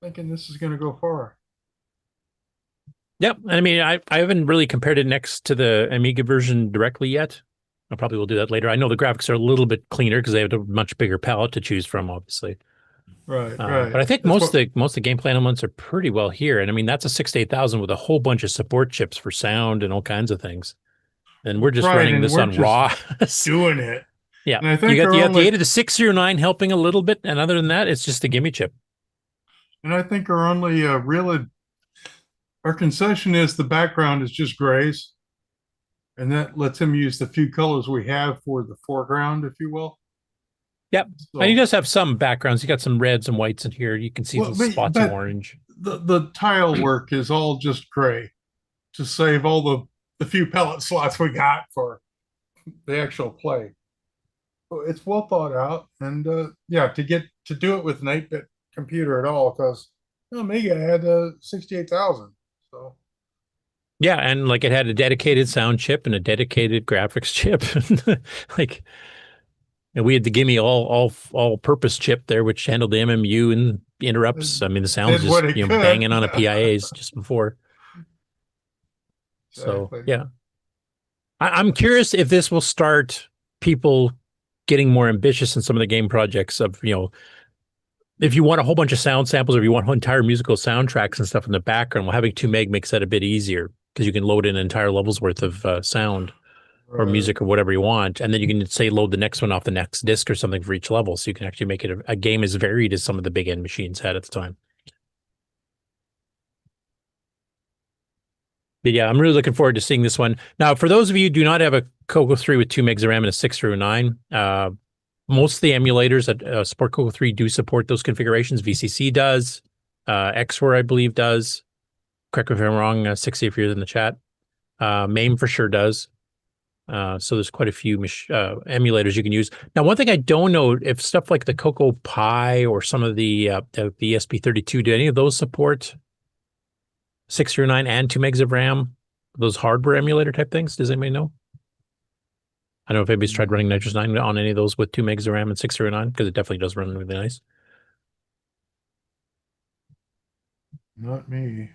thinking this is going to go far. Yep. I mean, I haven't really compared it next to the Amiga version directly yet. I probably will do that later. I know the graphics are a little bit cleaner because they have a much bigger palette to choose from, obviously. Right. But I think most of the gameplay elements are pretty well here. And I mean, that's a 68000 with a whole bunch of support chips for sound and all kinds of things. And we're just running this on raw. Doing it. Yeah. And I think you got the 8 of the 609 helping a little bit. And other than that, it's just a gimme chip. And I think our only our concession is the background is just grays. And that lets him use the few colors we have for the foreground, if you will. Yep. So, and he does have some backgrounds. He got some reds and whites in here. You can see some spots of orange. The tile work is all just gray to save all the few palette slots we got for the actual play. So it's well thought out. And to do it with an 8-bit computer at all, because Amiga had 68,000. So. Yeah, and like it had a dedicated sound chip and a dedicated graphics chip. And we had the gimme all purpose chip there, which handled the MMU and the interrupts. I mean, the sound was just banging on a PIAs just before. So yeah, I'm curious if this will start people getting more ambitious in some of the game projects of, if you want a whole bunch of sound samples or if you want entire musical soundtracks and stuff in the background, well, having 2 meg makes that a bit easier because you can load in an entire level's worth of sound or music or whatever you want. And then you can say load the next one off the next disc or something for each level. So you can actually make it a game as varied as some of the big end machines had at the time. But yeah, I'm really looking forward to seeing this one. Now, for those of you who do not have a Coco 3 with 2 megs of RAM and a 609, most of the emulators that support Coco 3 do support those configurations. VCC does. XWare, I believe, does. Correct me if I'm wrong, 60 if you're in the chat. MAME for sure does. So there's quite a few emulators you can use. Now, one thing I don't know, if stuff like the Coco Pi or some of the ESP32, do any of those support 609 and 2 megs of RAM? Those hardware emulator type things? Does anybody know? I don't know if anybody's tried running Nitrous 9 on any of those with 2 megs of RAM and 609, because it definitely does run really nice. Not me.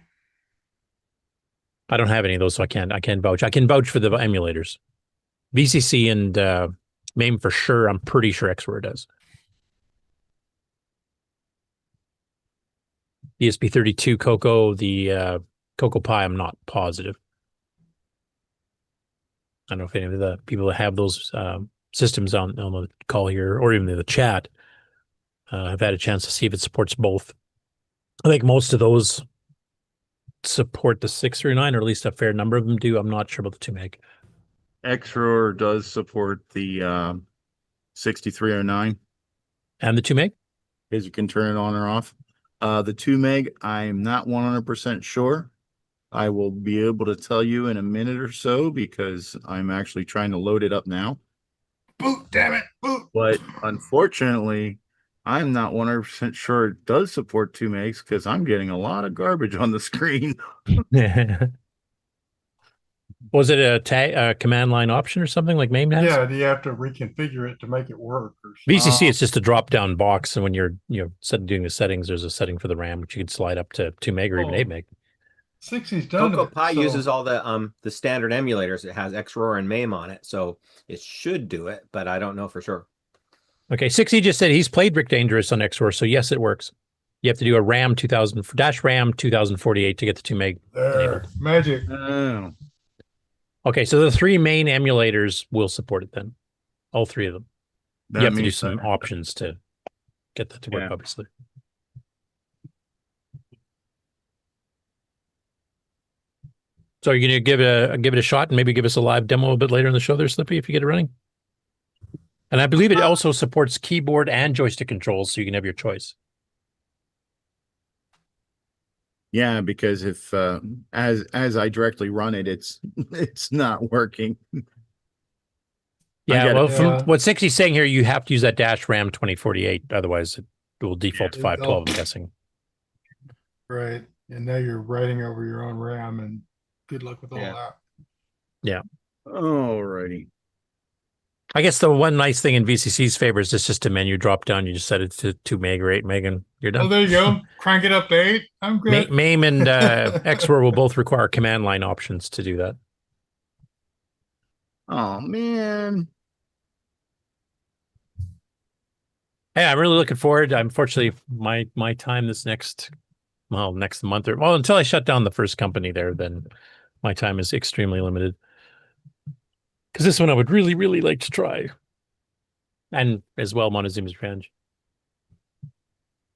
I don't have any of those, so I can't vouch. I can vouch for the emulators. VCC and MAME for sure. I'm pretty sure XWare does. ESP32 Coco, the Coco Pi, I'm not positive. I don't know if any of the people that have those systems on the call here, or even in the chat, have had a chance to see if it supports both. I think most of those support the 639, or at least a fair number of them do. I'm not sure about the 2 meg. XROR does support the 6309. And the 2 meg? Because you can turn it on or off. The 2 meg, I'm not 100% sure. I will be able to tell you in a minute or so because I'm actually trying to load it up now. Boot, damn it, boot. But unfortunately, I'm not 100% sure it does support 2 megs because I'm getting a lot of garbage on the screen. Was it a command line option or something like MAME has? Yeah, do you have to reconfigure it to make it work? Or VCC, it's just a drop down box, and when you're doing the settings, there's a setting for the RAM which you can slide up to 2 meg or even 8 meg. 60's done Coco it. Pi so- uses all the standard emulators. It has XROAR and MAME on it, so it should do it, but I don't know for sure. Okay, 60 just said he's played Rick Dangerous on XOR, so yes, it works. You have to do a RAM 2000 dash RAM 2048 to get the 2 meg There, magic. Oh. Okay, so the 3 main emulators will support it then. All 3 of them. That You have to do means some that- options to get that to work, Yeah. obviously. So you're gonna give it a shot and maybe give us a live demo a bit later in the show there, Slippy, if you get it running. And I believe it also supports keyboard and joystick controls, so you can have your choice. Yeah, because if as I directly run it, it's not working. Yeah, well, Yeah. from what 60's saying here, you have to use that dash RAM 2048, otherwise it will default to 512, I'm guessing. Right. And now you're writing over your own RAM, and good luck with all that. Yeah. Alrighty. I guess the one nice thing in VCC's favor is it's just a menu drop down. You just set it to 2 meg or 8 meg and you're done. Oh, there you go. Crank it up to 8. I'm good. MAME and XWOR will both require command line options to do that. Oh man. Hey, I'm really looking forward. Unfortunately, my time this next month or until I shut down the first company there, then my time is extremely limited. Because this one I would really, really like to try. And as well, Montezuma's Revenge.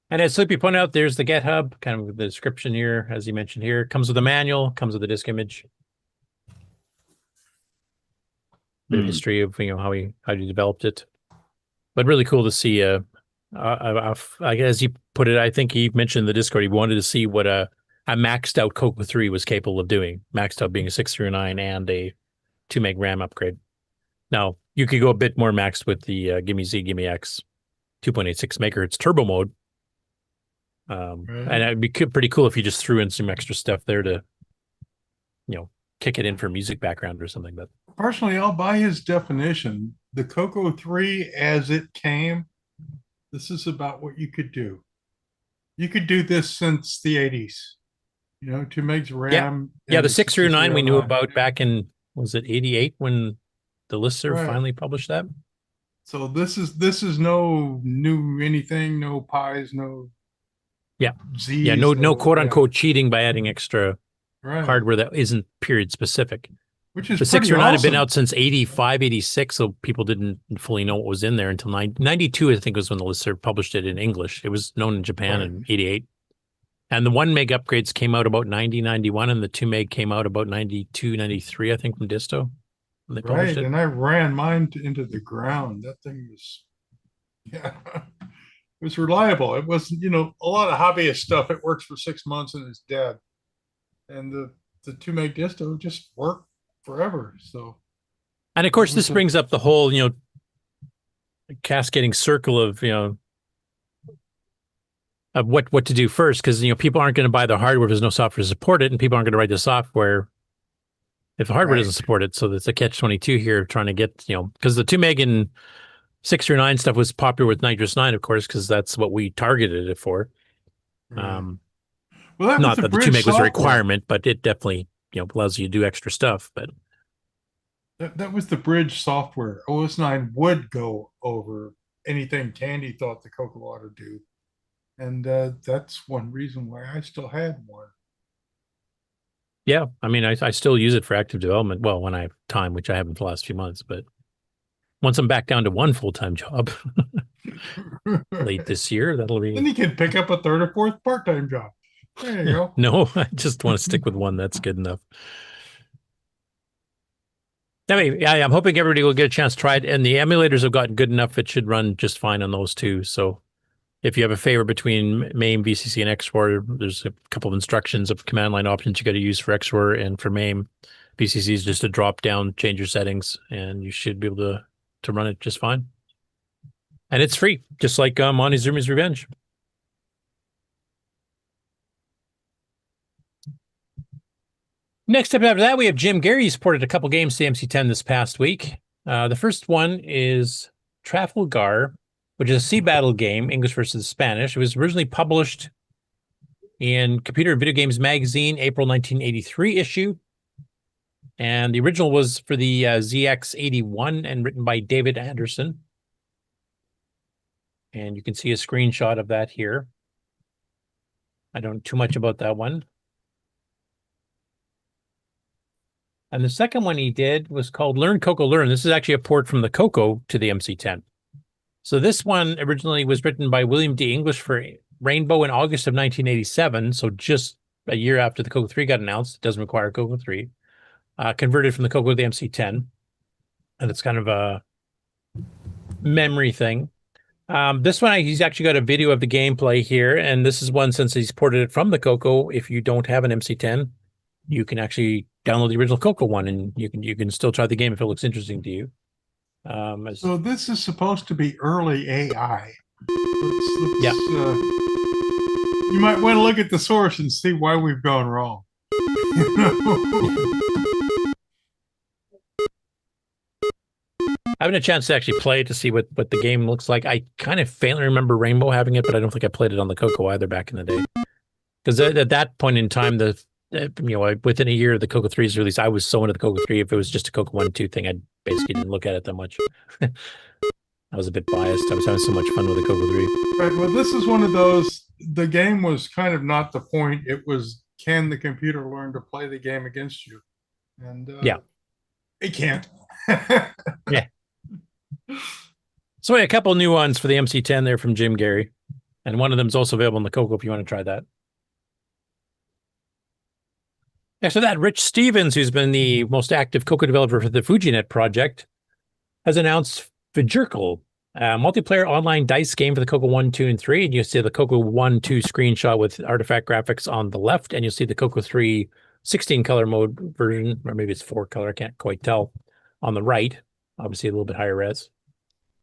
And as Sloopy pointed out, there's the GitHub, kind of the description here, as he mentioned here. Comes with a manual, comes with a disk image. Bit of history of how you developed it. But really cool to see I guess he put it, I think he mentioned in the Discord he wanted to see what a maxed out Coco 3 was capable of doing. Maxed out being a 639 and a 2 meg RAM upgrade. Now, you could go a bit more maxed with the GIME Z, GIME X 2.86 megahertz turbo mode. And it'd be pretty cool if you just threw in some extra stuff there to, kick it in for music background or something. But Personally, I'll buy his definition. The Coco 3 as it came, this is about what you could do. You could do this since the 80s. 2 megs RAM. Yeah, the 639 we knew 6309. about back in, was it 88 when the listserv finally published that? So this is no new anything, no pies, no Z's. Yeah, no quote unquote cheating by adding extra Right. hardware that isn't period specific. Which is the pretty 609 had been awesome. out since 85, 86, so people didn't fully know what was in there until 92, I think was when the listserv published it in English. It was known in Japan in 88. And the 1 meg upgrades came out about 90, 91, and the 2 meg came out about 92, 93, I think, from Disto. When they published Right, it. and I ran mine into the ground. That thing was, it was reliable. It was, a lot of hobbyist stuff. It works for 6 months and it's dead. And the 2 meg disto just worked forever. So, And of course, this brings up the whole, cascading circle of, of what to do first, because people aren't going to buy the hardware if there's no software to support it, and people aren't going to write the software if the hardware doesn't support it. So that's a catch-22 here, trying to get because the 2 meg and 639 stuff was popular with Nitrous 9, of course, because that's what we targeted it for. Well, that was Not the that the 2 bridge meg was a software. requirement, but it definitely allows you to do extra stuff. But that was the bridge software. OS 9 would go over anything Tandy thought the Coco ought to do. And that's one reason why I still had one. yeah, I mean, I still use it for active development. Well, when I have time, which I haven't the last few months, but once I'm back down to one full-time job late this year, that'll be. Then you can pick up a 3rd or 4th part-time job. There you go. No, I just want to stick with one. That's good enough. Anyway, yeah, I'm hoping everybody will get a chance to try it. And the emulators have gotten good enough. It should run just fine on those too. So if you have a favor between MAME, VCC, and XOR, there's a couple of instructions of command line options you got to use for XOR, and for MAME. VCC is just a drop down, change your settings, and you should be able to run it just fine. And it's free, just like Montezuma's Revenge. Next up after that, we have Jim Gary. He supported a couple games to MC10 this past week. The first one is Trafalgar, which is a sea battle game, English versus Spanish. It was originally published in Computer and Video Games Magazine, April 1983 issue. And the original was for the ZX81 and written by David Anderson. And you can see a screenshot of that here. I don't know too much about that one. And the second one he did was called Learn Coco Learn. This is actually a port from the Coco to the MC10. So this one originally was written by William D. English for Rainbow in August of 1987. So just a year after the Coco 3 got announced. It doesn't require Coco 3. Converted from the Coco to the MC10. And it's kind of a memory thing. This one, he's actually got a video of the gameplay here. And this is one, since he's ported it from the Coco, if you don't have an MC10, you can actually download the original Coco one, and you can still try the game if it looks interesting to you. So this is supposed to be early AI. Yeah. You might want to look at the source and see why we've gone wrong. I haven't had a chance to actually play it to see what the game looks like. I kind of faintly remember Rainbow having it, but I don't think I played it on the Coco either back in the day. Because at that point in time, within a year of the Coco 3's release, I was so into the Coco 3. If it was just a Coco 1 2 thing, I basically didn't look at it that much. I was a bit biased. I was having so much fun with the Coco 3. Right. Well, this is one of those. The game was kind of not the point. It was, can the computer learn to play the game against you? And yeah, it can't. Yeah. So a couple new ones for the MC10 there from Jim Gary, and one of them is also available in the Coco if you want to try that. After that, Rich Stevens, who's been the most active Coco developer for the FujiNet project, has announced Featurecreep, a multiplayer online dice game for the Coco 1, 2, and 3. And you see the Coco 1, 2 screenshot with artifact graphics on the left, and you'll see the Coco 3 16-color mode version, or maybe it's 4-color, I can't quite tell, on the right. Obviously a little bit higher res.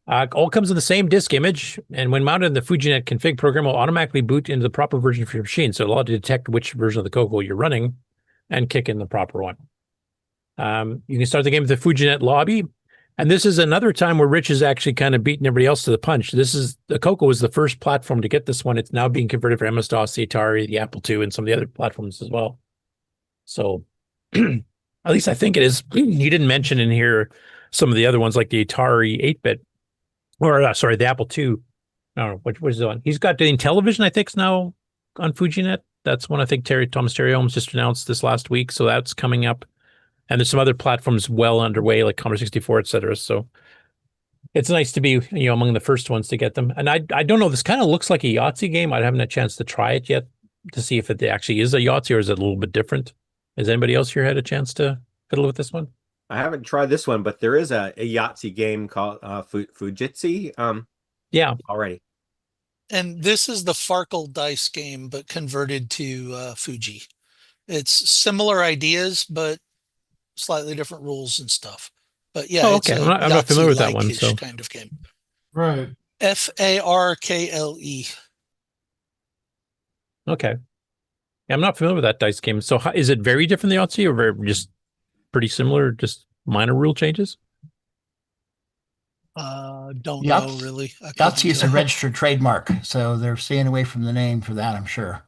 All comes in the same disk image, and when mounted in the FujiNet config program, will automatically boot into the proper version for your machine. So it'll allow you to detect which version of the Coco you're running and kick in the proper one. You can start the game with the FujiNet lobby. And this is another time where Rich is actually kind of beating everybody else to the punch. The Coco was the first platform to get this one. It's now being converted for MS-DOS, the Atari, the Apple II, and some of the other platforms as well. So at least I think it is. He didn't mention in here some of the other ones like the Atari 8-bit, or sorry, the Apple II. I don't know, which is the one. He's got the Intellivision, I think, is now on FujiNet. That's one I think Thomas Terry Holmes just announced this last week. So that's coming up. And there's some other platforms well underway, like Commodore 64, et cetera. So it's nice to be, among the first ones to get them. And I don't know, this kind of looks like a Yahtzee game. I haven't had a chance to try it yet to see if it actually is a Yahtzee or is it a little bit different. Has anybody else here had a chance to fiddle with this one? I haven't tried this one, but there is a Yahtzee game called Fujitsu. Yeah. Already. And this is the Farkle dice game, but converted to Fuji. It's similar ideas, but slightly different rules and stuff. But yeah, okay. I'm not familiar with that one. So kind of game. Right. Farkle. Okay. Yeah, I'm not familiar with that dice game. So is it very different than Yahtzee, or just pretty similar, just minor rule changes? Don't know really. Yahtzee is a registered trademark, so they're staying away from the name for that, I'm sure.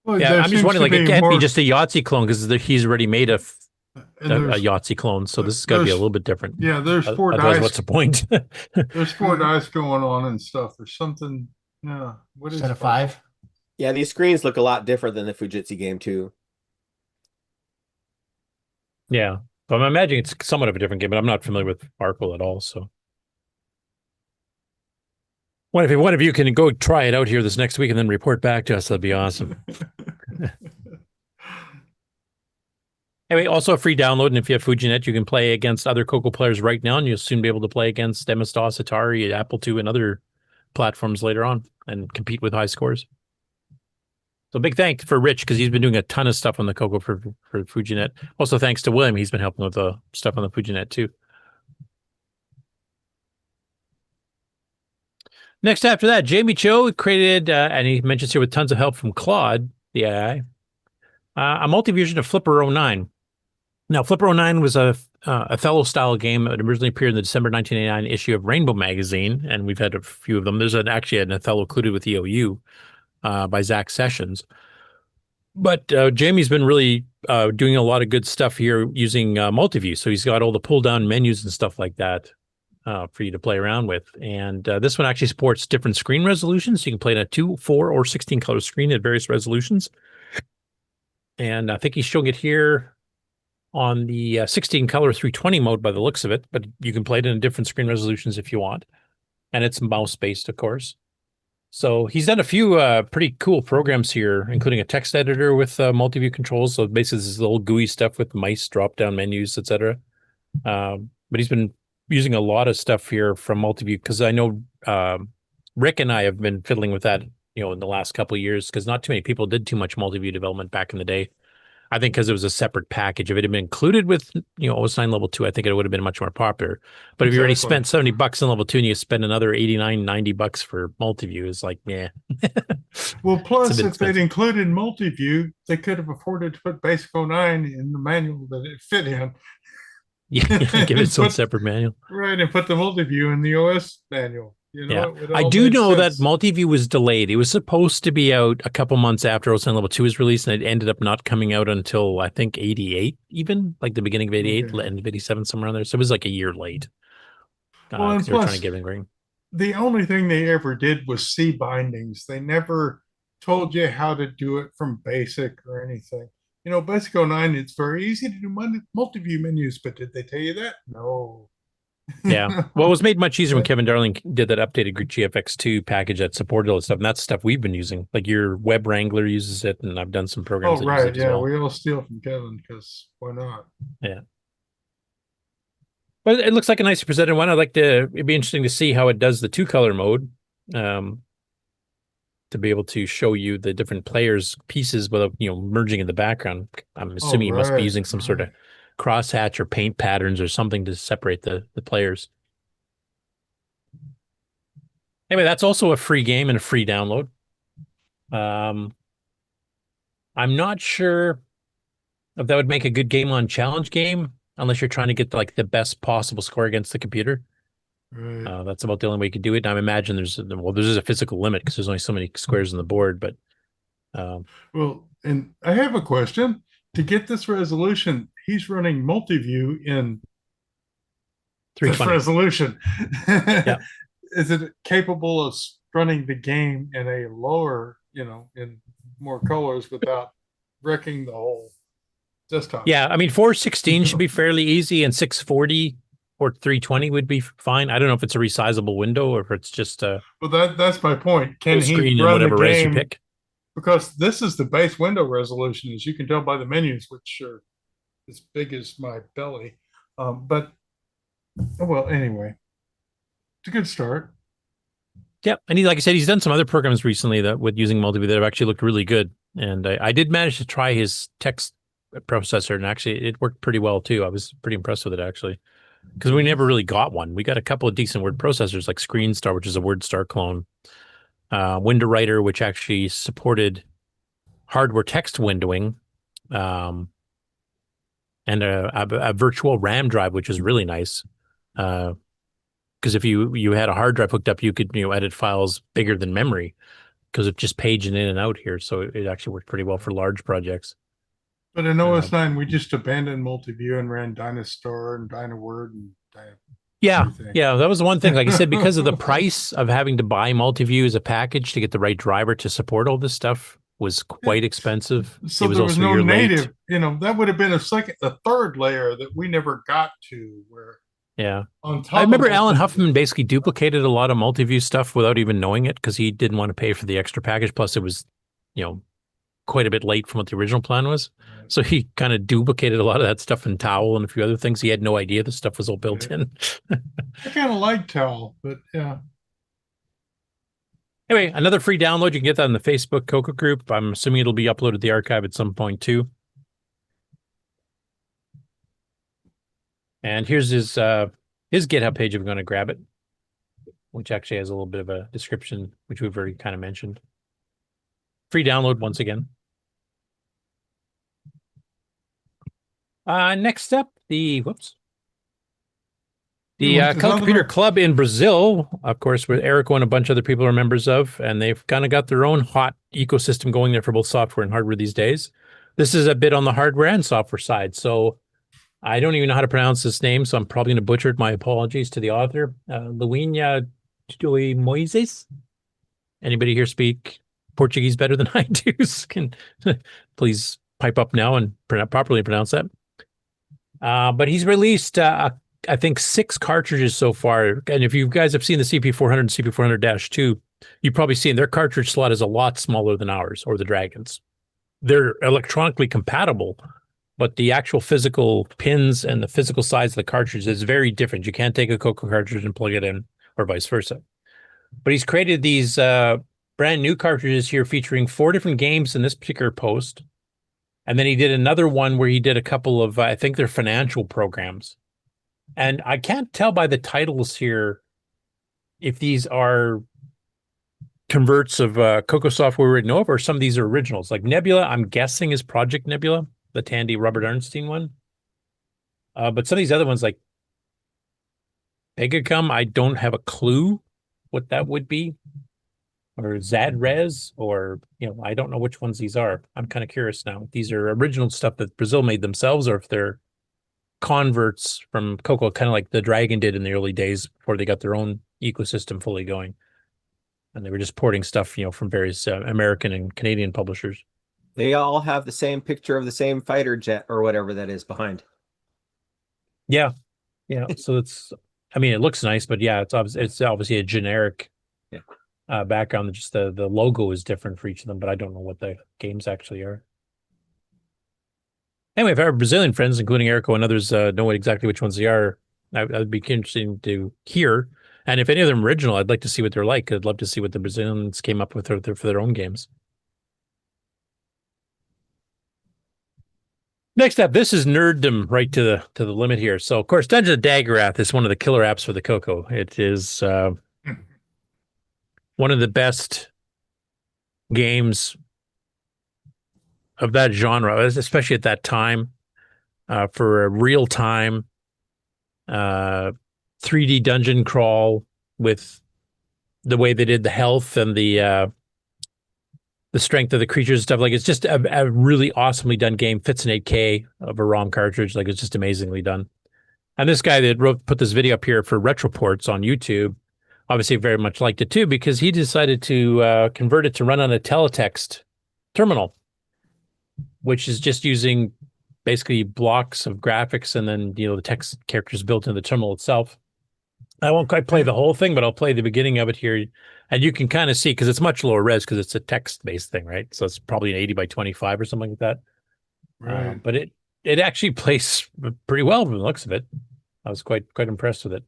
Well, yeah, I'm just wondering, like, it can't be just a Yahtzee clone because he's already made a Yahtzee clone, so this has got to be a little bit different. Yeah, there's 4 Otherwise, dice. what's the point? There's 4 dice going on and stuff. There's something. Yeah. What is that? A 5? Yeah, these screens look a lot different than the Fujitsu game too. Yeah, but I'm imagining it's somewhat of a different game, but I'm not familiar with Farkle at all. So, one of you can go try it out here this next week and then report back to us, that'd be awesome. Anyway, also a free download, and if you have FujiNet, you can play against other Coco players right now, and you'll soon be able to play against MS-DOS, Atari, Apple II, and other platforms later on, and compete with high scores. So big thanks for Rich, because he's been doing a ton of stuff on the Coco for FujiNet. Also thanks to William, he's been helping with the stuff on the FujiNet too. Next after that, Jamie Cho created, and he mentions here with tons of help from Claude, the AI, a multi-version of Flipper 09. Now, Flipper 09 was a Othello-style game that originally appeared in the December 1989 issue of Rainbow Magazine, and we've had a few of them. There's actually an Othello included with EOU by Zach Sessions. But Jamie's been really doing a lot of good stuff here using multi-view. So he's got all the pull-down menus and stuff like that for you to play around with. And this one actually supports different screen resolutions. So you can play in a 2, 4, or 16 color screen at various resolutions. And I think he's showing it here on the 16 color 320 mode by the looks of it, but you can play it in different screen resolutions if you want. And it's mouse based, of course. So he's done a few pretty cool programs here, including a text editor with multi-view controls. So basically this is little GUI stuff with mice, drop-down menus, etc. But he's been using a lot of stuff here from multi-view because I know Rick and I have been fiddling with that, in the last couple of years because not too many people did too much multi-view development back in the day. I think because it was a separate package. If it had been included with, OS9 level 2, I think it would have been much more popular. But if you already spent $70 on level 2 and you spend another $89, $90 for multi-view, it's like, yeah. Well, plus if they'd included multi-view, they could have afforded to put Basic 09 in the manual that it fit in. Yeah, give it some separate manual. Right, and put the multi-view in the OS manual. I do know that multi-view was delayed. It was supposed to be out a couple months after OS9 level 2 was released, and it ended up not coming out until, I think, 88 even, like the beginning of 88, end of 87, somewhere around there. So it was like a year late. Well, and they were plus, trying to get in ring. The only thing they ever did was C bindings. They never told you how to do it from basic or anything. Basic 09, it's very easy to do multi-view menus, but did they tell you that? No. Yeah. Well, it was made much easier when Kevin Darling did that updated GFX2 package that supported all this stuff. And that's stuff we've been using. Like your Web Wrangler uses it, and I've done some programs that use it as well. We all steal from Kevin because why not? Yeah. But it looks like a nicely presented one. It'd be interesting to see how it does the 2-color mode. To be able to show you the different players' pieces without, merging in the background. I'm assuming you must be using some sort of crosshatch or paint patterns or something to separate the players. Anyway, that's also a free game and a free download. I'm not sure if that would make a good game on challenge game unless you're trying to get like the best possible score against the computer. Right. That's about the only way you could do it. And I imagine there's a physical limit because there's only so many squares on the board. But well, and I have a question. To get this resolution, he's running multi-view in 320 this resolution. Yeah. Is it capable of running the game in a lower, in more colors without wrecking the whole desktop? Yeah, I mean 416 should be fairly easy, and 640 or 320 would be fine. I don't know if it's a resizable window or if it's just a well, that's my point. Can he run whatever the game? You pick? Because this is the base window resolution, as you can tell by the menus, which are as big as my belly. But anyway, it's a good start. Yeah, and like I said, he's done some other programs recently that with using multi-view that have actually looked really good. And I did manage to try his text processor, and actually it worked pretty well too. I was pretty impressed with it actually, because we never really got one. We got a couple of decent word processors like ScreenStar, which is a WordStar clone. Window Writer, which actually supported hardware text windowing, and a virtual RAM drive, which is really nice. Because if you had a hard drive hooked up, you could edit files bigger than memory because of just paging in and out here. So it actually worked pretty well for large projects. But in OS9, we just abandoned multi-view and ran Dynastar and DynaWord and Yeah, that was the one thing. Like I said, because of the price of having to buy multi-view as a package to get the right driver to support all this stuff was quite expensive. So it was there was also no native, late. That would have been a third layer that we never got to. Where on top I remember Alan Huffman basically duplicated a lot of multi-view stuff without even knowing it because he didn't want to pay for the extra package. Plus, it was, quite a bit late from what the original plan was. So he kind of duplicated a lot of that stuff in Towel and a few other things. He had no idea the stuff was all built in. I kind of like Towel, but yeah. Anyway, another free download. You can get that in the Facebook Coco group. I'm assuming it'll be uploaded to the archive at some point too. And here's his GitHub page if you're going to grab it. which actually has a little bit of a description, which we've already kind of mentioned. Free download once again. Next up, the Color Computer Club in Brazil, of course, where Erico and a bunch of other people are members of, and they've kind of got their own hot ecosystem going there for both software and hardware these days. This is a bit on the hardware and software side, so I don't even know how to pronounce this name, so I'm probably going to butcher it. My apologies to the author, Luinha de Moises. Anybody here speak Portuguese better than I do? Can please pipe up now and properly pronounce that. But he's released, I think, 6 cartridges so far. And if you guys have seen the CP400 and CP400-2, you've probably seen their cartridge slot is a lot smaller than ours or the Dragon's. They're electronically compatible, but the actual physical pins and the physical size of the cartridge is very different. You can't take a Coco cartridge and plug it in, or vice versa. But he's created these brand new cartridges here featuring 4 different games in this particular post. And then he did another one where he did a couple of, I think they're financial programs. And I can't tell by the titles here if these are converts of Coco software we already know of, or some of these are originals. Like Nebula, I'm guessing is Project Nebula, the Tandy Robert Arnstein one. But some of these other ones like Pegacum, I don't have a clue what that would be. Or Zadrez, or, I don't know which ones these are. I'm kind of curious now. If these are original stuff that Brazil made themselves, or if they're converts from Coco, kind of like the Dragon did in the early days before they got their own ecosystem fully going. And they were just porting stuff, from various American and Canadian publishers. They all have the same picture of the same fighter jet or whatever that is behind. Yeah. So it's, it looks nice, but yeah, it's obviously a generic background. Just the logo is different for each of them, but I don't know what the games actually are. Anyway, if our Brazilian friends, including Erico and others, know exactly which ones they are, I'd be interested to hear. And if any of them are original, I'd like to see what they're like. I'd love to see what the Brazilians came up with for their own games. Next up, this is nerddom right to the limit here. So, of course, Dungeons of Daggorath is one of the killer apps for the Coco. It is one of the best games of that genre, especially at that time, for a real-time 3D dungeon crawl with the way they did the health and the strength of the creatures and stuff. Like, it's just a really awesomely done game. Fits in 8K of a ROM cartridge. Like, it's just amazingly done. And this guy that put this video up here for Retroports on YouTube obviously very much liked it too, because he decided to convert it to run on a teletext terminal, which is just using basically blocks of graphics and then, the text characters built into the terminal itself. I won't quite play the whole thing, but I'll play the beginning of it here. And you can kind of see, because it's much lower res, because it's a text-based thing, right? So it's probably an 80 by 25 or something like that. Right. But it actually plays pretty well from the looks of it. I was quite impressed with it.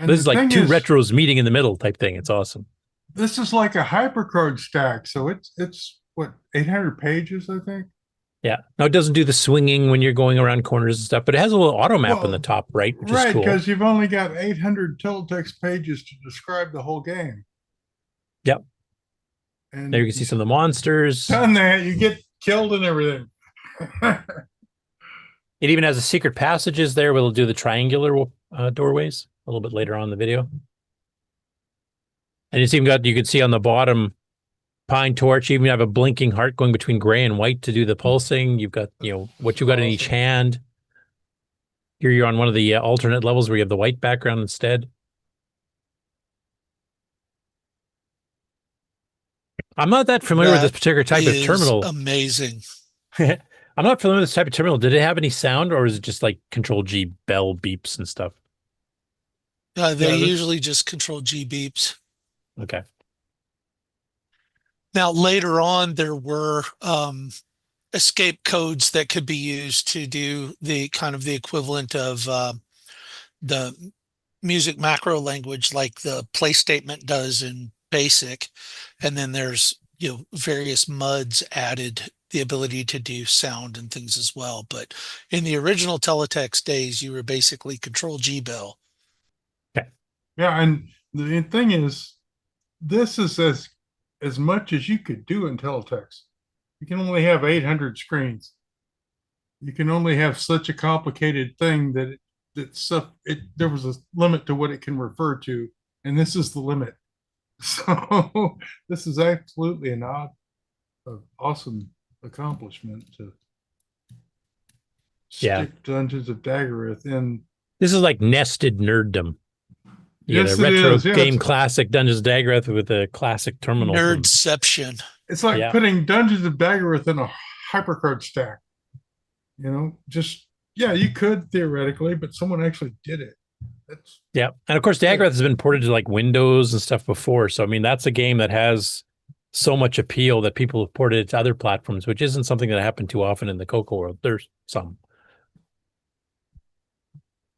And this is like two is, retros meeting in the middle type thing. It's awesome. This is like a hypercode stack. So it's what, 800 pages, I think? Yeah. Now, it doesn't do the swinging when you're going around corners and stuff, but it has a little auto map on the top right, which is cool. Because you've only got 800 teletext pages to describe the whole game. Yep. And there you can see some of the monsters. Done that, you get killed and everything. It even has a secret passages there where it'll do the triangular doorways a little bit later on in the video. And it's even got, you can see on the bottom, pine torch. You even have a blinking heart going between gray and white to do the pulsing. You've got, what you got in each hand. Here you're on one of the alternate levels where you have the white background instead. I'm not that familiar with this particular type of terminal. Amazing. I'm not familiar with this type of terminal. Did it have any sound, or is it just like Control G bell beeps and stuff? They usually just Control G beeps. Okay. Now, later on, there were escape codes that could be used to do the kind of the equivalent of the music macro language, like the play statement does in BASIC. And then there's, various MUDs added the ability to do sound and things as well. But in the original teletext days, you were basically Control G bell. Okay. Yeah, and The thing is, this is as much as you could do in teletext. You can only have 800 screens. You can only have such a complicated thing that there was a limit to what it can refer to, and this is the limit. So this is absolutely an awesome accomplishment to stick Dungeons of Daggorath in. This is like nested nerddom. You Yes, get a it retro is. Yeah, game classic Dungeons of Daggorath with a classic terminal. Nerdception. It's like putting Dungeons of Daggorath in a hypercard stack. You know, you could theoretically, but someone actually did it. And of course, Daggorath has been ported to like Windows and stuff before. So I mean, that's a game that has so much appeal that people have ported it to other platforms, which isn't something that happened too often in the Coco world. There's some.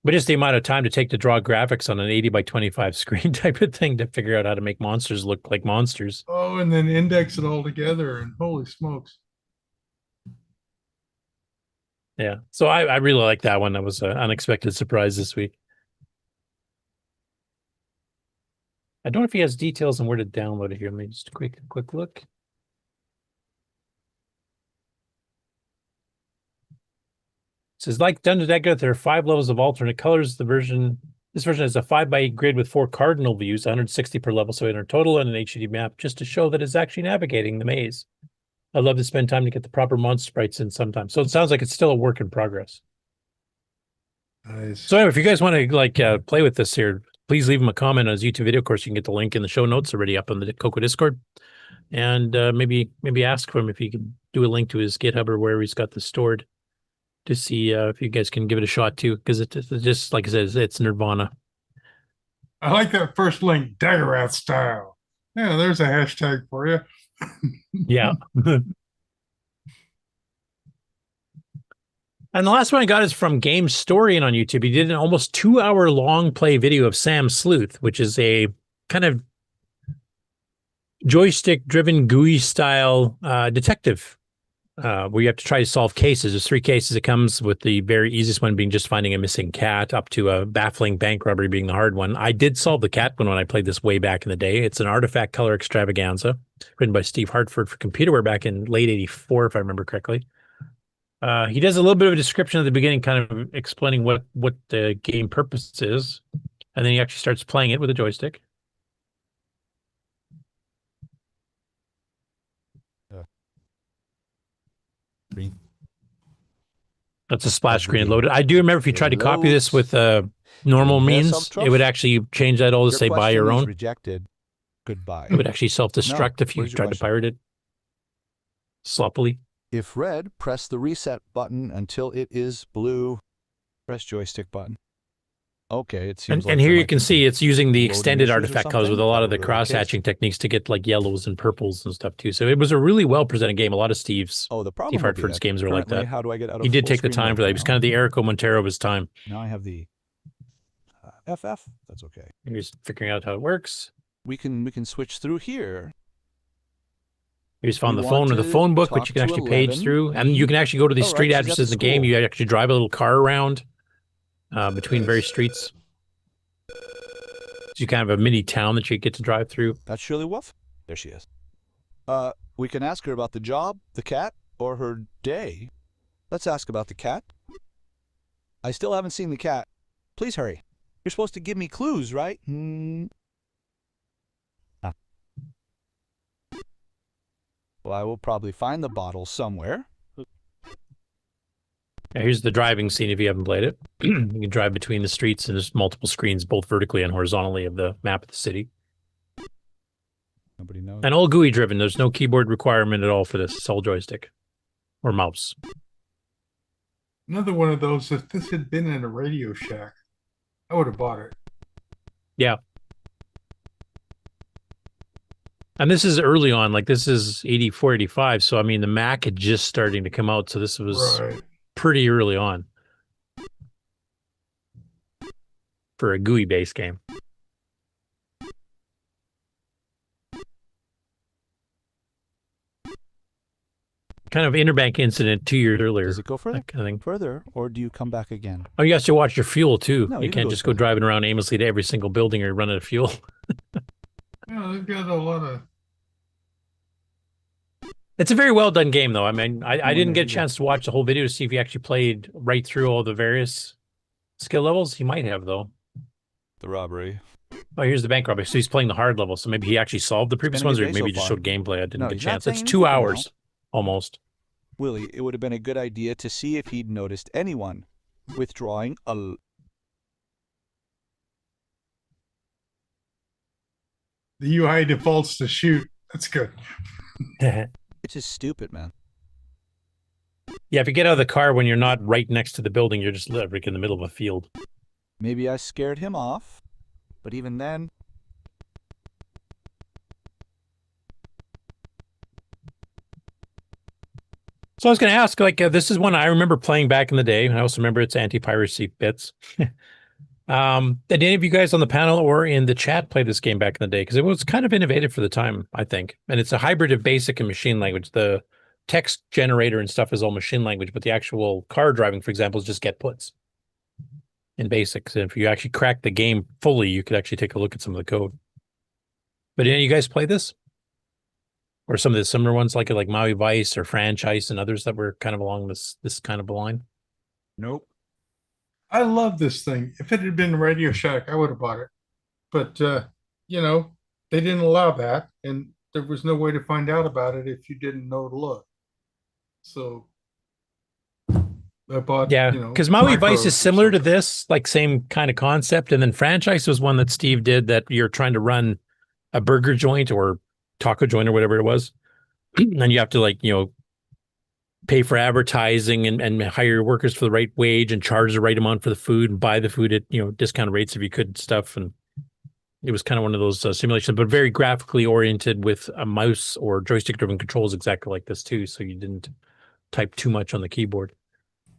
But just the amount of time to take to draw graphics on an 80 by 25 screen type of thing to figure out how to make monsters look like monsters. Oh, and then index it all together, and holy smokes. Yeah. So I really like that one. That was an unexpected surprise this week. I don't know if he has details on where to download it here. Let me just quick look. It says, like Dungeons of Daggorath, there are 5 levels of alternate colors. This version has a 5x8 grid with 4 cardinal views, 160 per level, so 800 total, and an HUD map, just to show that it's actually navigating the maze. I'd love to spend time to get the proper monster sprites in sometime. So it sounds like it's still a work in progress. Nice. So anyway, if you guys want to play with this here, please leave him a comment on his YouTube video. Of course, you can get the link in the show notes already up on the Coco Discord. And maybe ask him if he can do a link to his GitHub or wherever he's got this stored, to see if you guys can give it a shot too, because it's just like I said, it's Nirvana. I like that first link, Daggorath style. Yeah, there's a hashtag for you. Yeah. And the last one I got is from Game Storian on YouTube. He did an almost 2-hour long play video of Sam Sleuth, which is a kind of joystick driven GUI style detective where you have to try to solve cases. There's 3 cases. It comes with the very easiest one being just finding a missing cat, up to a baffling bank robbery being the hard one. I did solve the cat one when I played this way back in the day. It's an artifact color extravaganza written by Steve Hartford for Computerware back in late '84, if I remember correctly. He does a little bit of a description at the beginning, kind of explaining what the game purpose is, and then he actually starts playing it with a joystick. That's a splash screen loaded. I do remember if you tried to copy this with normal means, it would actually change that all to say buy your own. Rejected. Goodbye. It would actually self-destruct if you tried to pirate it sloppily. If red, press the reset button until it is blue. Press joystick button. Okay, it seems and here you can see it's using the extended artifact colors with a lot of the cross-hatching techniques to get like yellows and purples and stuff too. So it was a really well-presented game. A lot of Steve Hartford's games are like that. How do I get out of He did take the full screen time for that. He was kind of the Erico Monteiro of his time. Now I have the FF. That's okay. And he's figuring out how it works. We can switch through here. He's found the phone or the phone book, which you can actually page through. And you can actually go to these street addresses in the game. You actually drive a little car around between various streets. So you kind of have a mini town that you get to drive through. That's Shirley Wolf. There she is. We can ask her about the job, the cat, or her day. Let's ask about the cat. I still haven't seen the cat. Please hurry. You're supposed to give me clues, right? Well, I will probably find the bottle somewhere. Yeah, here's the driving scene if you haven't played it. You can drive between the streets, and there's multiple screens, both vertically and horizontally, of the map of the city. Nobody knows. And all GUI driven. There's no keyboard requirement at all for this. It's all joystick or mouse. Another one of those, if this had been in a Radio Shack, I would have bought it. Yeah. And this is early on, like this is 84, 85. So, I mean, the Mac had just starting to come out. So this was pretty early on for a GUI-based game. kind of interbank incident 2 years earlier. Does it go further? That kind of thing. Further, or do you come back again? Oh, you have to watch your fuel too. No, you you can can't go just go further. driving around aimlessly to every single building or run out of fuel. Yeah, they've got a lot of. It's a very well done game, though. I mean, I didn't get a chance to watch the whole video to see if he actually played right through all the various skill levels. He might have, though. The robbery. Oh, here's the bank robbery. So he's playing the hard level. So maybe he actually solved the previous been a ones, good or day maybe so he just far. showed gameplay. I didn't No, get a he's not chance. It's saying 2 anything hours, almost. Willie, it would have been a good idea to see if he'd noticed anyone withdrawing a... The UI defaults to shoot. That's good. It's just stupid, man. Yeah, if you get out of the car when you're not right next to the building, you're just like in the middle of a field. Maybe I scared him off, but even then... So I was going to ask, like, this is one I remember playing back in the day. And I also remember its anti-piracy bits. Did any of you guys on the panel or in the chat play this game back in the day? Because it was kind of innovative for the time, I think. And it's a hybrid of basic and machine language. The text generator and stuff is all machine language, but the actual car driving, for example, is just get puts in basics. And if you actually crack the game fully, you could actually take a look at some of the code. But did any of you guys play this? Or some of the similar ones like Maui Vice or Franchise and others that were kind of along this kind of a line? Nope. I love this thing. If it had been Radio Shack, I would have bought it. But, you know, they didn't allow that. And there was no way to find out about it if you didn't know to look. So I bought, yeah, you know, because Maui Micros Vice or is similar to this, like same kind of concept. And then Franchise was one that Steve did that you're trying to run a burger joint or taco joint or whatever it was. And you have to, like, you know, pay for advertising and hire your workers for the right wage and charge the right amount for the food and buy the food at, you know, discount rates if you could and stuff. And it was kind of one of those simulations, but very graphically oriented with a mouse or joystick driven controls exactly like this too. So you didn't type too much on the keyboard.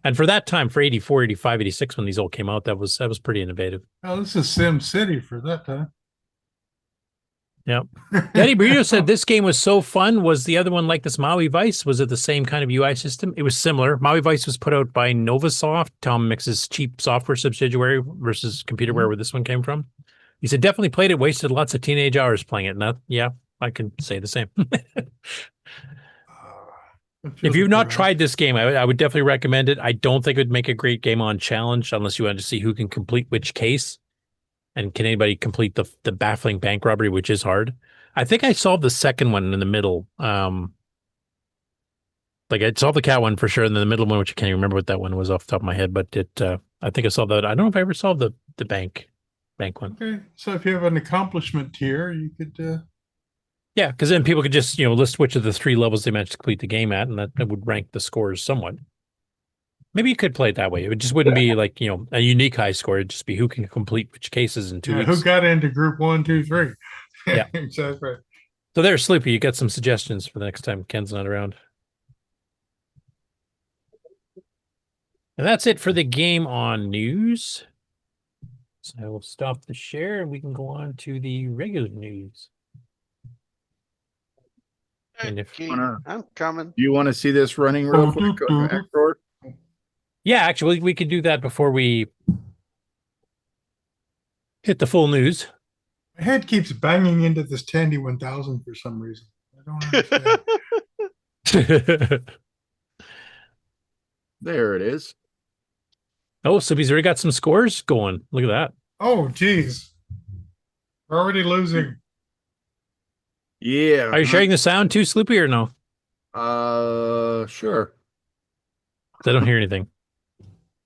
And for that time, for 84, 85, 86, when these all came out, that was pretty innovative. Oh, this is Sim City for that time. Yeah. Daddy Burrito said this game was so fun. Was the other one like this Maui Vice? Was it the same kind of UI system? It was similar. Maui Vice was put out by Novasoft, Tom Mix's cheap software subsidiary versus Computerware, where this one came from. He said definitely played it, wasted lots of teenage hours playing it. And yeah, I can say the same. If you've not tried this game, I would definitely recommend it. I don't think it would make a great game on challenge unless you wanted to see who can complete which case. And can anybody complete the baffling bank robbery, which is hard? I think I solved the second one in the middle. Like I solved the cat one for sure, and then the middle one, which I can't remember what that one was off the top of my head, but I think I solved that. I don't know if I ever solved the bank one. Okay, so if you have an accomplishment tier, you could. Yeah, because then people could just, you know, list which of the 3 levels they managed to complete the game at, and that would rank the scores somewhat. Maybe you could play it that way. It just wouldn't be like, you know, a unique high score. It'd just be who can complete which cases in 2 weeks. Who got into group 1, 2, 3? Yeah, exactly. So there's Sloopy. You got some suggestions for the next time Ken's not around. And that's it for the game on news. So I will stop the share and we can go on to the regular news. And if I'm coming. Do you want to see this running real quick, Hector? Yeah, actually, we could do that before we hit the full news. My head keeps banging into this Tandy 1000 for some reason. I don't understand. There it is. Oh, Sloopy's already got some scores going. Look at that. Oh, geez. We're already losing. Yeah. Are you sharing the sound too, Sloopy, or no? Sure. I don't hear anything.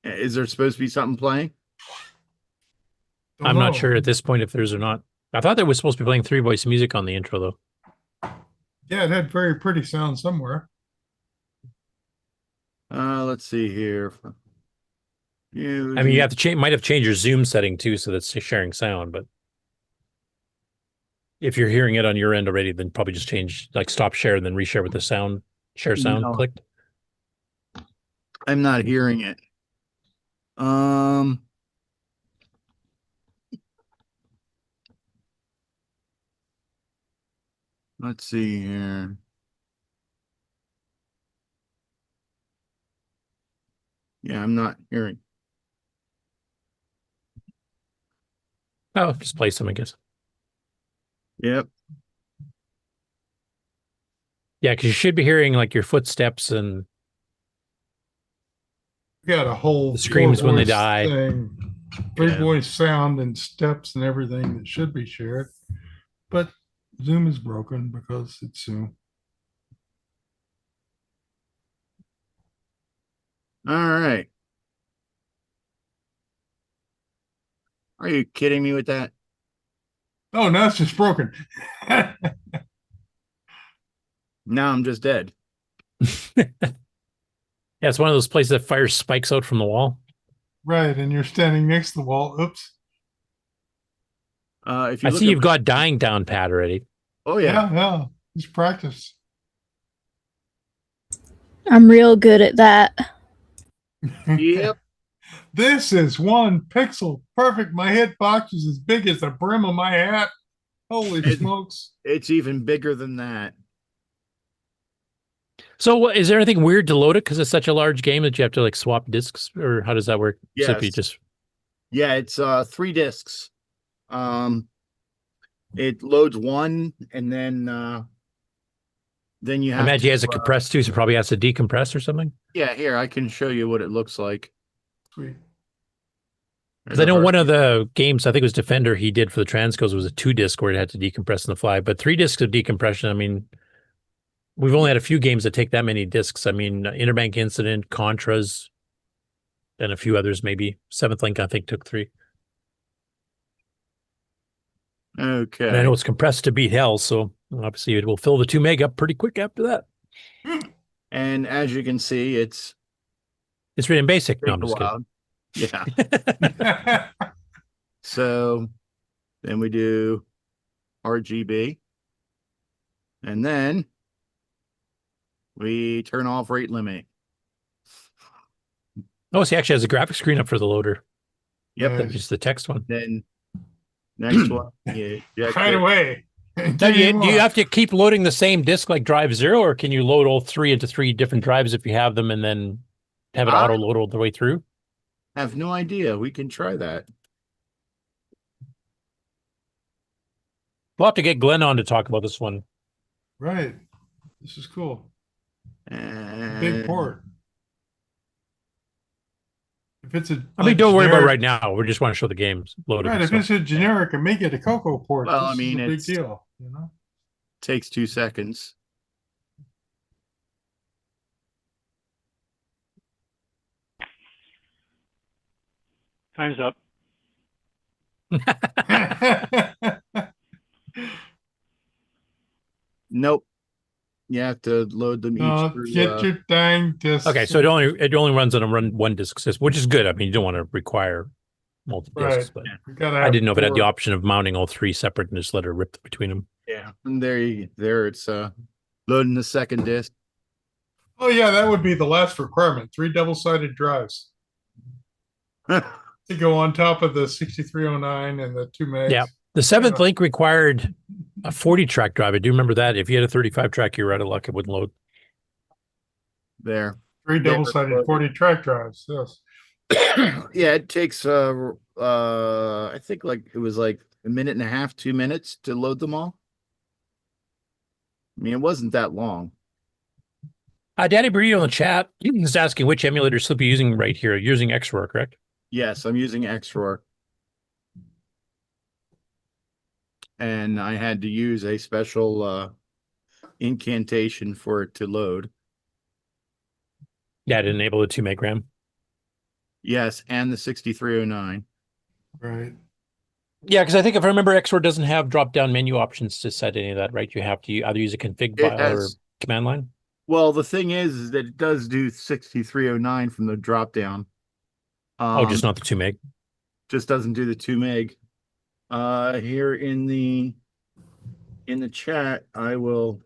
Is there supposed to be something playing? I'm not sure at this point if there's or not. I thought there was supposed to be playing 3-voice music on the intro, though. Yeah, it had very pretty sound somewhere. Let's see here. I mean, you have to change. Might have changed your Zoom setting too, so that's sharing sound. But if you're hearing it on your end already, then probably just change, like stop share and then reshare with the sound share sound clicked. I'm not hearing it. Let's see here. Yeah, I'm not hearing. Oh, just place them, I guess. Yep. Yeah, because you should be hearing like your footsteps and We got a whole the screams when they four-voice die. thing, three Yeah. voice sound and steps and everything that should be shared. But Zoom is broken because it's Zoom. All right. Are you kidding me with that? Oh, now it's just broken. Now I'm just dead. Yeah, it's one of those places that fires spikes out from the wall. Right, and you're standing next to the wall. Oops. If you I look see at you've got dying down pat already. Oh yeah. Yeah. Just practice. I'm real good at that. Yep. This is 1 pixel. Perfect. My hitbox is as big as the brim of my hat. Holy smokes. It's even bigger than that. So is there anything weird to load it because it's such a large game that you have to like swap discs, or how does that work? Yes. Sloopy, just Yeah, it's 3 discs. It loads one and then you I have imagine to he has a compress too, so probably has to decompress or something. yeah, here I can show you what it looks like. Sweet. Because I know one of the games, I think it was Defender, he did for the transcodes was a 2-disc where it had to decompress on the fly. But 3 discs of decompression, I mean, we've only had a few games that take that many discs. I mean, Interbank Incident, Contras, and a few others maybe. Seventh Link, I think, took 3. Okay. And I know it's compressed to beat hell, so obviously it will fill the 2 meg up pretty quick after that. And as you can see, it's written basic. No, I'm just kidding. wild. Yeah. So then we do RGB. And then we turn off rate limit. Oh, so he actually has a graphic screen up for the loader. Yep. That's just the text one. Then next one. Yeah. Right away. Now, do you have to keep loading the same disk like drive 0, or can you load all 3 into 3 different drives if you have them and then have it auto load all the way through? Have no idea. We can try that. We'll have to get Glenn on to talk about this one. Right. This is cool. And Big port. If it's a I mean, don't worry about it right now. We just want to show the games loaded. Right, if it's a generic and make it a Coco port, Well, this I mean, is a big it's deal, you know. Takes 2 seconds. Time's up. Nope. You have to load them each through, get your dang discs. Okay, so it only runs on a one disc system, which is good. I mean, you don't want to require multiple discs, Right. but I didn't know if it had the option of mounting all 3 separate and just let it rip between them. Yeah. And there it's loading the second disc. Oh yeah, that would be the last requirement. 3 double-sided drives. To go on top of the 6309 and the 2 megs. Yeah. The 7th link required a 40 track drive. I do remember that. If you had a 35 track, you're out of luck. It wouldn't load. There. 3 double-sided 40 track drives. Yes. Yeah, it takes I think like it was like a minute and a half, 2 minutes to load them all. I mean, it wasn't that long. Daddy Burrito in the chat is asking which emulator Sloopy using right here. You're using XROAR, correct? Yes, I'm using XROAR. And I had to use a special incantation for it to load. Yeah, to enable the 2 meg RAM. Yes, and the 6309. Right. Yeah, because I think if I remember, XOR doesn't have drop-down menu options to set any of that, right? You have to either use a config file or command line. Well, the thing is that it does do 6309 from the drop-down. Just not the 2 meg. Just doesn't do the 2 meg. Here in the chat, I will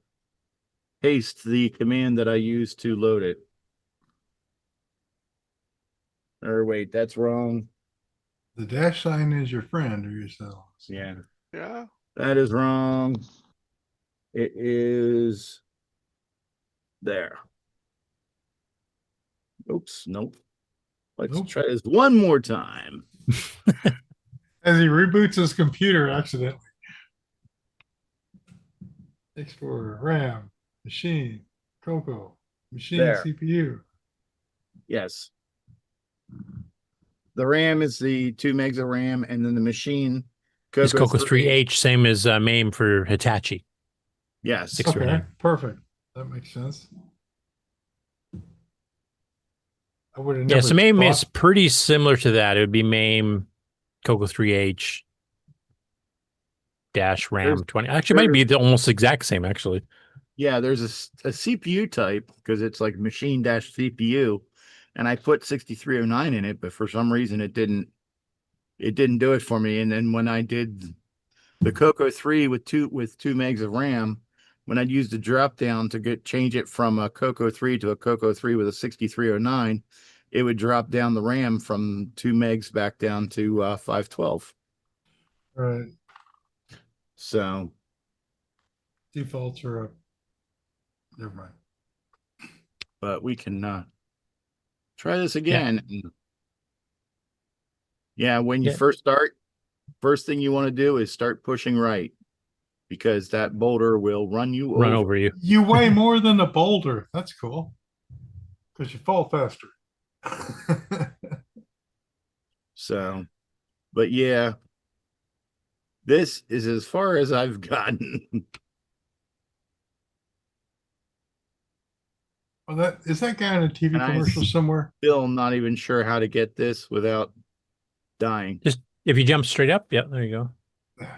paste the command that I used to load it. Or wait, that's wrong. The dash sign is your friend or yourself. Yeah. Yeah. That is wrong. It is there. Oops, nope. Let's try this one more time. As he reboots his computer accidentally. Explorer, RAM, machine, Coco, machine, There. CPU. Yes. The RAM is the 2 megs of RAM, and then the machine Is Coco 3H, same as MAME for Hitachi. Yes. 639. Okay, perfect. That makes sense. I would have never Yeah, so MAME thought- is pretty similar to that. It would be MAME, Coco 3H, dash RAM 20. Actually, it might be the almost exact same, actually. Yeah, there's a CPU type because it's like machine dash CPU, and I put 6309 in it, but for some reason it didn't do it for me. And then when I did the Coco 3 with two megs of RAM, when I'd use the drop down to change it from a Coco 3 to a Coco 3 with a 6309, it would drop down the RAM from 2 megs back down to 512. Right. So Defaults are up. Never mind. but we can try this again. Yeah, when you first start, first thing you want to do is start pushing right, because that boulder will run over you. You weigh more than a boulder. That's cool. Because you fall faster. So, but yeah, this is as far as I've gotten. Well, that is that guy in a TV commercial somewhere? Still not even sure how to get this without dying. Just if you jump straight up, yeah, there you go.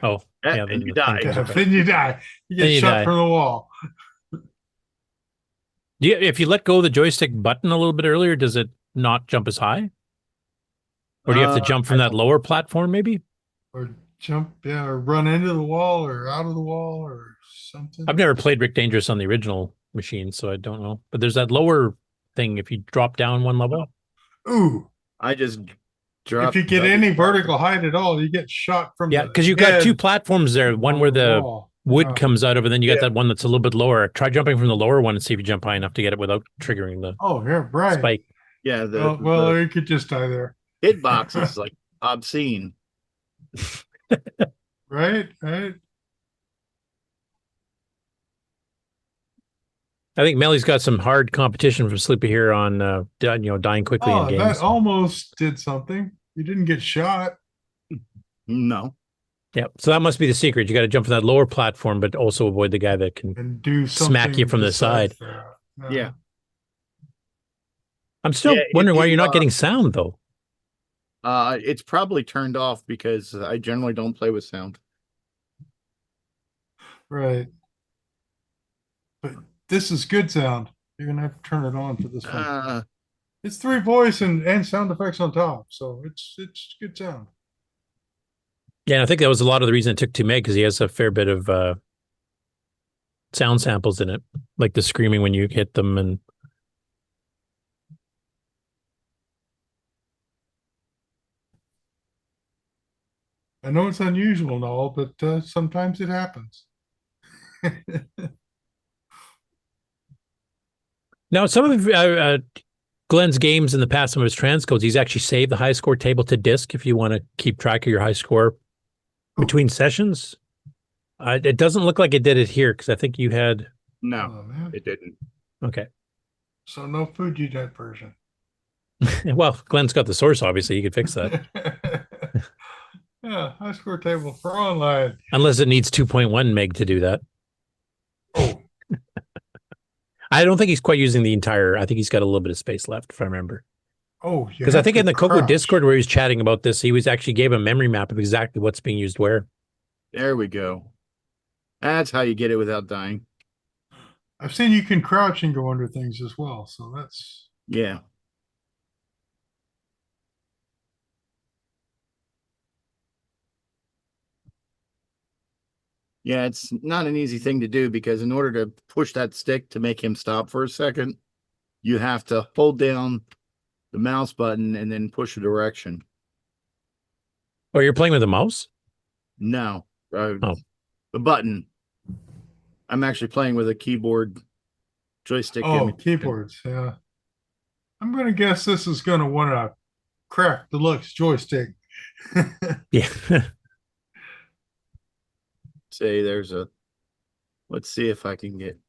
Oh, yeah, and you die. Then you die. You Then get you shot die. from the wall. If you let go of the joystick button a little bit earlier, does it not jump as high? Or do you have to jump from that lower platform, maybe? Or jump, yeah, or run into the wall or out of the wall or something. I've never played Rick Dangerous on the original machine, so I don't know. But there's that lower thing if you drop down one level. Ooh. I just If you get any vertical height at all, you get shot from Yeah, because you've got two platforms there. One where the wood comes out of, and then you got that one that's a little bit lower. Try jumping from the lower one and see if you jump high enough to get it without triggering the Oh, yeah, right. spike. Yeah, well, you could just die there. hitbox is like obscene. Right. I think Melly's got some hard competition from Sloopy here on dying quickly in Oh, games. that almost did something. You didn't get shot. No. Yeah, so that must be the secret. You got to jump from that lower platform, but also avoid the guy that can do smack you from the side. Yeah. I'm still wondering why you're not getting sound though. It's probably turned off because I generally don't play with sound. Right. But this is good sound. You're gonna have to turn it on for this one. It's 3 voice and sound effects on top, so it's good sound. Yeah, and I think that was a lot of the reason it took 2 meg, because he has a fair bit of sound samples in it, like the screaming when you hit them and. I know it's unusual and all, but sometimes it happens. Now, some of Glenn's games in the past, some of his transcodes, he's actually saved the high score table to disk if you want to keep track of your high score between sessions. It doesn't look like it did it here, because I think you had. No, it didn't. Okay. So no Fuji.net version. Well, Glenn's got the source, obviously. He could fix that. Yeah, high score table for online. Unless it needs 2.1 meg to do that. Oh. I don't think he's quite using the entire. I think he's got a little bit of space left, if I remember. Oh, because I think in the Coco Discord where he was chatting about this, he was actually gave a memory map of exactly what's being used where. There we go. That's how you get it without dying. I've seen you can crouch and go under things as well, so that's yeah. Yeah, it's not an easy thing to do, because in order to push that stick to make him stop for a second, you have to hold down the mouse button and then push a direction. Oh, you're playing with a mouse? No. The button. I'm actually playing with a keyboard joystick. keyboards, yeah. I'm going to guess this is going to want to craft deluxe joystick. Yeah. Say there's a, let's see if I can get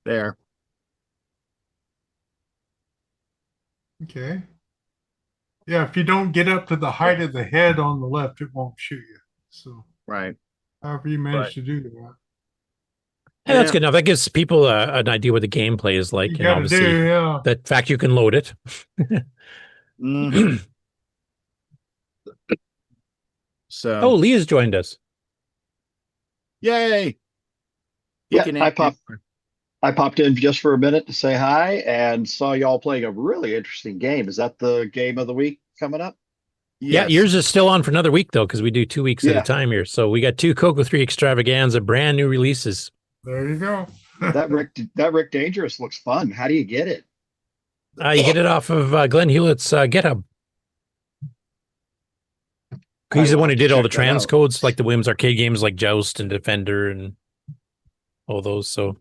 there. Okay. Yeah, if you don't get up to the height of the head on the left, it won't shoot you. So right. However you manage to do that. And that's good enough. That gives people an idea what the gameplay is like. You And gotta obviously, do, yeah. the fact you can load it. So, oh, Leah's joined us. Yay! Yeah, I popped in just for a minute to say hi and saw y'all playing a really interesting game. Is that the game of the week coming up? Yeah, yours is still on for another week though, because we do 2 weeks at a time here. So we got 2 Coco 3 Extravaganza brand new releases. There you go. that Rick Dangerous looks fun. How do you get it? You get it off of Glenn Hewlett's GitHub. He's the one who did all the transcodes, like the Williams arcade games like Joust and Defender and all those. So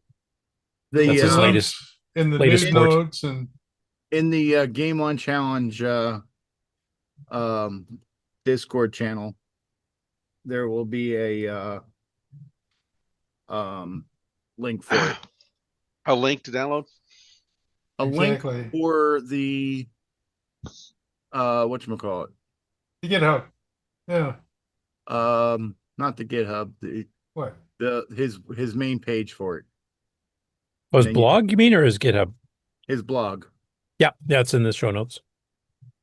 The that's his latest in the latest big sport. notes and in the Game On Challenge Discord channel, there will be a link for it. A link to download? A Exactly. link for the whatchamacallit? the GitHub. Yeah. Not the GitHub, the What? his main page for it. Oh, his And blog, you mean, or his GitHub? His blog. Yeah, it's in the show notes.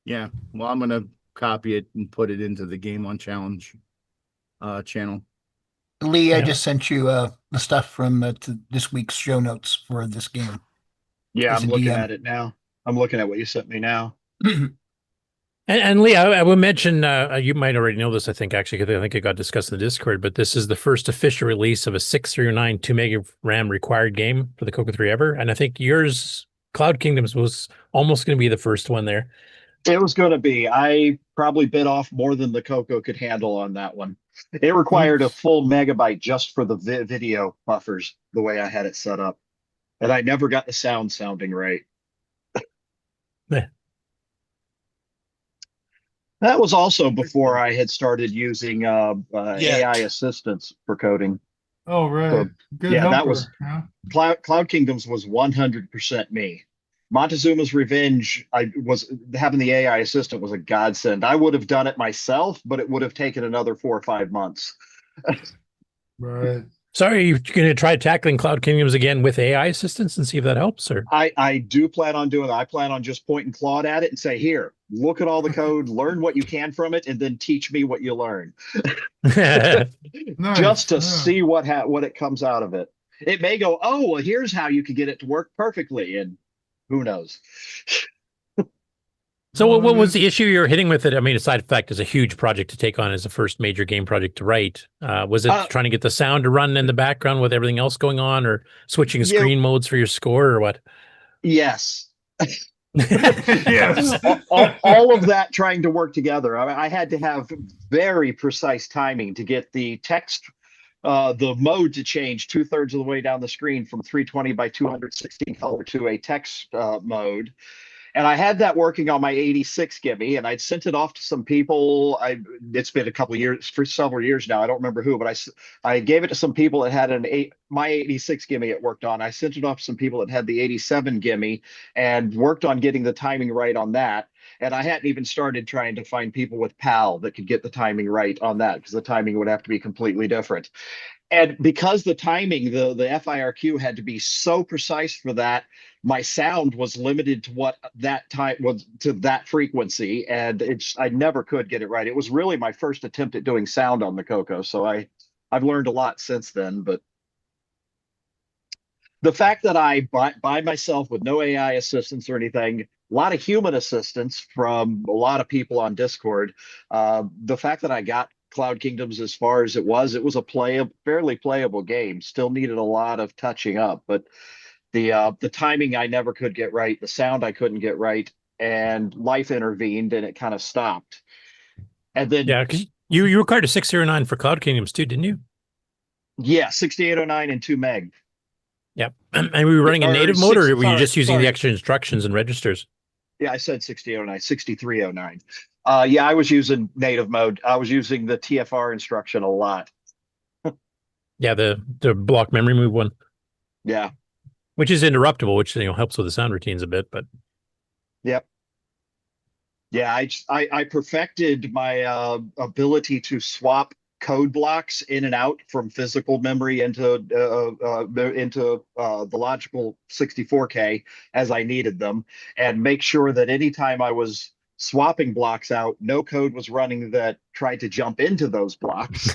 Yeah. Well, I'm gonna copy it and put it into the Game On Challenge channel. Lee, I just sent you the stuff from this week's show notes for this game. Yeah, As I'm a looking DM. at it now. I'm looking at what you sent me now. And Lee, I would mention, you might already know this, I think, actually, because I think it got discussed in the Discord, but this is the first official release of a 639 2 meg RAM required game for the Coco 3 ever. And I think yours, Cloud Kingdoms, was almost going to be the first one there. It was going to be. I probably bit off more than the Coco could handle on that one. It required a full megabyte just for the video buffers, the way I had it set up. And I never got the sound sounding right. That was also before I had started using AI assistants for coding. Oh, right. So, Good yeah, helper. that was huh? Cloud Kingdoms was 100% me. Montezuma's Revenge, I was having the AI assistant was a godsend. I would have done it myself, but it would have taken another 4 or 5 months. Right. So are you going to try tackling Cloud Kingdoms again with AI assistance and see if that helps? Or I do plan on doing that. I plan on just pointing Claude at it and say, here, look at all the code, learn what you can from it, and then teach me what you learn. Just to see what it comes out of it. It may go, oh, well, here's how you could get it to work perfectly, and who knows? So what was the issue you were hitting with it? I mean, aside from the fact it's a huge project to take on as the first major game project to write. Was it trying to get the sound to run in the background with everything else going on, or switching screen modes for your score, or what? Yes. Yes. all of that trying to work together. I had to have very precise timing to get the text, the mode to change 2/3 of the way down the screen from 320 by 216 color to a text mode. And I had that working on my 86 gimme, and I'd sent it off to some people. It's been a couple of years, for several years now. I don't remember who, but I gave it to some people that had my 86 gimme it worked on. I sent it off to some people that had the 87 gimme and worked on getting the timing right on that. And I hadn't even started trying to find people with PAL that could get the timing right on that, because the timing would have to be completely different. And because the timing, the FIRQ had to be so precise for that, my sound was limited to what that time was, to that frequency, and I never could get it right. It was really my first attempt at doing sound on the Coco, so I've learned a lot since then. But the fact that I by myself with no AI assistance or anything, a lot of human assistance from a lot of people on Discord, the fact that I got Cloud Kingdoms as far as it was a fairly playable game. Still needed a lot of touching up, but the timing I never could get right, the sound I couldn't get right, and life intervened and it kind of stopped. And then because you required a 609 for Cloud Kingdoms too, didn't you? Yeah, 6809 and 2 meg. Yep. And we were running a native mode, or were you just using the extra instructions and registers? Yeah, I said 6009, 6309. Yeah, I was using native mode. I was using the TFR instruction a lot. Yeah, the block memory move one. Yeah. Which is interruptible, which helps with the sound routines a bit, but Yep. Yeah, I perfected my ability to swap code blocks in and out from physical memory into the logical 64K as I needed them, and make sure that anytime I was swapping blocks out, no code was running that tried to jump into those blocks.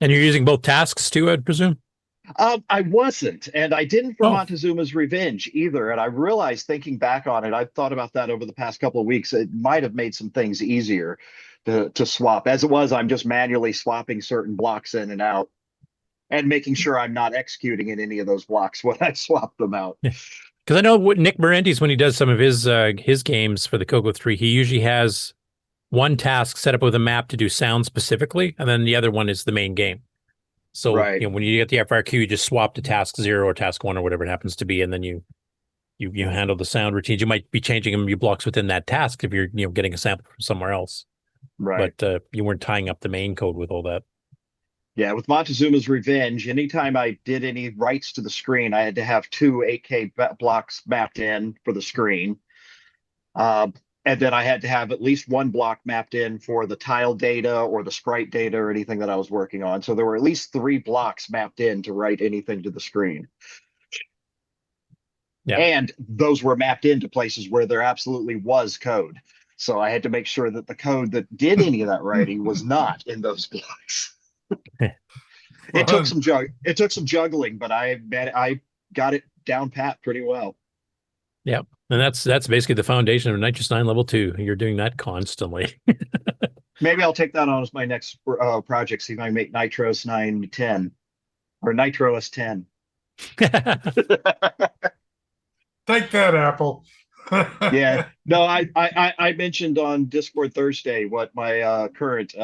And you're using both tasks too, I'd presume? I wasn't, and I didn't for Montezuma's Revenge either. And I realized, thinking back on it, I've thought about that over the past couple of weeks. It might have made some things easier to swap. As it was, I'm just manually swapping certain blocks in and out, and making sure I'm not executing in any of those blocks when I swap them out. Because I know what Nick Marentes, when he does some of his games for the Coco 3, he usually has one task set up with a map to do sound specifically, and then the other one is the main game. So when you get the FRQ, you just swap to task 0 or task 1 or whatever it happens to be, and then you handle the sound routines. You might be changing them, blocks within that task if you're getting a sample from somewhere else. Right. But you weren't tying up the main code with all that. Yeah, with Montezuma's Revenge, anytime I did any writes to the screen, I had to have 2 8K blocks mapped in for the screen. And then I had to have at least one block mapped in for the tile data or the sprite data or anything that I was working on. So there were at least 3 blocks mapped in to write anything to the screen. Yeah. And those were mapped into places where there absolutely was code. So I had to make sure that the code that did any of that writing was not in those blocks. It took some juggling, but I got it down pat pretty well. Yep. And that's basically the foundation of Nitrous 9 level 2. You're doing that constantly. Maybe I'll take that on as my next project. See if I can make Nitros 910 or Nitros 10. Take that, Apple. Yeah. No, I mentioned on Discord Thursday what my current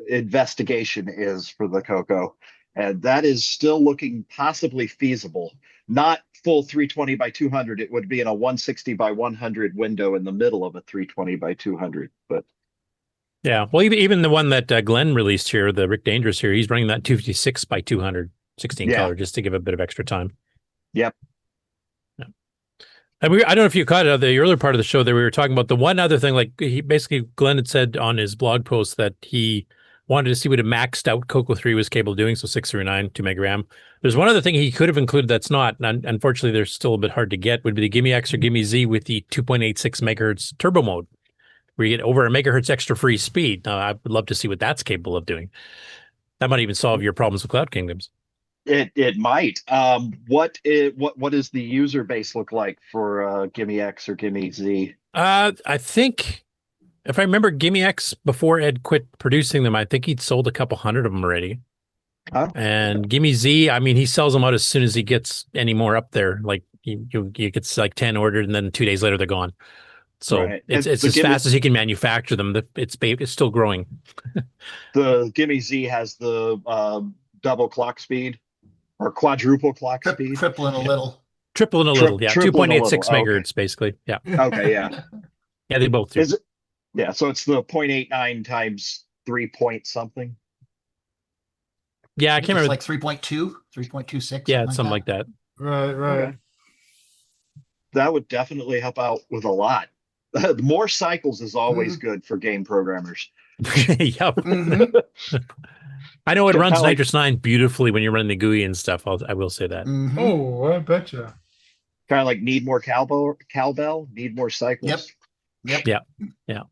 investigation is for the Coco, and that is still looking possibly feasible. Not full 320 by 200. It would be in a 160 by 100 window in the middle of a 320 by 200. But yeah, well, even the one that Glenn released here, the Rick Dangerous here, he's running that 256 by 200, 16 color, just to give a bit of extra time. Yep. Yeah. And I don't know if you caught it, the earlier part of the show that we were talking about. The one other thing, like Glenn had said on his blog post that he wanted to see what a maxed out Coco 3 was capable of doing, so 639, 2 meg RAM. There's one other thing he could have included that's not, and unfortunately they're still a bit hard to get, would be the GIME X or GIME Z with the 2.86 megahertz turbo mode, where you get over a megahertz extra free speed. Now, I would love to see what that's capable of doing. That might even solve your problems with Cloud Kingdoms. It might. What does the user base look like for GIME X or GIME Z? I think, if I remember, GIME X, before Ed quit producing them, I think he'd sold a couple hundred of them already. Huh? And GIME Z, I mean, he sells them out as soon as he gets any more up there. Like you get like 10 ordered, and then 2 days later they're gone. So it's as fast as he can manufacture them. It's still growing. The GIME Z has the double clock speed or quadruple clock speed. Tripling a little. Tripling a little, yeah. 2.86 megahertz, basically. Yeah. Okay, yeah. Yeah, they both do. Is it? Yeah, so it's the 0.89 times 3 point something. Yeah, I can't remember. Like 3.2, 3.26. Yeah, something like that. Right. Okay. That would definitely help out with a lot. More cycles is always good for game programmers. Yep. I know it runs Nitrous 9 beautifully when you're running the GUI and stuff. I will say that. Oh, I betcha. Kind of like need more cowbell, need more cycles. Yep. Yeah.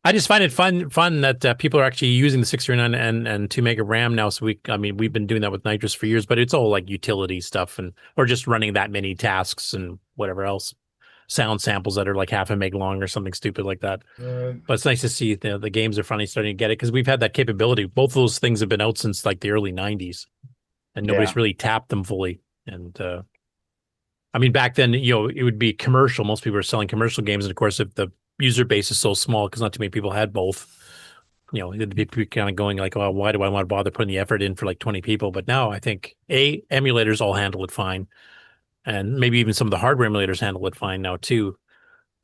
I just find it fun that people are actually using the 639 and 2 meg of RAM now. So we've been doing that with Nitrous for years, but it's all like utility stuff or just running that many tasks and whatever else, sound samples that are like half a meg long or something stupid like that. But it's nice to see the games are finally starting to get it, because we've had that capability. Both of those things have been out since like the early 90s, and nobody's really tapped them fully. And I mean, back then, it would be commercial. Most people were selling commercial games, and of course, if the user base is so small, because not too many people had both, it'd be kind of going like, oh, why do I want to bother putting the effort in for like 20 people? But now I think emulators all handle it fine. and maybe even some of the hardware emulators handle it fine now too.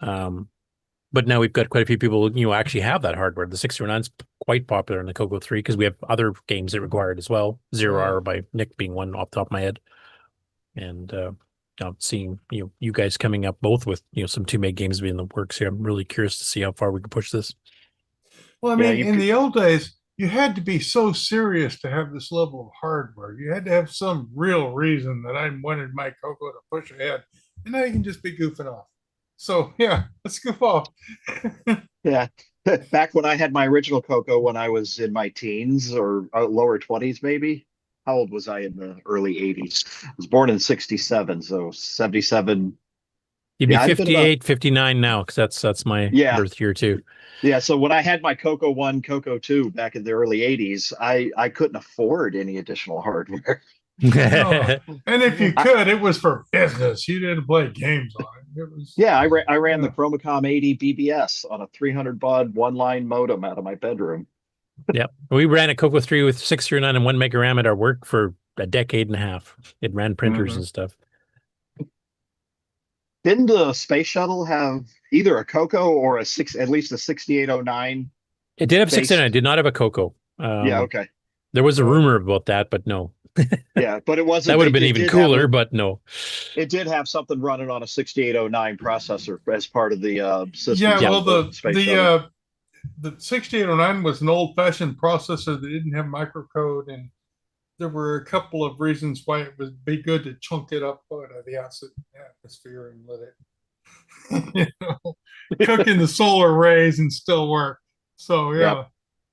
But now we've got quite a few people, actually have that hardware. The 609 is quite popular in the Coco 3 because we have other games that require it as well. Zero Hour by Nick being one off the top of my head. And seeing you guys coming up both with some 2 meg games being in the works here. I'm really curious to see how far we can push this. Well, I mean, in the old days, you had to be so serious to have this level of hardware. You had to have some real reason that I wanted my Coco to push ahead. And now you can just be goofing off. So yeah, let's goof off. Yeah. Back when I had my original Coco when I was in my teens or lower 20s, maybe. How old was I in the early 80s? I was born in 67, so 77. You'd be 58, 59 now, because that's my birth year too. Yeah, so when I had my Coco 1, Coco 2 back in the early 80s, I couldn't afford any additional hardware. No. And if you could, it was for business. You didn't play games on it. It was, I ran the Chromacom 80 BBS on a 300 baud one-line modem out of my bedroom. Yep. We ran a Coco 3 with 609 and 1 mega RAM at our work for a decade and a half. It ran printers and stuff. Didn't the space shuttle have either a Coco or at least a 6809? It did have 609. It did not have a Coco. Yeah, okay. There was a rumor about that, but no. Yeah, but it wasn't. That would have been even cooler, but no. It did have something running on a 6809 processor as part of the system. Yeah, well, the 6809 was an old-fashioned processor that didn't have microcode, and there were a couple of reasons why it would be good to chunk it up out of the atmosphere and let it cook in the solar rays and still work. So yeah,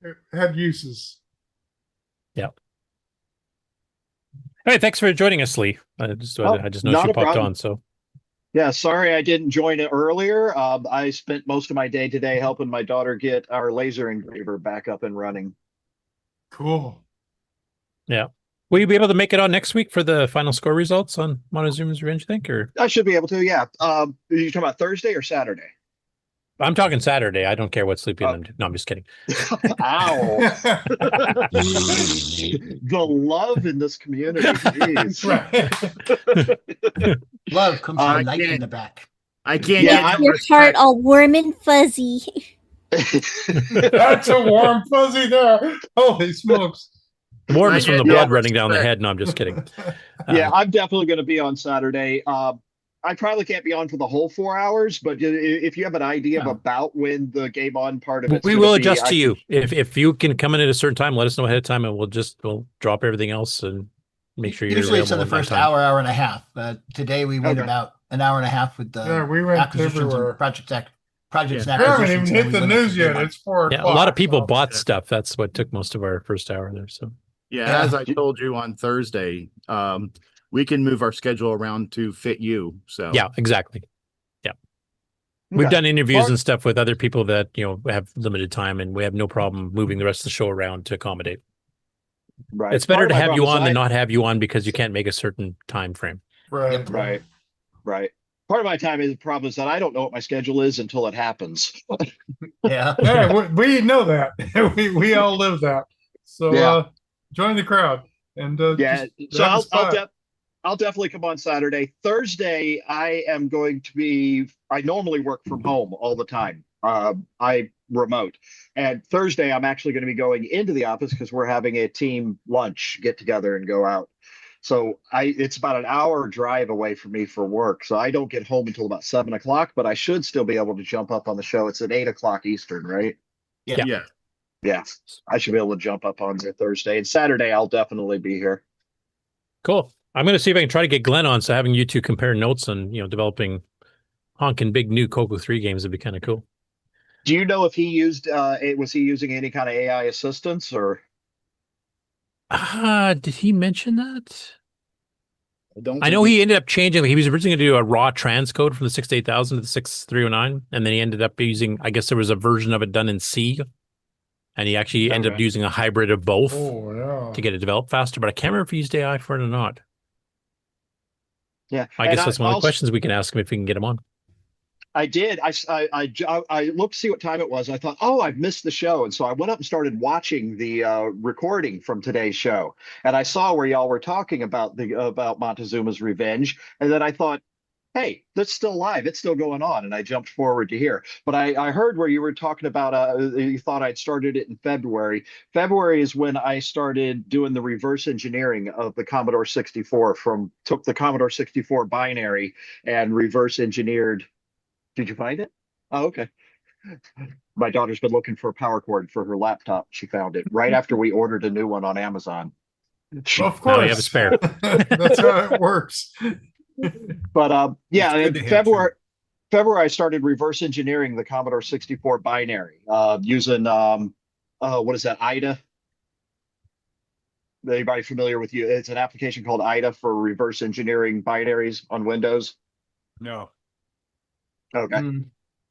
it had uses. Yeah. All right, thanks for joining us, Lee. I just noticed you popped on. So yeah, sorry I didn't join it earlier. I spent most of my day today helping my daughter get our laser engraver back up and running. Cool. Yeah. Will you be able to make it on next week for the final score results on Montezuma's Revenge, you think? Or I should be able to, yeah. Are you talking about Thursday or Saturday? I'm talking Saturday. I don't care what Sloopy. No, I'm just kidding. Ow. The love in this community. Love comes from light in the back. I can't get your heart all warm and fuzzy. That's a warm fuzzy there. Holy smokes. The warmness from the blood running down the head. No, I'm just kidding. Yeah, I'm definitely going to be on Saturday. I probably can't be on for the whole 4 hours, but if you have an idea of about when the game on part of it, we will adjust to you. If you can come in at a certain time, let us know ahead of time, and we'll drop everything else and make sure you're usually it's in the first hour and a half. Today we went about an hour and a half with the we went acquisitions everywhere. and projects. We haven't even hit the news yet. It's 4 o'clock. A lot of people bought stuff. That's what took most of our first hour there. So as I told you on Thursday, we can move our schedule around to fit you. So yeah, exactly. Yeah. We've done interviews and stuff with other people that, have limited time, and we have no problem moving the rest of the show around to accommodate. Right. It's better to have you on than not have you on because you can't make a certain time frame. Right. Right. Part of my problem is that I don't know what my schedule is until it happens. Yeah, we know that. we all live that. So join the crowd. And so I'll definitely come on Saturday. Thursday, I normally work from home all the time. I remote. And Thursday, I'm actually going to be going into the office because we're having a team lunch, get together and go out. So it's about an hour drive away from me for work. So I don't get home until about 7 o'clock, but I should still be able to jump up on the show. It's at 8 o'clock Eastern, right? Yeah. Yeah. I should be able to jump up on Thursday. And Saturday, I'll definitely be here. Cool. I'm going to see if I can try to get Glenn on. So having you two compare notes on, developing honking big new Coco 3 games would be kind of cool. Do you know if he was he using any kind of AI assistance or? Did he mention that? I know he ended up changing. He was originally going to do a raw transcode from the 68000 to the 6309. And then he ended up using, I guess there was a version of it done in C. And he actually ended up using a hybrid of both to get it developed faster. But I can't remember if he used AI for it or not. Yeah. I guess that's one of the questions we can ask him if we can get him on. I did. I looked to see what time it was. I thought, oh, I've missed the show. And so I went up and started watching the recording from today's show. And I saw where y'all were talking about Montezuma's Revenge. And then I thought, hey, that's still live. It's still going on. And I jumped forward to here. But I heard where you were talking about, you thought I'd started it in February. February is when I started doing the reverse engineering of the Commodore 64 took the Commodore 64 binary and reverse engineered. Did you find it? Oh, okay. My daughter's been looking for a power cord for her laptop. She found it right after we ordered a new one on Amazon. Of course. No, you have a spare. That's how it works. But yeah, in February, I started reverse engineering the Commodore 64 binary using what is that, IDA? Anybody familiar with you? It's an application called IDA for reverse engineering binaries on Windows. No. Okay.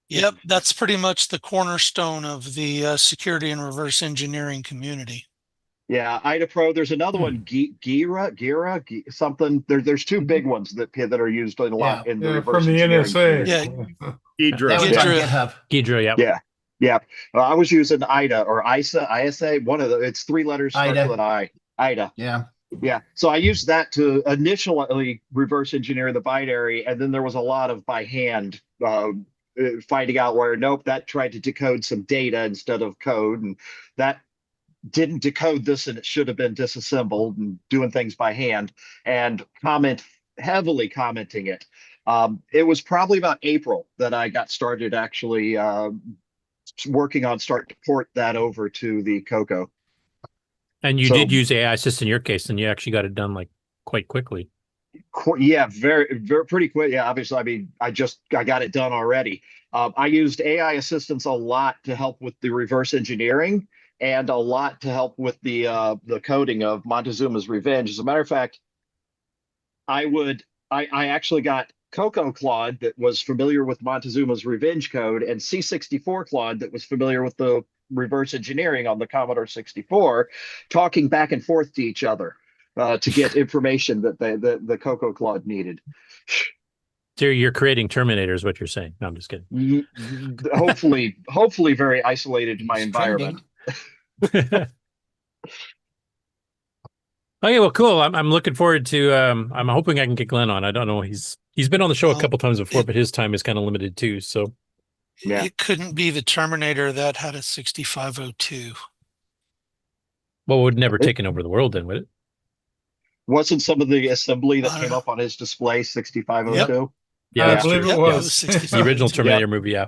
Yep, that's pretty much the cornerstone of the security and reverse engineering community. Yeah, IDA Pro. There's another one, Gira, something. There's two big ones that are used a lot in the reverse from the engineering NSA. community. Ghidra, yeah. Yeah. I was using IDA or ISA, one of the, it's three letters, starts with an I. IDA. Yeah. Yeah. So I used that to initially reverse engineer the binary, and then there was a lot of by hand finding out where, nope, that tried to decode some data instead of code, and that didn't decode this and it should have been disassembled, and doing things by hand and heavily commenting it. It was probably about April that I got started actually working on starting to port that over to the Coco. And you did use AI Assist in your case, and you actually got it done like quite quickly. Yeah, very pretty quick. Yeah, obviously, I mean, I got it done already. I used AI assistance a lot to help with the reverse engineering and a lot to help with the coding of Montezuma's Revenge. As a matter of fact, I actually got Coco Claude that was familiar with Montezuma's Revenge code, and C64 Claude that was familiar with the reverse engineering on the Commodore 64, talking back and forth to each other to get information that the Coco Claude needed. So you're creating Terminator is what you're saying. No, I'm just kidding. hopefully very isolated to my environment. Okay, well, cool. I'm looking forward to I'm hoping I can get Glenn on. I don't know. He's been on the show a couple times before, but his time is kind of limited too. So yeah, it couldn't be the Terminator that had a 6502. Well, it would never taken over the world then, would it? Wasn't some of the assembly that came up on his display 6502? Yep. Yeah, I believe it was. The original Terminator movie. Yeah.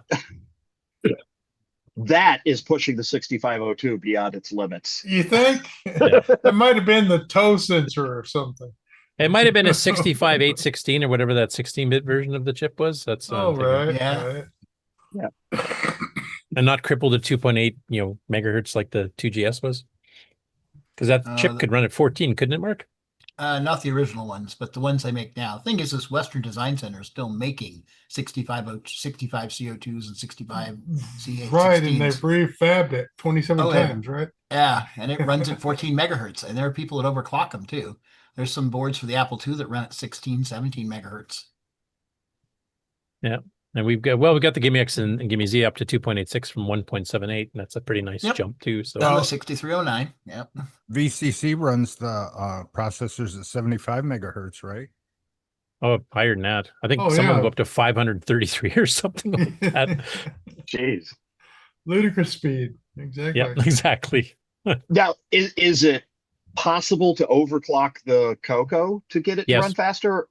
That is pushing the 6502 beyond its limits. You think? It might have been the toe sensor or something. It might have been a 65816 or whatever that 16-bit version of the chip was. That's right. Yeah. Yeah. And not crippled at 2.8, megahertz like the 2GS was. Because that chip could run at 14, couldn't it, Mark? Not the original ones, but the ones they make now. The thing is, this Western Design Center is still making 65 CO2s and 65 C816s. Right, and they've refabbed it 27 times, right? Yeah, and it runs at 14 megahertz, and there are people that overclock them too. There's some boards for the Apple II that run at 16, 17 megahertz. Yeah, and we've got the GIME X and GIME Z up to 2.86 from 1.78, and that's a pretty nice jump too. So on the 6309, yep. VCC runs the processors at 75 megahertz, right? Oh, higher than that. I think some of them go up to 533 or something like that. Jeez, ludicrous speed. Exactly. Yeah, exactly. Now, is it possible to overclock the Coco to get it to run faster?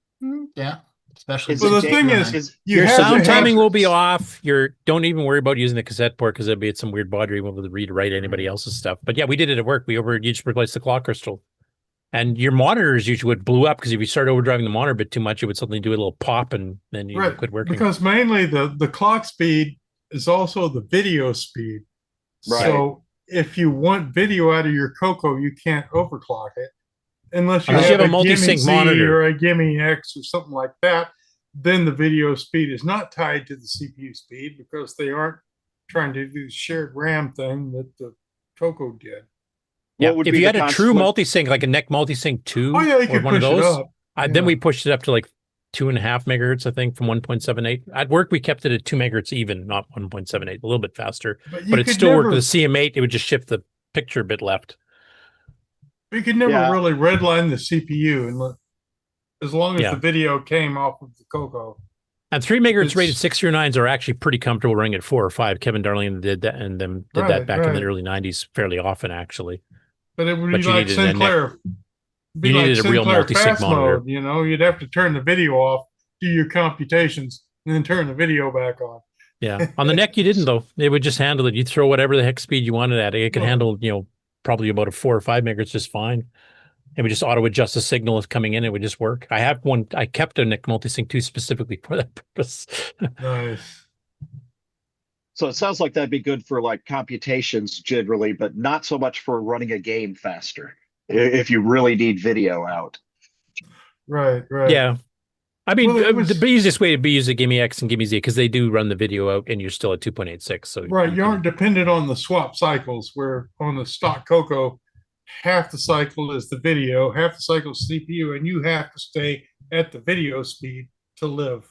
Yeah. Especially the thing is your sound timing will be off. Don't even worry about using the cassette port because it'll be at some weird baud you're able to read or write anybody else's stuff. But yeah, we did it at work. You just replaced the clock crystal. And your monitors usually would blew up because if you start overdriving the monitor a bit too much, it would suddenly do a little pop and then you quit working. Because mainly the clock speed is also the video speed. Right. So if you want video out of your Coco, you can't overclock it. Unless you have a multi-sync monitor or a GIME X or something like that, then the video speed is not tied to the CPU speed because they aren't trying to do the shared RAM thing that the Coco did. Yeah, if you had a true multi-sync, like a NEC multi-sync 2 you or could one of push it those, up. then we pushed it up to like 2.5 megahertz, I think, from 1.78. At work, we kept it at 2 megahertz even, not 1.78, a little bit faster. But it still worked with the CM8. It would just shift the picture a bit left. You could never really redline the CPU, and as long as the video came off of the CoCo. And 3 megahertz rated 609s are actually pretty comfortable running at 4 or 5. Kevin Darling did that, and did that back in the early 90s fairly often, actually. But it would be like Sinclair. You needed a real multi-sync monitor. Mode, you know, you'd have to turn the video off, do your computations, and then turn the video back on. Yeah, on the neck you didn't though. It would just handle it. You'd throw whatever the heck speed you wanted at it. It could handle, you know, probably about a 4 or 5 megahertz just fine. It would just auto adjust the signal coming in. It would just work. I have one. I kept a NIC multisync 2 specifically for that purpose. Nice. So it sounds like that'd be good for like computations generally, but not so much for running a game faster if you really need video out. Right. Yeah. I mean, the easiest way to be use a GIME X and GIME Z because they do run the video out and you're still at 2.86. So you aren't dependent on the swap cycles where on the stock CoCo, half the cycle is the video, half the cycle is CPU, and you have to stay at the video speed to live.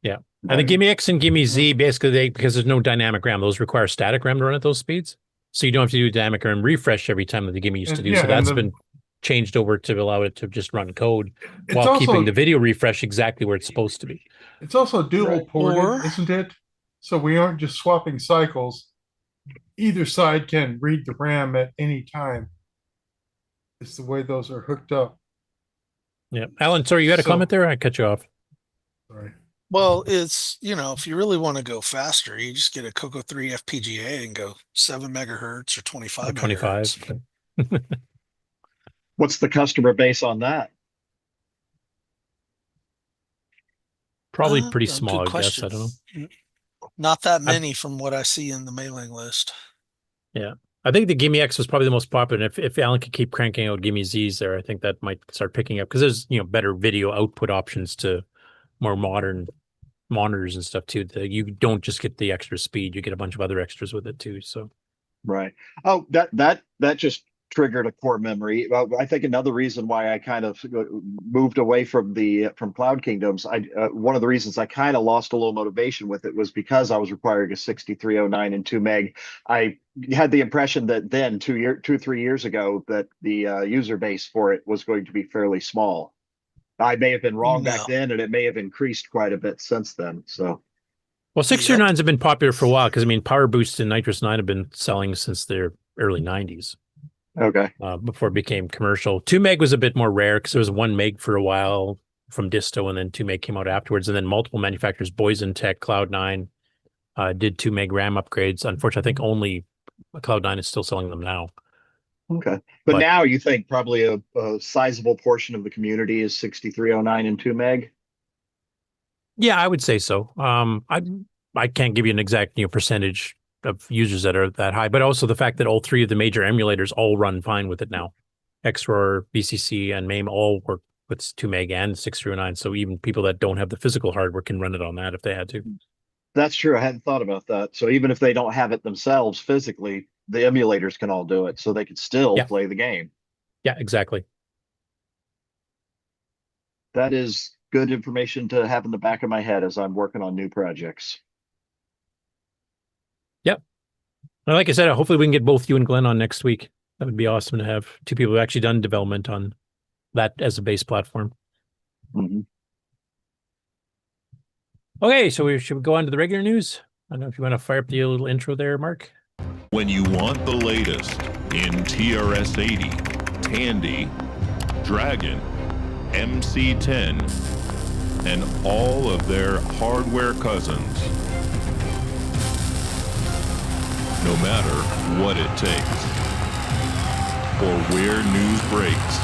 Yeah. And the GIME X and GIME Z, basically, because there's no dynamic RAM, those require static RAM to run at those speeds. So you don't have to do dynamic RAM refresh every time that the GIME used to do. So that's been changed over to allow it to just run code while keeping the video refresh exactly where it's supposed to be. It's also dual ported, isn't it? So we aren't just swapping cycles. Either side can read the RAM at any time. It's the way those are hooked up. Yeah. Alan, sorry, you had a comment there? I cut you off. Sorry. Well, it's, you know, if you really want to go faster, you just get a CoCo 3 FPGA and go 7 megahertz or 25 megahertz. What's the customer base on that? Probably pretty small, I guess. I don't know. Not that many from what I see in the mailing list. Yeah. I think the GIME X was probably the most popular. And if Alan could keep cranking out GIME Zs there, I think that might start picking up because there's, you know, better video output options to more modern monitors and stuff too. You don't just get the extra speed, you get a bunch of other extras with it too. So right. Oh, that just triggered a core memory. I think another reason why I kind of moved away from Cloud Kingdoms, one of the reasons I kind of lost a little motivation with it was because I was requiring a 6309 and 2 meg. I had the impression that then 3 years ago that the user base for it was going to be fairly small. I may have been wrong back then, and it may have increased quite a bit since then. So, well, 609s have been popular for a while because I mean, Power Boost and Nitrous 9 have been selling since their early 90s. Okay. Before it became commercial. 2 meg was a bit more rare because there was 1 meg for a while from Disto, and then 2 meg came out afterwards. And then multiple manufacturers, Boysen Tech, Cloud9, did 2 meg RAM upgrades. Unfortunately, I think only Cloud9 is still selling them now. Okay. But now you think probably a sizable portion of the community is 6309 and 2 meg? Yeah, I would say so. I can't give you an exact percentage of users that are that high, but also the fact that all 3 of the major emulators all run fine with it now. XROR, VCC, and MAME all work with 2 meg and 6309. So even people that don't have the physical hardware can run it on that if they had to. That's true. I hadn't thought about that. So even if they don't have it themselves physically, the emulators can all do it, so they can still play the game. Yeah, exactly. That is good information to have in the back of my head as I'm working on new projects. Yep. And like I said, hopefully we can get both you and Glenn on next week. That would be awesome to have 2 people who actually done development on that as a base platform. Mm-hmm. Okay, so should we go on to the regular news? I don't know if you want to fire up the little intro there, Mark. When you want the latest in TRS-80, Tandy, Dragon, MC-10, and all of their hardware cousins, no matter what it takes, or where news breaks,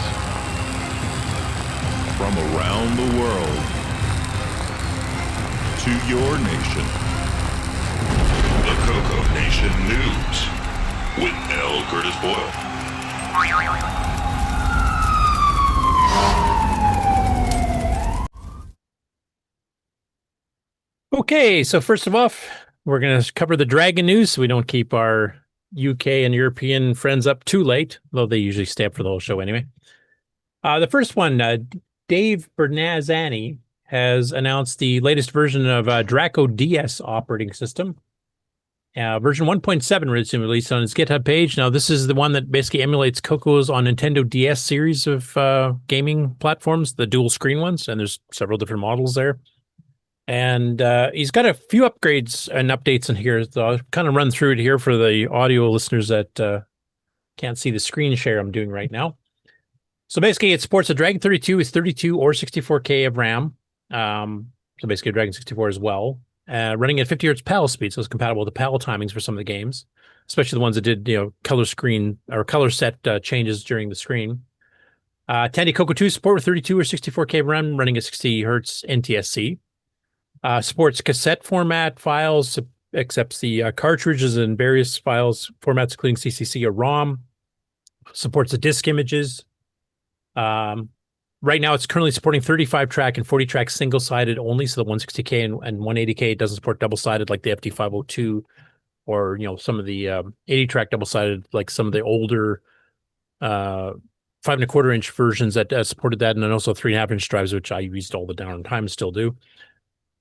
from around the world to your nation. The CoCoNation News with L. Curtis Boyle. Okay, so first of all, we're going to cover the Dragon news so we don't keep our UK and European friends up too late, though they usually stay up for the whole show anyway. The first one, Dave Bernazzani has announced the latest version of Draco DS operating system. Version 1.7 released on its GitHub page. Now, this is the one that basically emulates Coco's on Nintendo DS series of gaming platforms, the dual screen ones, and there's several different models there. And he's got a few upgrades and updates in here. So I'll kind of run through it here for the audio listeners that can't see the screen share I'm doing right now. So basically, it supports a Dragon 32 with 32 or 64K of RAM. So basically, a Dragon 64 as well. Running at 50 hertz PAL speed, so it's compatible with the PAL timings for some of the games, especially the ones that did, color screen or color set changes during the screen. Tandy Coco 2 support with 32 or 64K RAM, running at 60 hertz NTSC. Supports cassette format files, accepts the cartridges and various files formats, including CCC or ROM. Supports the disk images. Right now, it's currently supporting 35 track and 40 track single sided only. So the 160K and 180K, it doesn't support double sided like the FD502 or, some of the 80 track double sided, like some of the older 5.25 inch versions that supported that. And then also 3.5 inch drives, which I used all the downtime and still do.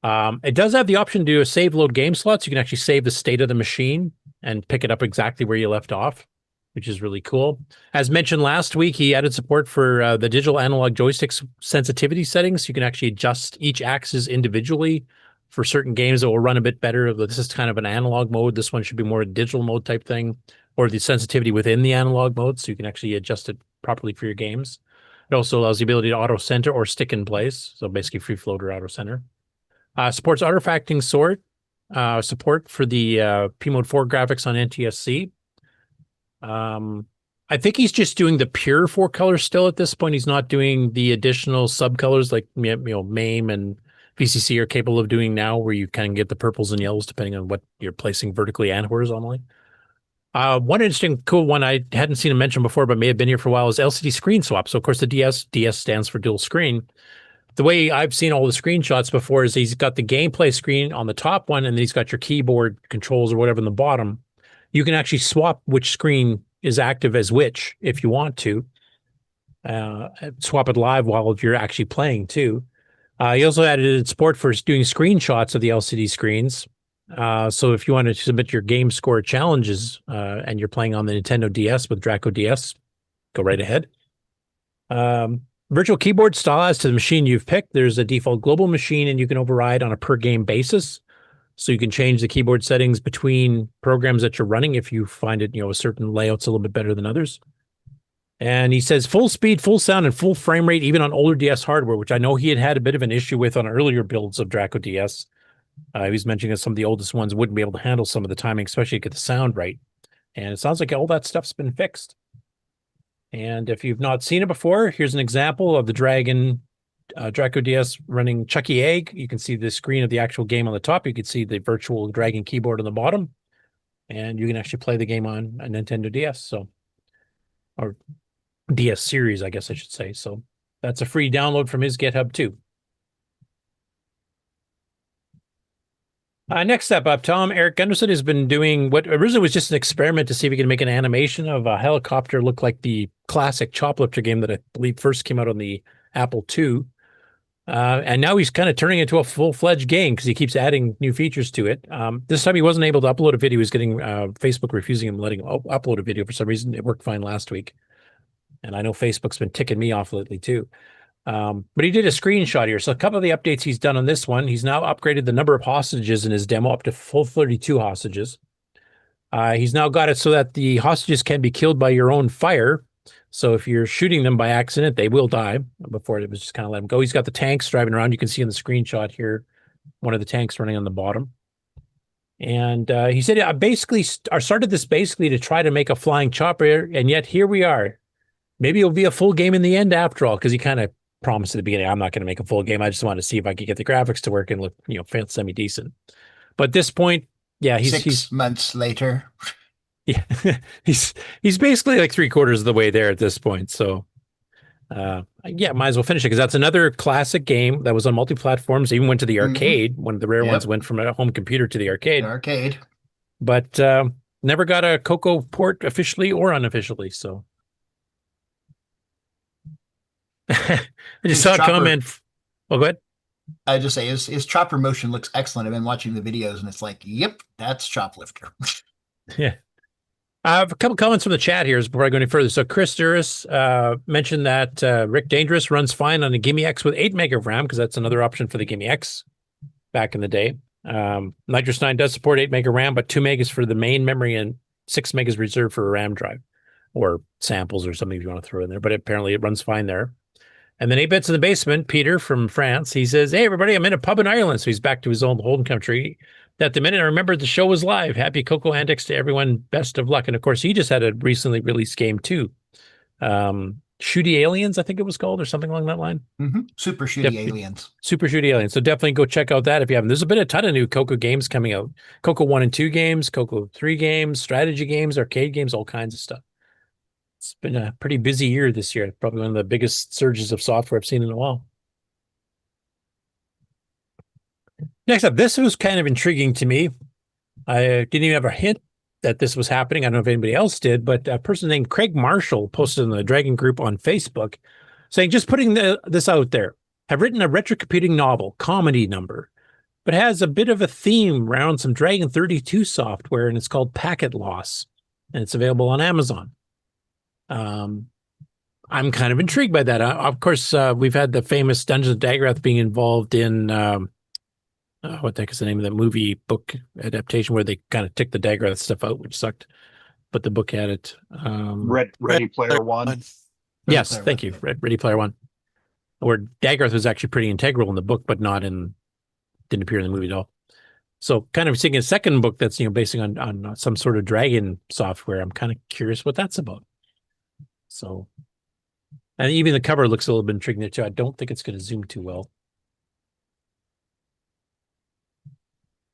It does have the option to do a save load game slots. You can actually save the state of the machine and pick it up exactly where you left off, which is really cool. As mentioned last week, he added support for the digital analog joysticks sensitivity settings. You can actually adjust each axis individually for certain games that will run a bit better. This is kind of an analog mode. This one should be more a digital mode type thing, or the sensitivity within the analog mode, so you can actually adjust it properly for your games. It also allows the ability to auto center or stick in place, so basically free float or auto center. Supports artifacting sort, support for the P Mode 4 graphics on NTSC. I think he's just doing the pure 4 colors still at this point. He's not doing the additional subcolors like MAME and VCC are capable of doing now, where you kind of get the purples and yellows depending on what you're placing vertically and horizontally. One interesting cool one I hadn't seen him mention before, but may have been here for a while, is LCD screen swap. So of course the DS stands for dual screen. The way I've seen all the screenshots before is he's got the gameplay screen on the top one, and then he's got your keyboard controls or whatever in the bottom. You can actually swap which screen is active as which if you want to. Swap it live while you're actually playing too. He also added support for doing screenshots of the LCD screens. So if you want to submit your game score challenges and you're playing on the Nintendo DS with Draco DS, go right ahead. Virtual keyboard style as to the machine you've picked. There's a default global machine, and you can override on a per game basis. So you can change the keyboard settings between programs that you're running if you find it, a certain layout's a little bit better than others. And he says full speed, full sound, and full frame rate, even on older DS hardware, which I know he had a bit of an issue with on earlier builds of Draco DS. He was mentioning that some of the oldest ones wouldn't be able to handle some of the timing, especially to get the sound right. And it sounds like all that stuff's been fixed. And if you've not seen it before, here's an example of the Draco DS running Chucky Egg. You can see the screen of the actual game on the top. You can see the virtual Dragon keyboard on the bottom. And you can actually play the game on a Nintendo DS. Or DS series, I guess I should say. So that's a free download from his GitHub too. Next step up, Erik Gundersen has been doing what originally was just an experiment to see if he can make an animation of a helicopter look like the classic Choplifter game that I believe first came out on the Apple II. And now he's kind of turning it into a full-fledged game because he keeps adding new features to it. This time he wasn't able to upload a video. He was getting Facebook refusing him letting him upload a video for some reason. It worked fine last week. And I know Facebook's been ticking me off lately too. But he did a screenshot here. So a couple of the updates he's done on this one, he's now upgraded the number of hostages in his demo up to full 32 hostages. He's now got it so that the hostages can be killed by your own fire. So if you're shooting them by accident, they will die. Before it was just kind of let them go. He's got the tanks driving around. You can see in the screenshot here, one of the tanks running on the bottom. And he said, I basically started this basically to try to make a flying chopper, and yet here we are. Maybe it'll be a full game in the end after all, because he kind of promised at the beginning, I'm not going to make a full game. I just wanted to see if I could get the graphics to work and look, semi-decent. But at this point, yeah, he's 6 months later. Yeah, he's basically like 3/4 of the way there at this point. So, yeah, might as well finish it because that's another classic game that was on multi-platforms. Even went to the arcade. One of the rare ones went from a home computer to the arcade. But never got a Coco port officially or unofficially. So. I just saw a comment. Oh, go ahead. I just say his chopper motion looks excellent. I've been watching the videos, and it's like, yep, that's choplifter. Yeah. I have a couple comments from the chat here before I go any further. So Chris Duris mentioned that Rick Dangerous runs fine on a GIME X with 8 meg of RAM, because that's another option for the GIME X back in the day. Nitrous 9 does support 8 meg of RAM, but 2 meg is for the main memory and 6 meg is reserved for a RAM drive or samples or something if you want to throw in there, but apparently it runs fine there. And then 8 Bits in the Basement, Peter from France, he says, hey, everybody, I'm in a pub in Ireland. So he's back to his own home country. At the minute, I remembered the show was live. Happy Coco antics to everyone. Best of luck. And of course, he just had a recently released game too. Shooty Aliens, I think it was called, or something along that line. Super Shooty Aliens. Super Shooty Aliens. So definitely go check out that if you haven't. There's been a ton of new Coco games coming out. Coco 1 and 2 games, Coco 3 games, strategy games, arcade games, all kinds of stuff. It's been a pretty busy year this year. Probably one of the biggest surges of software I've seen in a while. Next up, this was kind of intriguing to me. I didn't even have a hint that this was happening. I don't know if anybody else did, but a person named Craig Marshall posted in the Dragon group on Facebook saying, just putting this out there, have written a retro computing novel, comedy number, but has a bit of a theme around some Dragon 32 software, and it's called Packet Loss, and it's available on Amazon. I'm kind of intrigued by that. Of course, we've had the famous Dungeons of Daggorath being involved in what the heck is the name of that movie book adaptation where they kind of took the Daggorath stuff out, which sucked, but the book had it. Ready Player One. Yes, thank you. Ready Player One, where Daggorath was actually pretty integral in the book, but didn't appear in the movie at all. So kind of seeing a second book that's basing on some sort of dragon software. I'm kind of curious what that's about. So, and even the cover looks a little bit intriguing there too. I don't think it's going to zoom too well.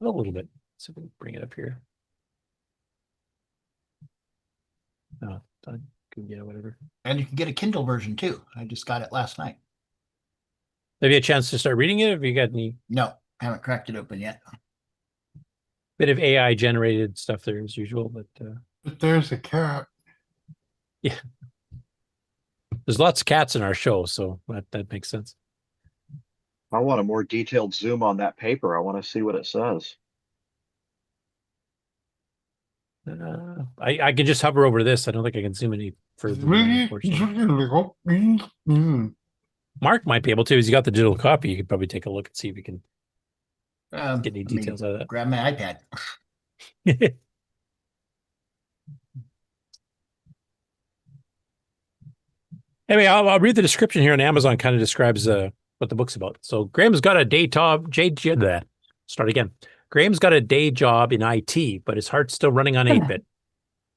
A little bit. So we can bring it up here. Oh, yeah, whatever. And you can get a Kindle version too. I just got it last night. Have you had a chance to start reading it? Have you got any? No, haven't cracked it open yet. Bit of AI generated stuff there as usual, but there's a cat. Yeah. There's lots of cats in our show, so that makes sense. I want a more detailed zoom on that paper. I want to see what it says. I can just hover over this. I don't think I can zoom any further. Mark might be able to. He's got the digital copy. You could probably take a look and see if you can get any details out of that. Grab my iPad. Anyway, I'll read the description here on Amazon. Kind of describes what the book's about. So Graham's got a day job. Start again. Graham's got a day job in IT, but his heart's still running on 8-bit.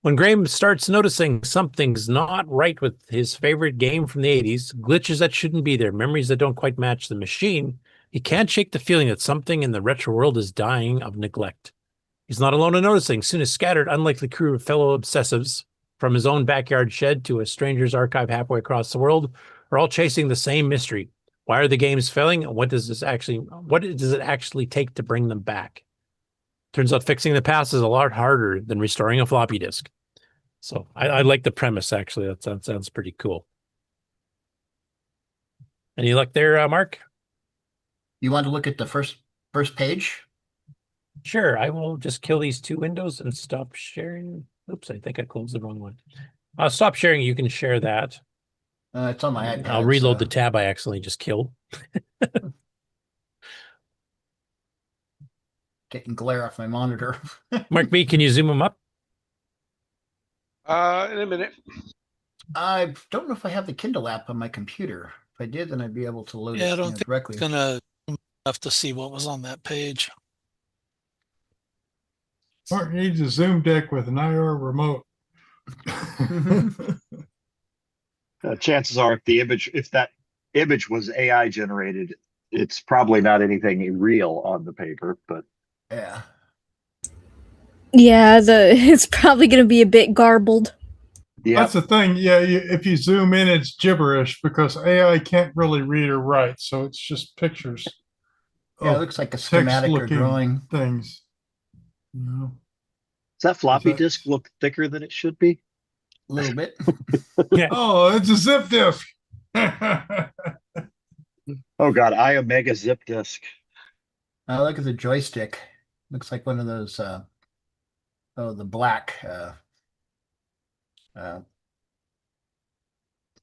When Graham starts noticing something's not right with his favorite game from the 80s, glitches that shouldn't be there, memories that don't quite match the machine, he can't shake the feeling that something in the retro world is dying of neglect. He's not alone in noticing. Soon a scattered, unlikely crew of fellow obsessives, from his own backyard shed to a stranger's archive halfway across the world, are all chasing the same mystery. Why are the games failing? What does it actually take to bring them back? Turns out fixing the past is a lot harder than restoring a floppy disk. So I like the premise, actually. That sounds pretty cool. Any luck there, Mark? You want to look at the first page? Sure. I will just kill these two windows and stop sharing. Oops, I think I closed the wrong one. I'll stop sharing. You can share that. It's on my iPad. I'll reload the tab I accidentally just killed. Getting glare off my monitor. Mark B, can you zoom them up? In a minute. I don't know if I have the Kindle app on my computer. If I did, then I'd be able to load it I don't think directly. it's gonna have to see what was on that page. Mark needs a Zoom deck with an IR remote. Chances are, if that image was AI generated, it's probably not anything real on the paper. But yeah, it's probably going to be a bit garbled. Yeah, that's the thing. Yeah, if you zoom in, it's gibberish because AI can't really read or write, so it's just pictures. Yeah, it looks like a schematic or drawing things. No. Does that floppy disk look thicker than it should be? A little bit. Yeah. Oh, it's a zip disk. Yeah, Oh God, I Omega zip disk. Oh, look at the joystick. Looks like one of those. The black.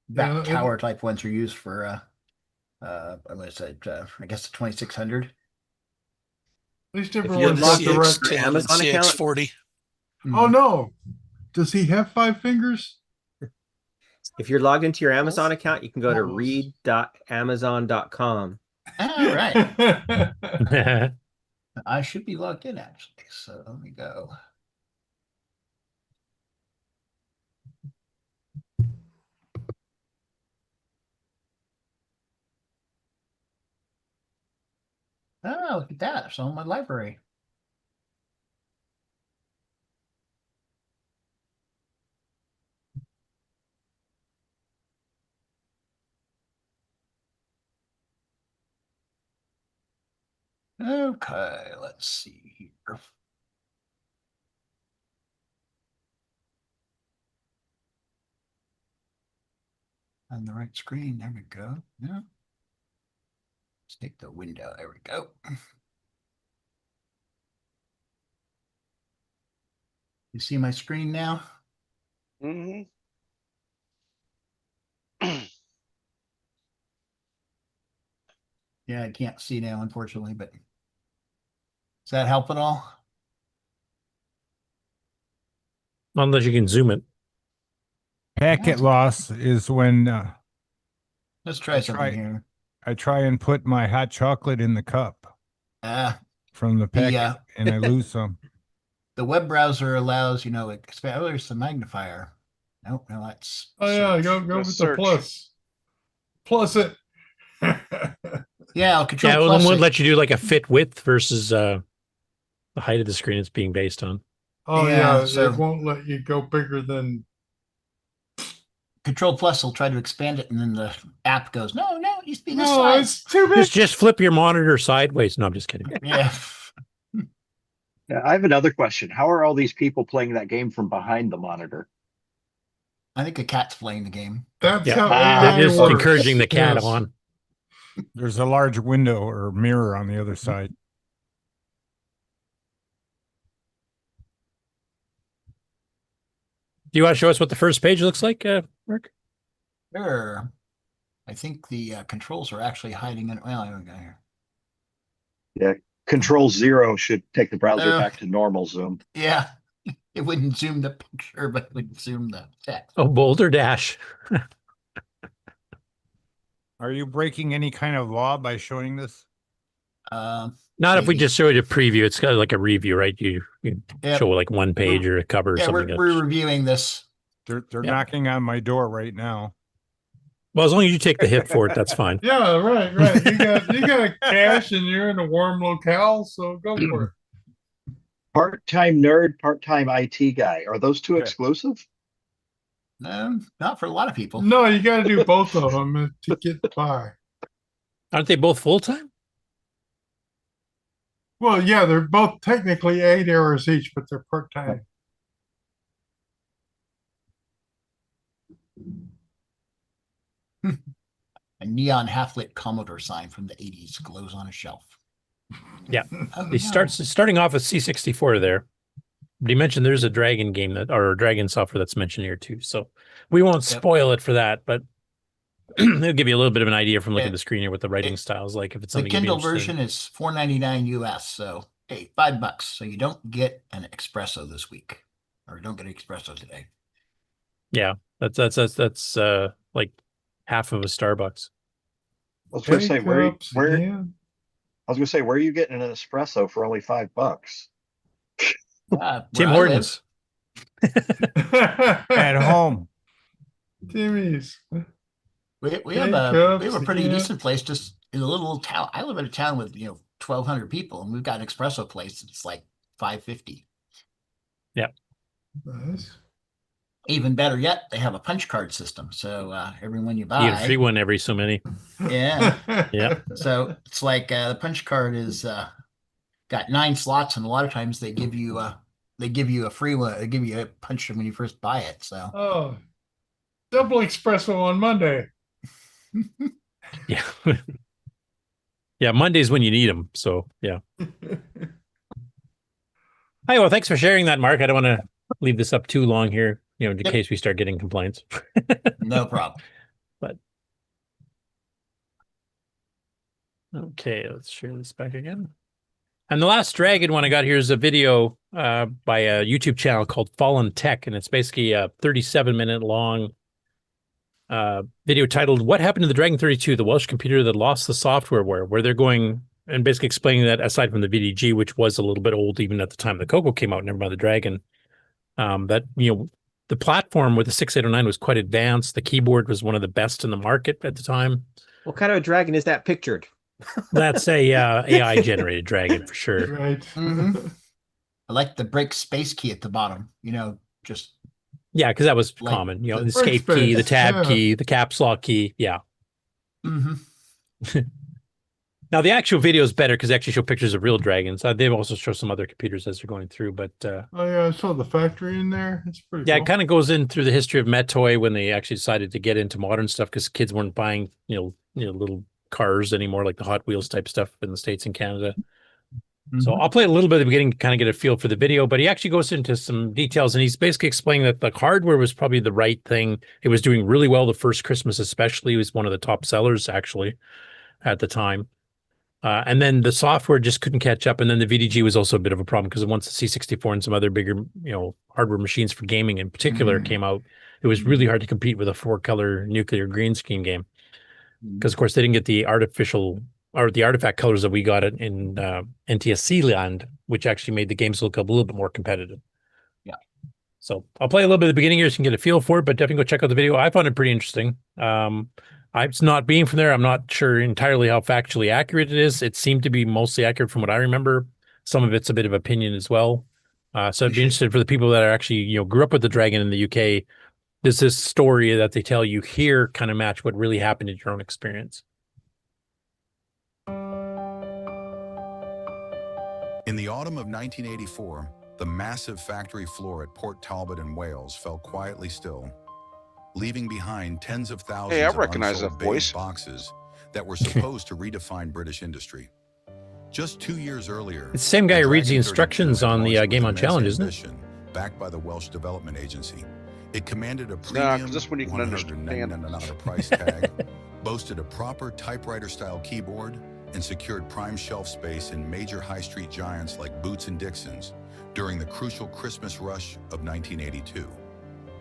Back tower type ones are used for. What is it? I guess the 2600. At least If everyone's you got the log right into your Amazon account, CX40. Oh no! Does he have 5 fingers? if you're logged into your Amazon account, you can go to read.amazon.com. All right. I should be logged in actually. So let me go. Oh, look at that. It's on my library. Okay, let's see here. On the right screen, there we go. Yeah. Let's take the window. There we go. You see my screen now? Mm-hmm. Yeah, I can't see now, unfortunately, but does that help at all? Unless you can zoom it. Packet loss is when Let's try something here. I try and put my hot chocolate in the cup from the packet, and I lose some. The web browser allows, expand. Oh, there's the magnifier. Nope, no, that's. Oh yeah, go with the plus. Plus it. Yeah, I'll control. Yeah, plus it won't it. let you do like a fit width versus the height of the screen it's being based on. Oh yeah, so it won't let you go bigger than. Control plus will try to expand it, and then the app goes, no, it used to be this No, size. it's too big. Just flip your monitor sideways. No, I'm just kidding. Yeah. Yeah, I have another question. How are all these people playing that game from behind the monitor? I think a cat's playing the game. That's Yeah. how AI They're just works. encouraging the cat Yes. on. There's a large window or mirror on the other side. Do you want to show us what the first page looks like, Mark? Sure. I think the controls are actually hiding in. Well, here we go here. Yeah, Control 0 should take the browser back to normal zoom. Yeah. It wouldn't zoom the picture, but it would zoom the text. Oh, Boulder Dash. Are you breaking any kind of law by showing this? Not if we just show you a preview. It's kind of like a review, right? You Yep. show like one page or a cover or Yeah, something. we're reviewing this. They're knocking on my door right now. Well, as long as you take the hit for it, that's fine. Yeah, right. You got a cash and you're in a warm locale, so go for it. Part-time nerd, part-time IT guy. Are those two exclusive? No, not for a lot of people. No, you got to do both of them to get by. Aren't they both full time? Well, yeah, they're both technically 8 hours each, but they're part-time. A neon half-lit Commodore sign from the 80s glows on a shelf. Yeah. Oh, He starting off with C64 there. But he mentioned there's a Dragon game or Dragon software that's mentioned here too. So we won't spoil it for that, but it'll give you a little bit of an idea from looking at the screen here what the writing style is like. If it's The something you'd be Kindle interested in. version is $4.99 US, so hey, $5. So you don't get an espresso this week, or don't get an espresso today. Yeah, that's like half of a Starbucks. I was going to say where I was going to say, where are you getting an espresso for only $5? Tim Hortons. At home. Timmy's. We have a pretty decent place just in a little town. I live in a town with 1,200 people, and we've got an espresso place that's like $5.50. Yeah. Nice. Even better yet, they have a punch card system. So every one you buy, You get a free one every so many. Yeah. Yeah. So it's like the punch card is got 9 slots, and a lot of times they give you a free one. They give you a punch when you first buy it. So Double espresso on Monday. Yeah. Yeah, Monday's when you need them. So yeah. Hi, well, thanks for sharing that, Mark. I don't want to leave this up too long here, in case we start getting complaints. No problem. But okay, let's share this back again. And the last dragon one I got here is a video by a YouTube channel called Fallen Tech, and it's basically a 37-minute long video titled "What Happened to the Dragon 32, the Welsh computer that lost the software war," where they're going and basically explaining that aside from the VDG, which was a little bit old even at the time the Coco came out, never mind the Dragon, that the platform with the 6809 was quite advanced. The keyboard was one of the best in the market at the time. What kind of a dragon is that pictured? That's a AI generated dragon for sure. Right. Mm-hmm. I like the break space key at the bottom. Just yeah, because that was like common. The the escape break key, the space, tab yeah. key, the caps lock key. Yeah. Mm-hmm. Now the actual video is better because they actually show pictures of real dragons. They've also shown some other computers as they're going through, but Oh yeah, I saw the factory in there. It's pretty yeah, cool. it kind of goes in through the history of Metoy when they actually decided to get into modern stuff because kids weren't buying little cars anymore, like the Hot Wheels type stuff in the States and Canada. So I'll play a little bit at the beginning to kind of get a feel for the video, but he actually goes into some details and he's basically explaining that the hardware was probably the right thing. It was doing really well the first Christmas, especially. It was one of the top sellers actually at the time. And then the software just couldn't catch up. And then the VDG was also a bit of a problem because once the C64 and some other bigger, hardware machines for gaming in particular came out, it was really hard to compete with a 4-color nuclear green screen game. Because of course they didn't get the artifact colors that we got in NTSC land, which actually made the games look a little bit more competitive. Yeah. So I'll play a little bit at the beginning here so you can get a feel for it, but definitely go check out the video. I found it pretty interesting. It's not being from there. I'm not sure entirely how factually accurate it is. It seemed to be mostly accurate from what I remember. Some of it's a bit of opinion as well. So I'd be interested for the people that are actually, grew up with the dragon in the UK. Does this story that they tell you here kind of match what really happened in your own experience? In the autumn of 1984, the massive factory floor at Port Talbot in Wales fell quietly still, leaving behind tens of thousands Hey, I of recognize unsold that voice. beige boxes that were supposed to redefine British industry. Just 2 years earlier, It's the same guy who reads the Dragon 32 instructions had on the launched with Game on immense Challenge, isn't it? ambition, backed by the Welsh Development Agency. It commanded a Nah, premium 'cause this one you can understand. $199 price tag, boasted a proper typewriter-style keyboard, and secured prime shelf space in major high street giants like Boots and Dixon's during the crucial Christmas rush of 1982.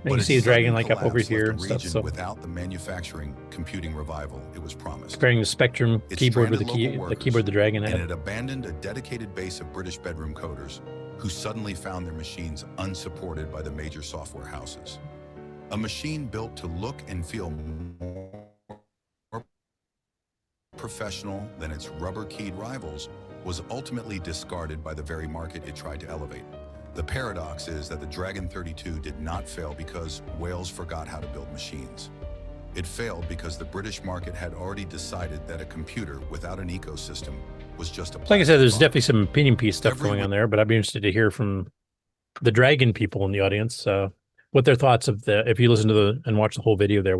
You can see the dragon like up over here and stuff. So Without the manufacturing computing revival it was promised. comparing the Spectrum It keyboard with stranded local the workers, keyboard the dragon and had. it abandoned a dedicated base of British bedroom coders who suddenly found their machines unsupported by the major software houses. A machine built to look and feel more professional than its rubber-keyed rivals was ultimately discarded by the very market it tried to elevate. The paradox is that the Dragon 32 did not fail because Wales forgot how to build machines. It failed because the British market had already decided that a computer without an ecosystem was just a Like I said, there's plastic definitely some opinion piece stuff going on there, but I'd be interested to hear from the dragon people in the audience what their thoughts of if you listen to and watch the whole video there,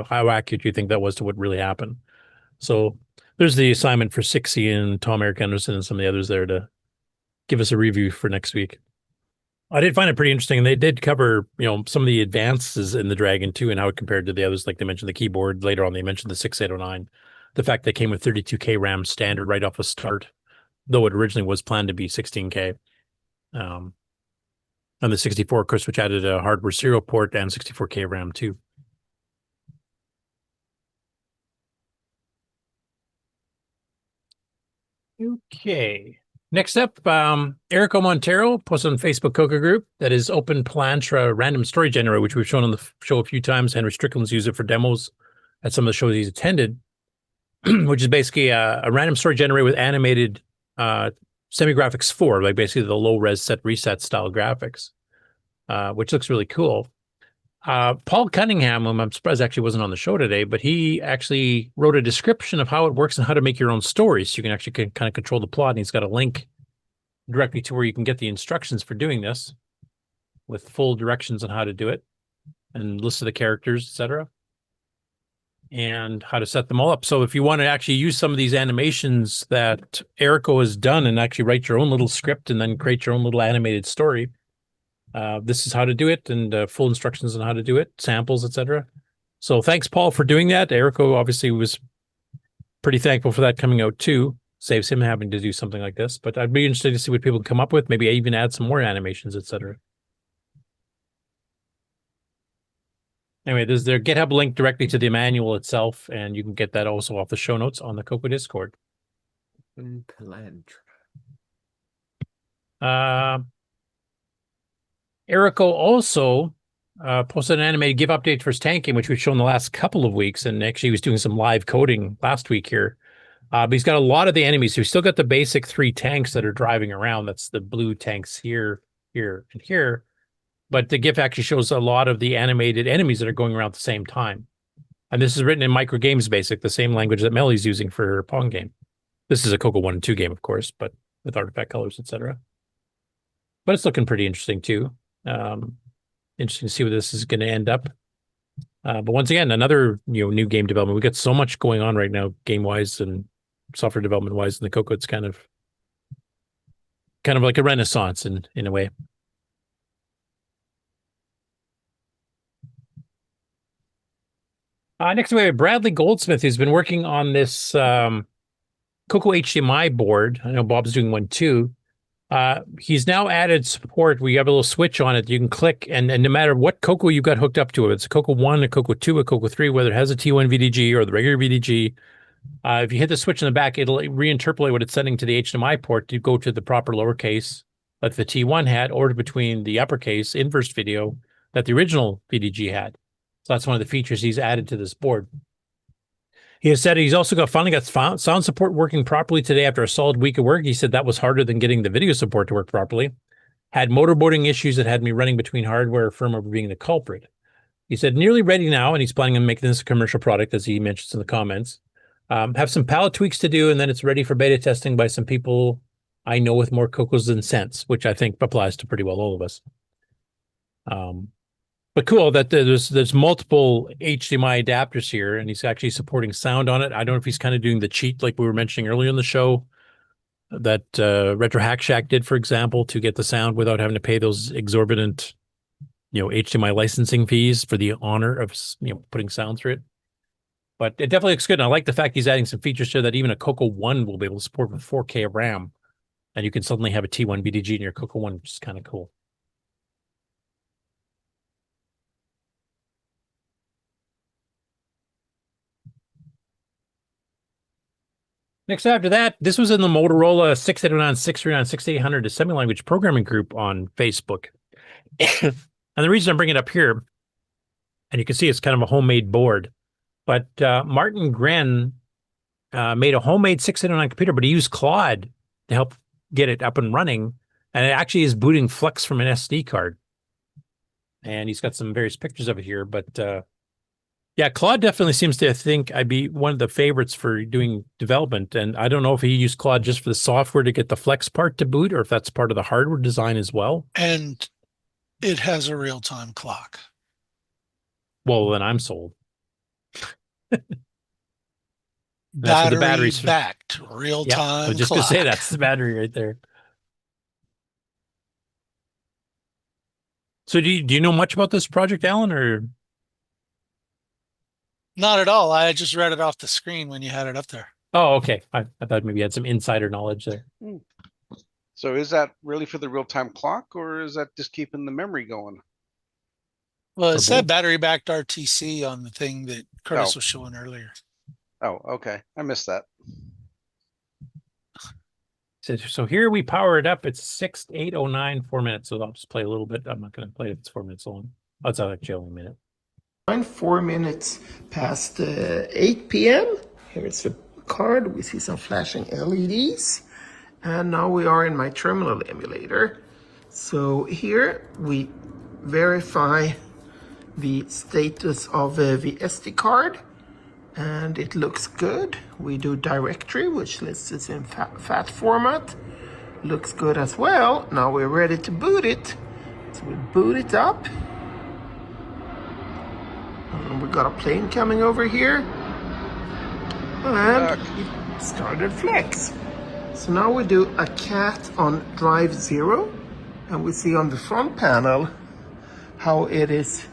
how accurate you think that was to what really happened. So there's the assignment for Sixie and Tom, Erik Gundersen, and some of the others there to give us a review for next week. I did find it pretty interesting. They did cover, some of the advances in the Dragon too, and how it compared to the others. Like they mentioned the keyboard. Later on, they mentioned the 6809. The fact that it came with 32K RAM standard right off the start, though it originally was planned to be 16K. And the 64, of course, which added a hardware serial port and 64K RAM too. Okay. Next up, Erico Monteiro posted on Facebook Coco group that is Open Pilantra random story generator, which we've shown on the show a few times. Henry Strickland's used it for demos at some of the shows he's attended, which is basically a random story generator with animated semi-graphics 4, like basically the low-res set reset style graphics, which looks really cool. Paul Cunningham, whom I'm surprised actually wasn't on the show today, but he actually wrote a description of how it works and how to make your own stories. So you can actually kind of control the plot, and he's got a link directly to where you can get the instructions for doing this with full directions on how to do it and list of the characters, etc. and how to set them all up. So if you want to actually use some of these animations that Erico has done and actually write your own little script and then create your own little animated story, this is how to do it, and full instructions on how to do it, samples, etc. So thanks, Paul, for doing that. Erico obviously was pretty thankful for that coming out too. Saves him having to do something like this. But I'd be interested to see what people come up with. Maybe even add some more animations, etc. Anyway, there's their GitHub link directly to the manual itself, and you can get that also off the show notes on the Coco Discord. Open Pilantra. Erico also posted an animated GIF update for his tank game, which we've shown the last couple of weeks, and actually he was doing some live coding last week here. But he's got a lot of the enemies. So he's still got the basic 3 tanks that are driving around. That's the blue tanks here, here, and here. But the GIF actually shows a lot of the animated enemies that are going around at the same time. And this is written in Micro Games Basic, the same language that Melly's using for her Pong game. This is a Coco 1 and 2 game, of course, but with artifact colors, etc. But it's looking pretty interesting, too. Interesting to see where this is going to end up. But once again, another new game development. We got so much going on right now, game-wise and software development-wise in the Coco. It's kind of like a renaissance in a way. Next we have Bradley Goldsmith, who's been working on this Coco HDMI board. I know Bob's doing one too. He's now added support where you have a little switch on it. You can click, and no matter what Coco you got hooked up to, it's a Coco 1, a Coco 2, a Coco 3, whether it has a T1 VDG or the regular VDG, if you hit the switch in the back, it'll reinterpolate what it's sending to the HDMI port to go to the proper lowercase that the T1 had, or between the uppercase inverse video that the original VDG had. So that's one of the features he's added to this board. He has said he's also finally got sound support working properly today after a solid week of work. He said that was harder than getting the video support to work properly. Had motorboarding issues that had me running between hardware and firmware being the culprit. He said nearly ready now, and he's planning on making this a commercial product, as he mentions in the comments. Have some palette tweaks to do, and then it's ready for beta testing by some people I know with more Cocos than sense, which I think applies to pretty well all of us. But cool that there's multiple HDMI adapters here, and he's actually supporting sound on it. I don't know if he's kind of doing the cheat like we were mentioning earlier in the show that Retro Hack Shack did, for example, to get the sound without having to pay those exorbitant, HDMI licensing fees for the honor of, putting sound through it. But it definitely looks good. And I like the fact he's adding some features here that even a Coco 1 will be able to support with 4K RAM, and you can suddenly have a T1 VDG in your Coco 1, which is kind of cool. Next after that, this was in the Motorola 689, 639, 6800 Assembly Language Programming Group on Facebook. And the reason I'm bringing it up here, and you can see it's kind of a homemade board, but Martin Gren made a homemade 689 computer, but he used Claude to help get it up and running, and it actually is booting Flex from an SD card. And he's got some various pictures of it here, but yeah, Claude definitely seems to think I'd be one of the favorites for doing development. And I don't know if he used Claude just for the software to get the Flex part to boot, or if that's part of the hardware design as well. And it has a real-time clock. Well, then I'm sold. Battery backed, real-time I was just going to say that's the battery right there. So do you know much about this project, Alan, or? Not at all. I just read it off the screen when you had it up there. Oh, okay. I thought maybe you had some insider knowledge there. So is that really for the real-time clock, or is that just keeping the memory going? Well, it said battery-backed RTC on the thing that Curtis was showing earlier. Oh, okay. I missed that. So here we power it up. It's 8:09, 4 minutes. So I'll just play a little bit. I'm not going to play it if it's 4 minutes long. Oh, it's actually only a minute. 4 minutes past 8 p.m. Here is the card. We see some flashing LEDs. And now we are in my terminal emulator. So here we verify the status of the SD card. And it looks good. We do directory, which lists it in FAT format. Looks good as well. Now we're ready to boot it. So we boot it up. We got a plane coming over here. and it started flex. So now we do a cat on drive 0, and we see on the front panel how it is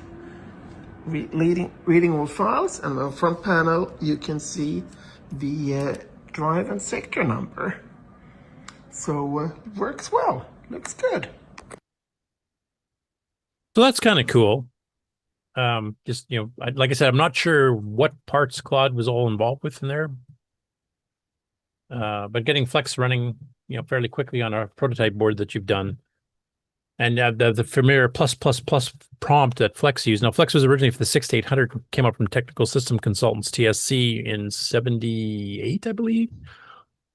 reading all files, and on the front panel you can see the drive and sector number. So it works well, looks good. So that's kind of cool. Just, you know, like I said, I'm not sure what parts Claude was all involved with in there. But getting Flex running, you know, fairly quickly on a prototype board that you've done. And the familiar plus prompt that Flex used. Now, Flex was originally for the 6800, came up from Technical System Consultants, TSC, in 78, I believe.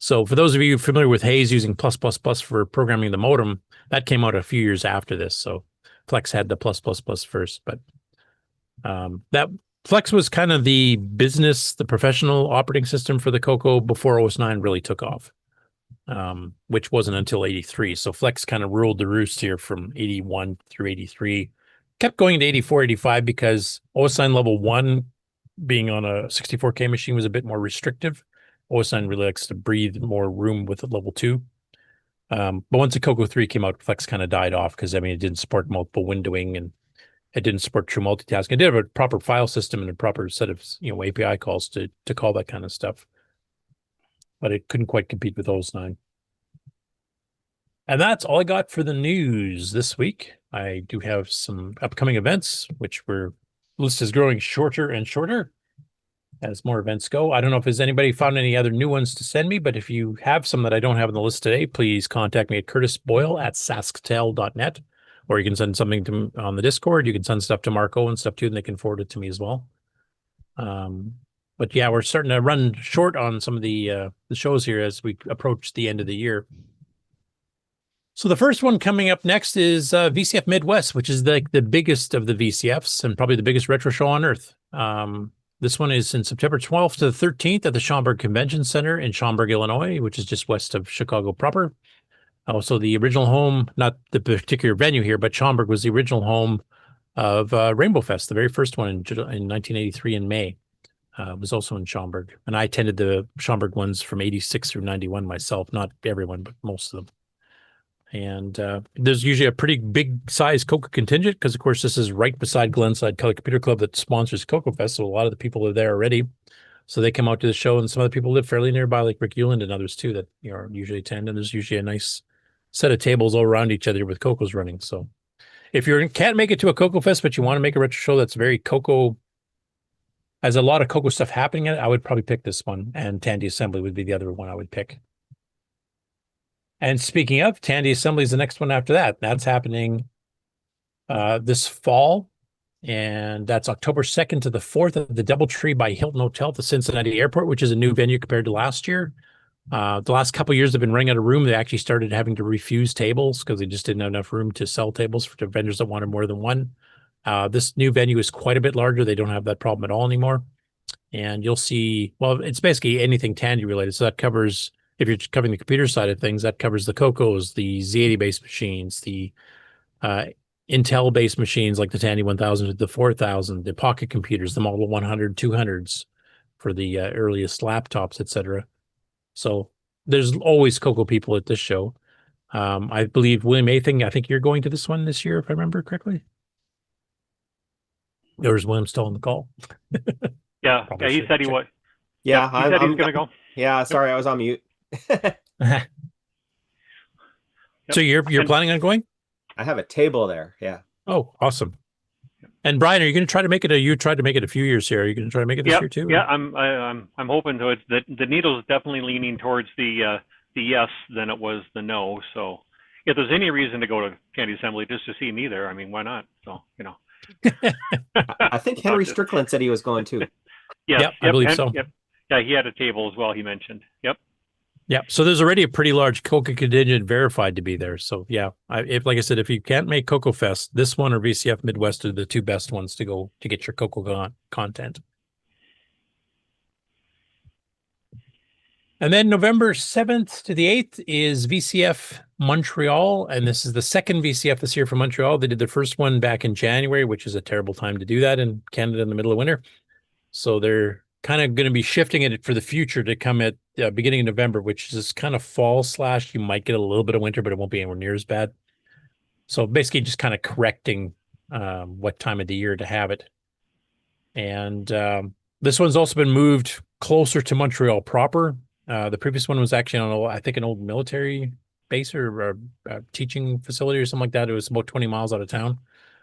So for those of you familiar with Hayes using plus for programming the modem, that came out a few years after this. So Flex had the plus first, but that Flex was kind of the business, the professional operating system for the Coco before OS 9 really took off, which wasn't until 83. So Flex kind of ruled the roost here from 81 through 83. Kept going to 84, 85 because OS 9 level 1 being on a 64K machine was a bit more restrictive. OS 9 really likes to breathe more room with level 2. But once the Coco 3 came out, Flex kind of died off because, I mean, it didn't support multiple windowing and it didn't support true multitasking. It did have a proper file system and a proper set of, you know, API calls to call that kind of stuff. But it couldn't quite compete with OS 9. And that's all I got for the news this week. I do have some upcoming events, which list is growing shorter and shorter as more events go. I don't know if there's anybody found any other new ones to send me, but if you have some that I don't have on the list today, please contact me at curtisboyle@sasktel.net, or you can send something to on the Discord. You can send stuff to Marco and stuff too, and they can forward it to me as well. But yeah, we're starting to run short on some of the shows here as we approach the end of the year. So the first one coming up next is VCF Midwest, which is the biggest of the VCFs and probably the biggest retro show on earth. This one is in September 12th to the 13th at the Schaumberg Convention Center in Schaumberg, Illinois, which is just west of Chicago proper. Also, the original home, not the particular venue here, but Schaumberg was the original home of Rainbow Fest, the very first one in 1983 in May. Was also in Schaumberg. And I attended the Schaumberg ones from 86 through 91 myself, not everyone, but most of them. And there's usually a pretty big size Coco contingent because, of course, this is right beside Glenside Color Computer Club that sponsors CoCoFEST. So a lot of the people are there already. So they come out to the show, and some other people live fairly nearby, like Rick Euland and others too, that usually attend. And there's usually a nice set of tables all around each other with Cocos running. So if you can't make it to a CoCoFEST, but you want to make a retro show that's very Coco, has a lot of Coco stuff happening in it, I would probably pick this one. And Tandy Assembly would be the other one I would pick. And speaking of, Tandy Assembly is the next one after that. That's happening this fall. And that's October 2nd to the 4th at the Doubletree by Hilton Hotel at the Cincinnati Airport, which is a new venue compared to last year. The last couple of years they've been running out of room. They actually started having to refuse tables because they just didn't have enough room to sell tables for vendors that wanted more than one. This new venue is quite a bit larger. They don't have that problem at all anymore. And you'll see, well, it's basically anything Tandy related. So that covers, if you're covering the computer side of things, that covers the Cocos, the Z80-based machines, the Intel-based machines like the Tandy 1000 to the 4000, the pocket computers, the Model 100, 200s for the earliest laptops, etc. So there's always Coco people at this show. I believe William Athing, I think you're going to this one this year, if I remember correctly. Or is William still on the call? Yeah, he said he would. Yeah, he said he's going to go. Yeah, sorry, I was on mute. So you're planning on going? I have a table there. Yeah. Oh, awesome. And Brian, are you going to try to make it? You tried to make it a few years here. Are you going to try to make it this year too? Yeah, I'm hoping to. The needle is definitely leaning towards the yes than it was the no. So if there's any reason to go to Tandy Assembly just to see me there, I mean, why not? So I think Henry Strickland said he was going too. Yeah, I believe so. Yep. Yeah, he had a table as well. He mentioned. Yep. Yeah, so there's already a pretty large Coco contingent verified to be there. So yeah, like I said, if you can't make CoCoFEST, this one or VCF Midwest are the two best ones to go to get your Coco content. And then November 7th to the 8th is VCF Montreal, and this is the second VCF this year for Montreal. They did their first one back in January, which is a terrible time to do that in Canada in the middle of winter. So they're kind of going to be shifting it for the future to come at beginning of November, which is kind of fall / you might get a little bit of winter, but it won't be anywhere near as bad. So basically just kind of correcting what time of the year to have it. And this one's also been moved closer to Montreal proper. The previous one was actually on, I think, an old military base or a teaching facility or something like that. It was about 20 miles out of town.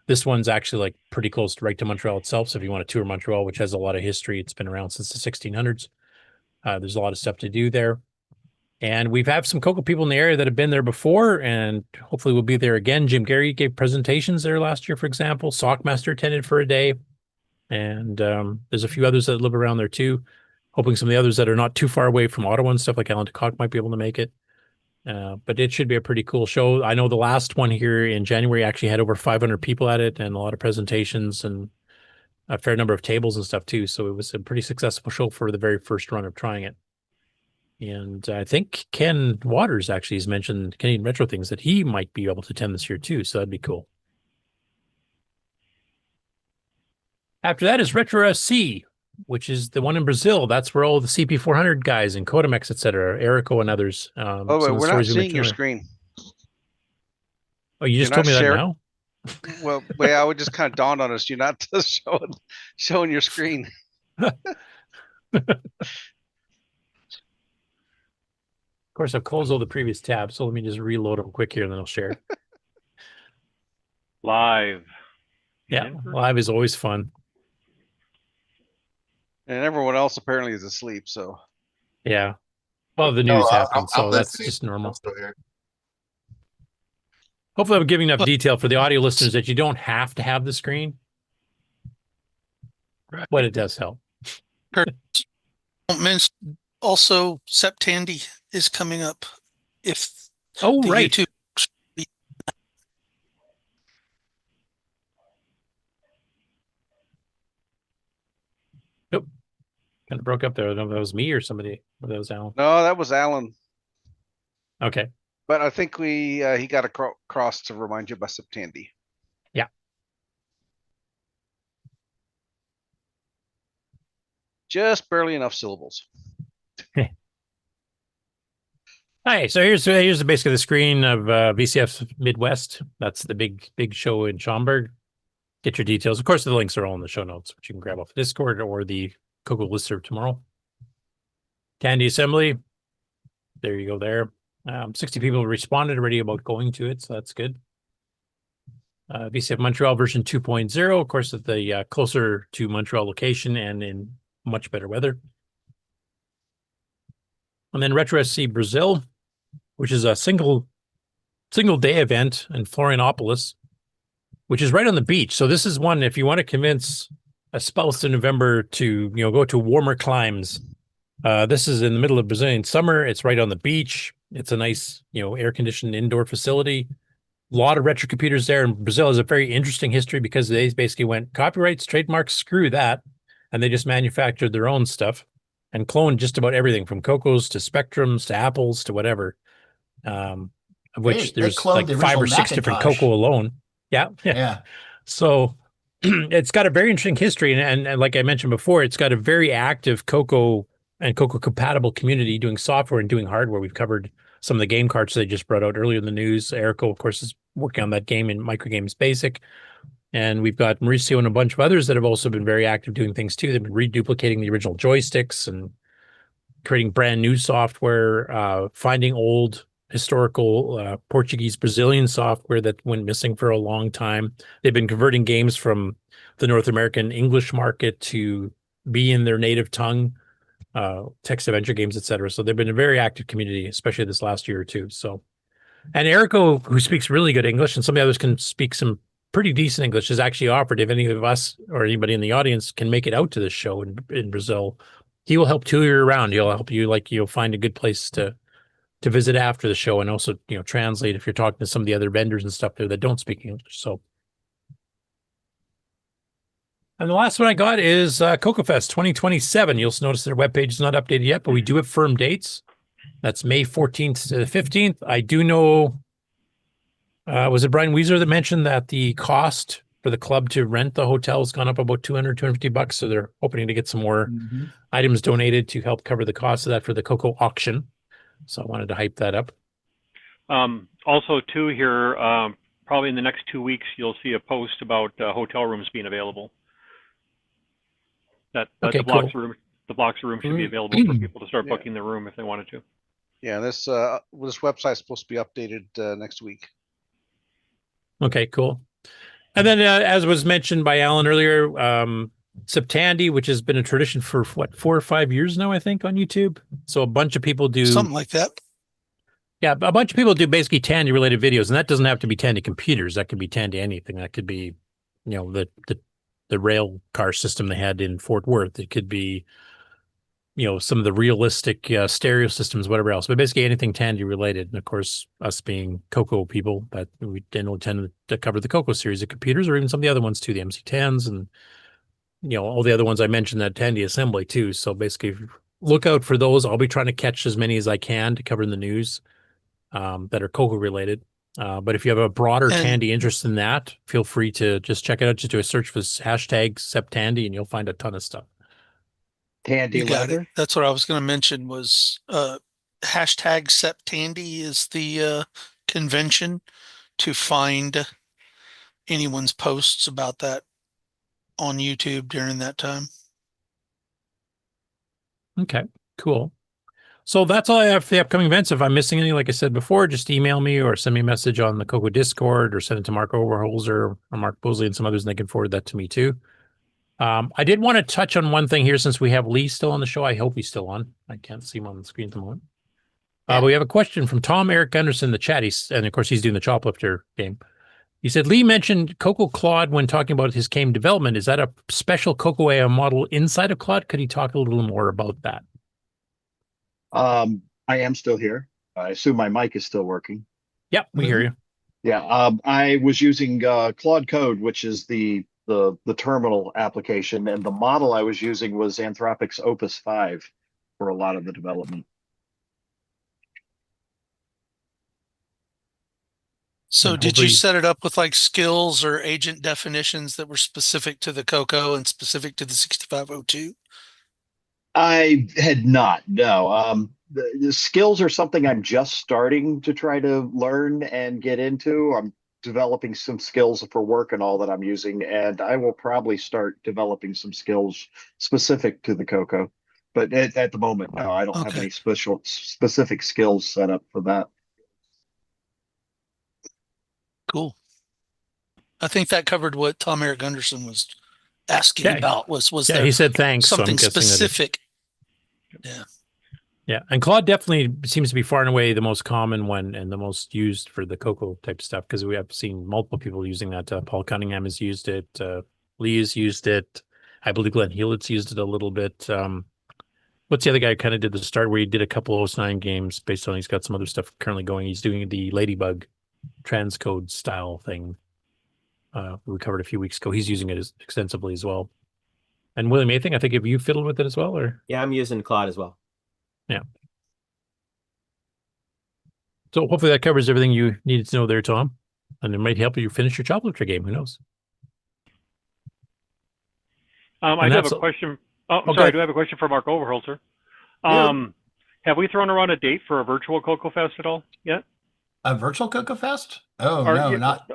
This one's actually like pretty close right to Montreal itself. So if you want to tour Montreal, which has a lot of history, it's been around since the 1600s. There's a lot of stuff to do there. And we've had some Coco people in the area that have been there before, and hopefully we'll be there again. Jim Gary gave presentations there last year, for example. Sockmaster attended for a day. And there's a few others that live around there too. Hoping some of the others that are not too far away from Ottawa and stuff like Alan DeCock might be able to make it. But it should be a pretty cool show. I know the last one here in January actually had over 500 people at it and a lot of presentations and a fair number of tables and stuff too. So it was a pretty successful show for the very first run of trying it. And I think Ken Waters actually has mentioned Canadian Retro Things that he might be able to attend this year too. So that'd be cool. After that is RetroSC, which is the one in Brazil. That's where all the CP400 guys and Codemex, etc., Erico and others. Oh, wait, we're not seeing your screen. Oh, you just told me that now? Well, I would just kind of dawned on us. You're not just showing your screen. Of course, I've closed all the previous tabs, so let me just reload them quick here, and then I'll share. Live. Yeah, live is always fun. And everyone else apparently is asleep, so. Yeah. Well, the news happened, so that's just normal. Hopefully I'm giving enough detail for the audio listeners that you don't have to have the screen. Right. But it does help. Also, Septandy is coming up. If right. YouTube kind of broke up there. I don't know if that was me or somebody. Or that was Alan. No, that was Alan. Okay. But I think he got across to remind you about Septandy. Yeah. Just barely enough syllables. Hi, so here's basically the screen of VCF Midwest. That's the big show in Schaumberg. Get your details. Of course, the links are all in the show notes, which you can grab off the Discord or the Coco listserv tomorrow. Tandy Assembly. There you go there. 60 people responded already about going to it, so that's good. VCF Montreal version 2.0, of course, at the closer to Montreal location and in much better weather. And then RetroSC Brazil, which is a single day event in Florianopolis, which is right on the beach. So this is one, if you want to convince a spouse in November to, go to warmer climes. This is in the middle of Brazilian summer. It's right on the beach. It's a nice, air-conditioned indoor facility. A lot of retro computers there. And Brazil has a very interesting history because they basically went copyrights, trademarks, screw that. And they just manufactured their own stuff and cloned just about everything from Cocos to Spectrums to Apples to whatever. Of which there's like 5 or 6 different Coco alone. Yeah. So it's got a very interesting history. And like I mentioned before, it's got a very active Coco and Coco compatible community doing software and doing hardware. We've covered some of the game carts they just brought out earlier in the news. Erico, of course, is working on that game in Microgames Basic. And we've got Mauricio and a bunch of others that have also been very active doing things too. They've been reduplicating the original joysticks and creating brand new software, finding old historical Portuguese, Brazilian software that went missing for a long time. They've been converting games from the North American English market to be in their native tongue, text adventure games, etc. So they've been a very active community, especially this last year or two. So, and Erico, who speaks really good English, and some of the others can speak some pretty decent English, has actually offered if any of us or anybody in the audience can make it out to this show in Brazil, he will help tour you around. He'll help you, you'll find a good place to visit after the show, and also, translate if you're talking to some of the other vendors and stuff there that don't speak English. So, and the last one I got is CoCoFEST 2027. You'll notice their webpage is not updated yet, but we do have firm dates. That's May 14th to the 15th. I do know, was it Brian Weiser that mentioned that the cost for the club to rent the hotel has gone up about $200-250. So they're hoping to get some more items donated to help cover the cost of that for the Coco auction. So I wanted to hype that up. Also, too, here, probably in the next 2 weeks, you'll see a post about hotel rooms being available. That Okay, the blocks room should be available for people to start booking their room if they wanted to. Yeah, this website's supposed to be updated next week. Okay, cool. And then, as was mentioned by Alan earlier, Septandy, which has been a tradition for what, 4 or 5 years now, I think, on YouTube. So a bunch of people do something like that. Yeah, a bunch of people do basically Tandy related videos, and that doesn't have to be Tandy computers. That could be Tandy anything. That could be, you know, the rail car system they had in Fort Worth. It could be, you know, some of the realistic stereo systems, whatever else. But basically anything Tandy related. And of course, us being Coco people, that we generally tend to cover the Coco series of computers, or even some of the other ones too, the MC10s and, you know, all the other ones I mentioned, that Tandy assembly too. So basically, look out for those. I'll be trying to catch as many as I can to cover in the news that are Coco related. But if you have a broader Tandy interest in that, feel free to just check it out. Just do a search for hashtag Septandy and you'll find a ton of stuff. Tandy leather. That's what I was going to mention was hashtag Septandy is the convention to find anyone's posts about that on YouTube during that time. Okay, cool. So that's all I have for the upcoming events. If I'm missing any, like I said before, just email me or send me a message on the Coco Discord or send it to Mark Overholzer or Mark Bosley and some others, and they can forward that to me too. I did want to touch on one thing here since we have Lee still on the show. I hope he's still on. I can't see him on the screen at the moment. But we have a question from Tom Erik Gundersen in the chat. And of course, he's doing the Choplifter game. He said, Lee mentioned Coco Claude when talking about his game development. Is that a special Coco AI model inside of Claude? Could he talk a little more about that? I am still here. I assume my mic is still working. Yep, we hear you. Yeah, I was using Claude Code, which is the terminal application, and the model I was using was Anthropic's Opus 5 for a lot of the development. So did you set it up with like skills or agent definitions that were specific to the Coco and specific to the 6502? I had not, no. The skills are something I'm just starting to try to learn and get into. I'm developing some skills for work and all that I'm using, and I will probably start developing some skills specific to the Coco. But at the moment, no, I don't have any specific skills set up for that. Cool. I think that covered what Tom Erik Gundersen was asking about. Was there he said thanks. Something so specific? Yeah. Yeah, and Claude definitely seems to be far and away the most common one and the most used for the Coco type stuff, because we have seen multiple people using that. Paul Cunningham has used it. Lee has used it. I believe Glenn Hewlett's used it a little bit. What's the other guy who kind of did the start where he did a couple of 09 games based on, he's got some other stuff currently going. He's doing the Ladybug transcode style thing. We covered a few weeks ago. He's using it extensively as well. And William Mathing, I think, have you fiddled with it as well? Or yeah, I'm using Claude as well. Yeah. So hopefully that covers everything you needed to know there, Tom. And it might help you finish your Choplifter game. Who knows? I do have a question. Oh, I'm sorry. I do have a question for Mark Overholzer. Have we thrown around a date for a virtual CoCoFEST at all yet? A virtual CoCoFEST? Oh, not.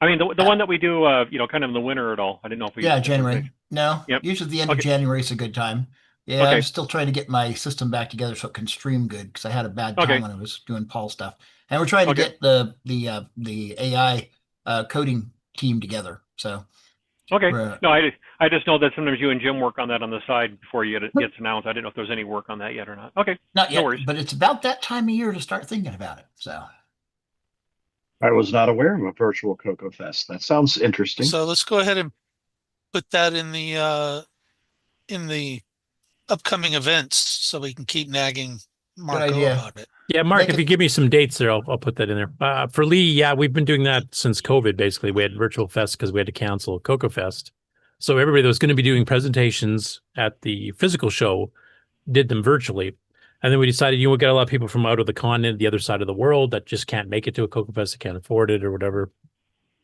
I mean, the one that we do, kind of in the winter at all. I didn't know if we. Yeah, January. No, usually the end of January is a good time. Yeah, I'm still trying to get my system back together so it can stream good, because I had a bad time when I was doing Paul stuff. And we're trying to get the AI coding team together. So no, I just know that sometimes you and Jim work on that on the side before it gets announced. I didn't know if there's any work on that yet or not. Okay, not yet, no worries. But it's about that time of year to start thinking about it. So I was not aware of a virtual CoCoFEST. That sounds interesting. So let's go ahead and put that in the upcoming events so we can keep nagging Marco about it. Yeah, Mark, if you give me some dates there, I'll put that in there. For Lee, we've been doing that since COVID, basically. We had virtual fest because we had to cancel CoCoFEST. So everybody that was going to be doing presentations at the physical show did them virtually. And then we decided, we got a lot of people from out of the continent, the other side of the world, that just can't make it to a CoCoFEST, they can't afford it or whatever.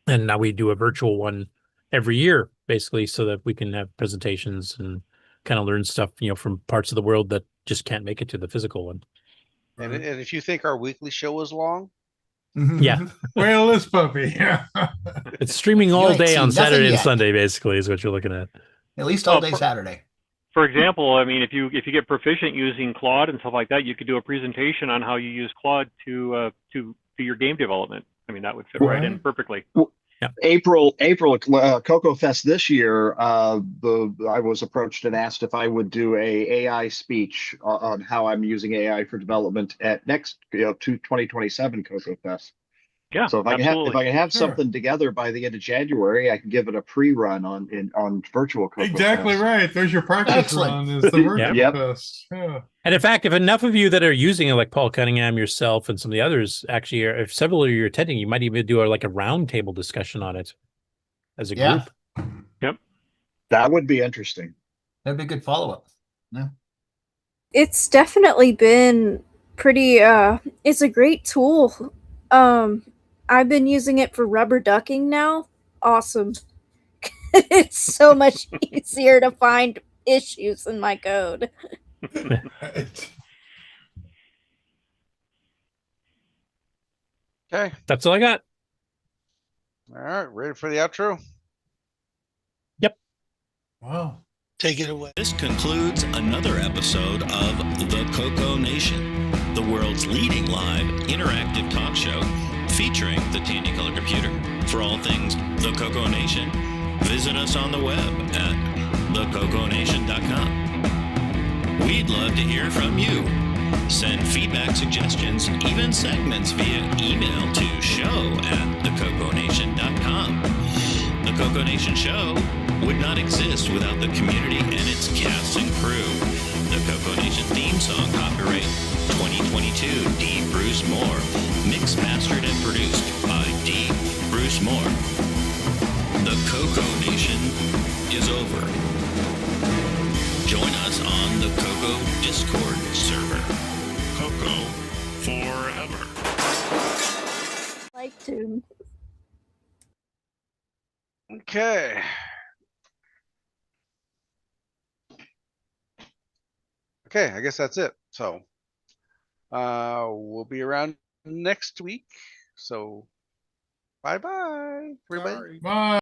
And now we do a virtual one every year, basically, so that we can have presentations and kind of learn stuff, from parts of the world that just can't make it to the physical one. And if you think our weekly show is long, yeah, well, this puppy, yeah, it's streaming all day on Saturday and Sunday, basically, is what you're looking at. At least all day Saturday. For example, I mean, if you get proficient using Claude and stuff like that, you could do a presentation on how you use Claude to your game development. I mean, that would fit right in perfectly. Yeah. April CoCoFEST this year, I was approached and asked if I would do a AI speech on how I'm using AI for development at next 2027 CoCoFEST. Yeah, so if I can have something together by the end of January, I can give it a pre-run on virtual CoCoFEST. Exactly right. There's your practice run. Is the virtual fest. Yeah. And in fact, if enough of you that are using it, like Paul Cunningham, yourself, and some of the others, actually, if several of you are attending, you might even do a roundtable discussion on it as a group. Yep, that would be interesting. That'd be a good follow-up. Yeah, it's definitely been pretty. It's a great tool. I've been using it for rubber ducking now. Awesome. It's so much easier to find issues in my code. Okay. That's all I got. All right, ready for the outro? Yep. Wow. Take it away. This concludes another episode of the CoCoNation, the world's leading live interactive talk show featuring the Tandy Color computer. For all things the CoCoNation, visit us on the web at thecoconation.com. We'd love to hear from you. Send feedback, suggestions, even segments via email to show@thecoconation.com. The CoCoNation show would not exist without the community and its cast and crew. The CoCoNation theme song, copyright 2022, D. Bruce Moore. Mixed, mastered, and produced by D. Bruce Moore. The CoCoNation is over. Join us on the Coco Discord server. Coco forever. Like to. Okay. Okay, I guess that's it. So we'll be around next week. So bye-bye, everybody. Bye.